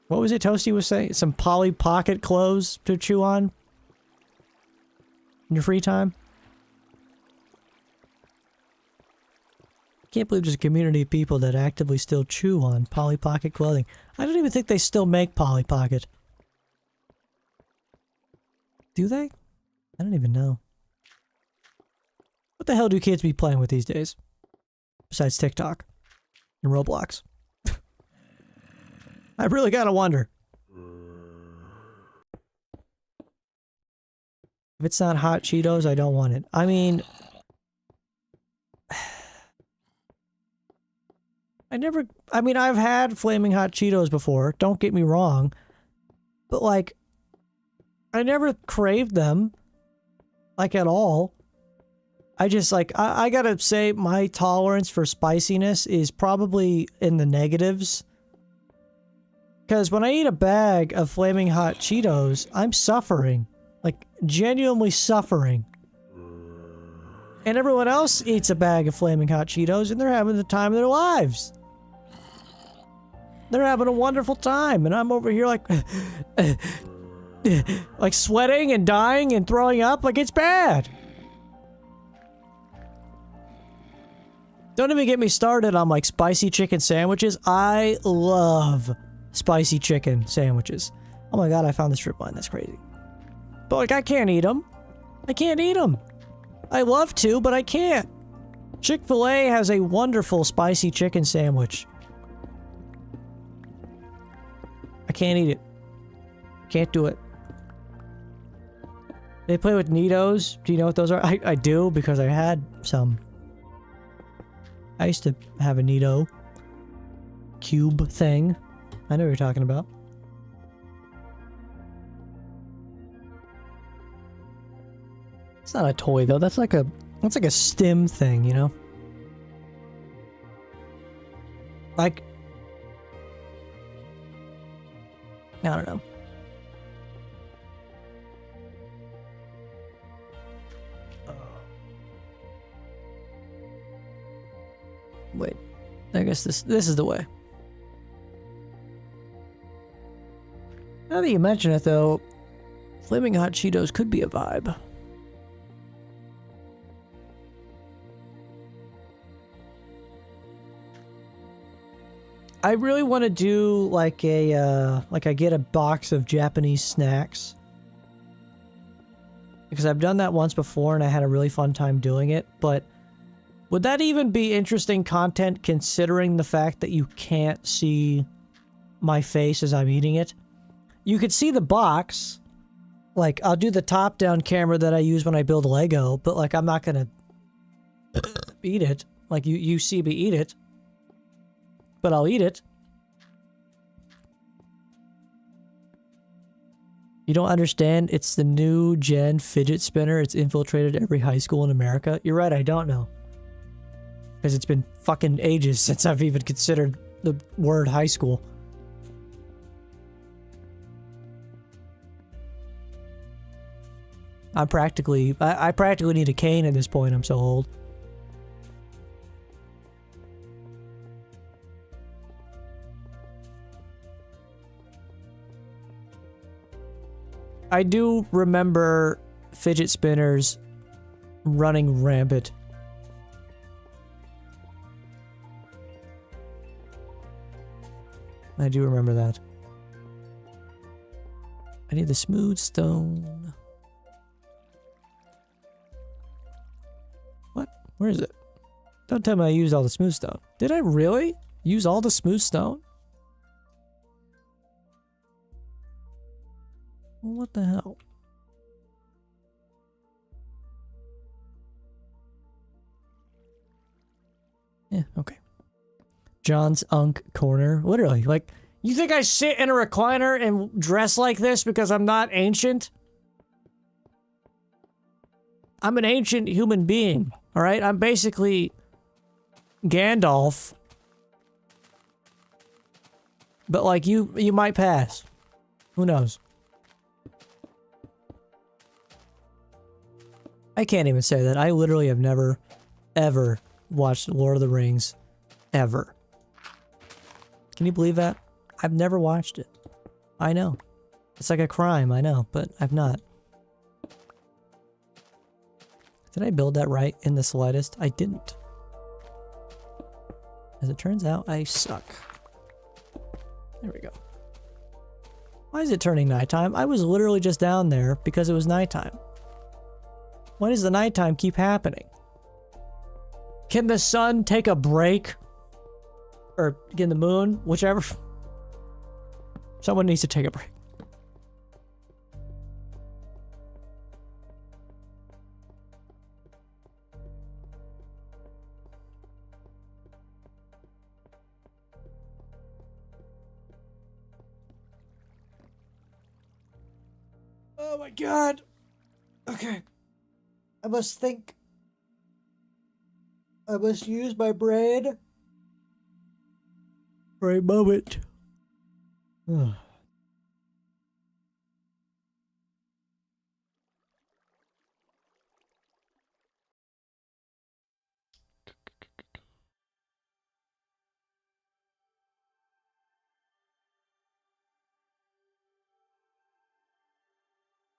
What was it Toasty was saying? Some Polly Pocket clothes to chew on? In your free time? Can't believe there's a community of people that actively still chew on Polly Pocket clothing. I don't even think they still make Polly Pocket. Do they? I don't even know. What the hell do kids be playing with these days? Besides TikTok and Roblox. I really gotta wonder. If it's not hot Cheetos, I don't want it. I mean... I've had flaming hot Cheetos before, don't get me wrong. But like, I never craved them. Like at all. I just like, I gotta say my tolerance for spiciness is probably in the negatives. Because when I eat a bag of flaming hot Cheetos, I'm suffering. Like, genuinely suffering. And everyone else eats a bag of flaming hot Cheetos and they're having the time of their lives. They're having a wonderful time, and I'm over here like... like sweating and dying and throwing up, like it's bad. Don't even get me started on like spicy chicken sandwiches. I love spicy chicken sandwiches. Oh my god, I found the strip mine. That's crazy. But like, I can't eat them. I can't eat them. I love to, but I can't. Chick-fil-A has a wonderful spicy chicken sandwich. I can't eat it. Can't do it. They play with Neatos. Do you know what those are? I do, because I had some. I used to have a Neato cube thing. I know what you're talking about. It's not a toy though. That's like a stim thing, you know? Like, I don't know. Wait, I guess this is the way. Now that you mention it though, flaming hot Cheetos could be a vibe. I really want to do like a, like I get a box of Japanese snacks. Because I've done that once before and I had a really fun time doing it, but would that even be interesting content considering the fact that you can't see my face as I'm eating it? You could see the box. Like, I'll do the top-down camera that I use when I build Lego, but like, I'm not gonna eat it. Like, you see me eat it. But I'll eat it. You don't understand? It's the new gen fidget spinner. It's infiltrated every high school in America. You're right, I don't know. Because it's been fucking ages since I've even considered the word high school. I practically need a cane at this point, I'm so old. I do remember fidget spinners running rampant. I do remember that. I need the smooth stone. What? Where is it? Don't tell me I used all the smooth stone. Did I really use all the smooth stone? Well, what the hell? Yeah, okay. John's Unk Corner. Literally, like, you think I sit in a recliner and dress like this because I'm not ancient? I'm an ancient human being, alright? I'm basically Gandalf. But, like, you might pass. Who knows? I can't even say that. I literally have never, ever watched Lord of the Rings. Ever. Can you believe that? I've never watched it. I know. It's like a crime, I know, but I've not. Did I build that right in the slightest? I didn't. As it turns out, I suck. There we go. Why is it turning nighttime? I was literally just down there because it was nighttime. Why does the nighttime keep happening? Can the sun take a break? Or again, the moon? Whichever. Someone needs to take a break. Oh my god. Okay. I must think. I must use my brain for a moment.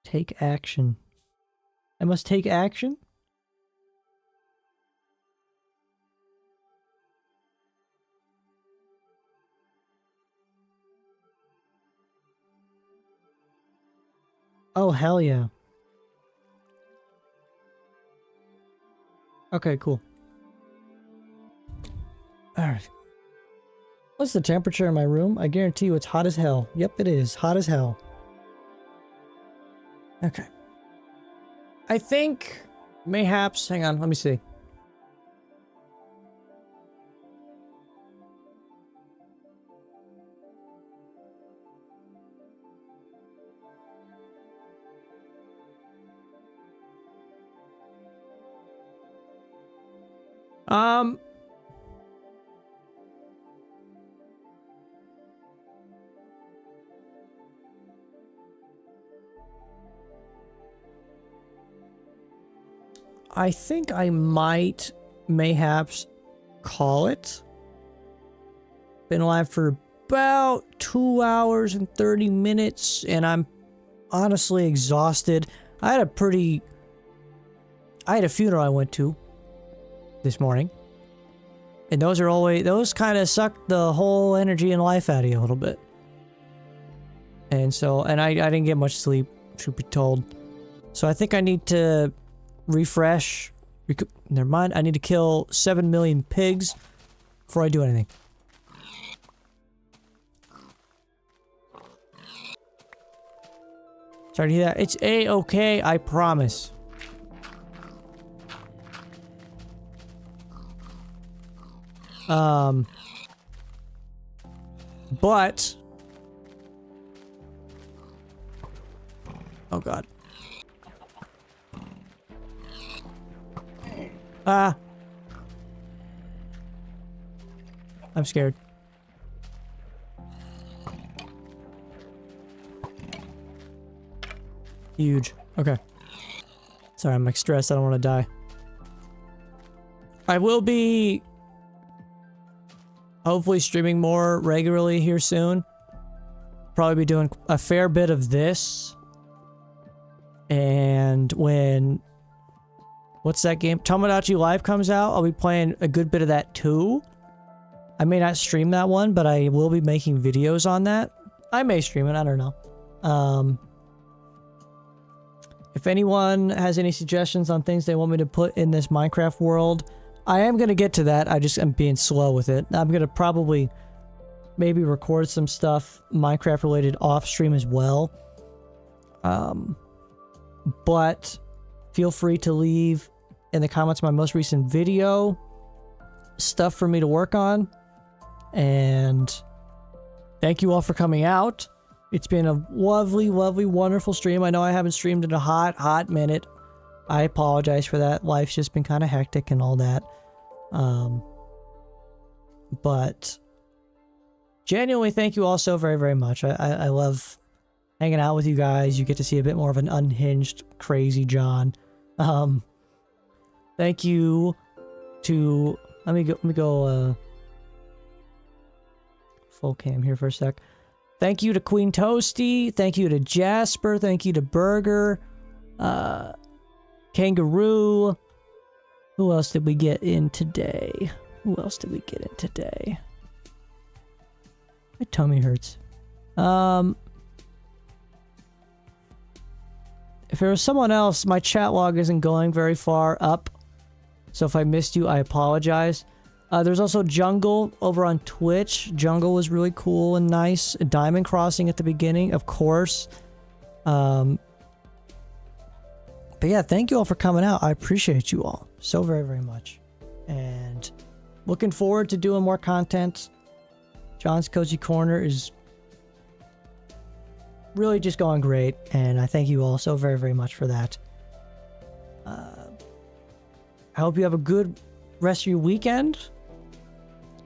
Take action. I must take action? Oh, hell yeah. Okay, cool. Alright. What's the temperature in my room? I guarantee you it's hot as hell. Yep, it is. Hot as hell. Okay. I think... Mayhaps... Hang on, let me see. I think I might, mayhaps, call it. Been alive for about 2 hours and 30 minutes, and I'm honestly exhausted. I had a funeral I went to this morning. And those kind of suck the whole energy and life out of you a little bit. And so, and I didn't get much sleep, truth be told. So I think I need to refresh. Never mind. I need to kill 7 million pigs before I do anything. Sorry to hear that. It's A-okay, I promise. But... Oh god. Ah! I'm scared. Huge. Okay. Sorry, I'm like stressed. I don't want to die. I will be hopefully streaming more regularly here soon. Probably be doing a fair bit of this. And when... What's that game? Tomodachi Life comes out, I'll be playing a good bit of that too. I may not stream that one, but I will be making videos on that. I may stream it, I don't know. If anyone has any suggestions on things they want me to put in this Minecraft world, I am going to get to that. I just am being slow with it. I'm going to probably maybe record some stuff Minecraft related off stream as well. But feel free to leave in the comments of my most recent video stuff for me to work on. And thank you all for coming out. It's been a lovely, lovely, wonderful stream. I know I haven't streamed in a hot minute. I apologize for that. Life's just been kind of hectic and all that. But genuinely, thank you all so very, very much. I love hanging out with you guys. You get to see a bit more of an unhinged, crazy John. Thank you to... Let me go full cam here for a sec. Thank you to Queen Toasty. Thank you to Jasper. Thank you to Burger. Kangaroo. Who else did we get in today? My tummy hurts. If there was someone else, my chat log isn't going very far up. So if I missed you, I apologize. There's also Jungle over on Twitch. Jungle was really cool and nice. Diamond Crossing at the beginning, of course. But yeah, thank you all for coming out. I appreciate you all so very, very much. And looking forward to doing more content. John's Cozy Corner is really just going great. And I thank you all so very, very much for that. I hope you have a good rest of your weekend.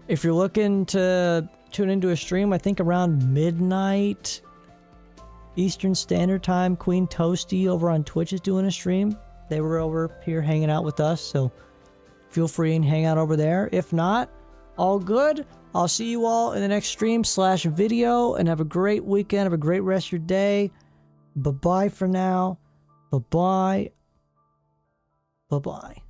If you're looking to tune into a stream, I think around midnight Eastern Standard Time, Queen Toasty over on Twitch is doing a stream. They were over here hanging out with us, so feel free and hang out over there. If not, all good. I'll see you all in the next stream/video, and have a great weekend. Have a great rest of your day. Bye-bye for now. Bye-bye. Bye-bye.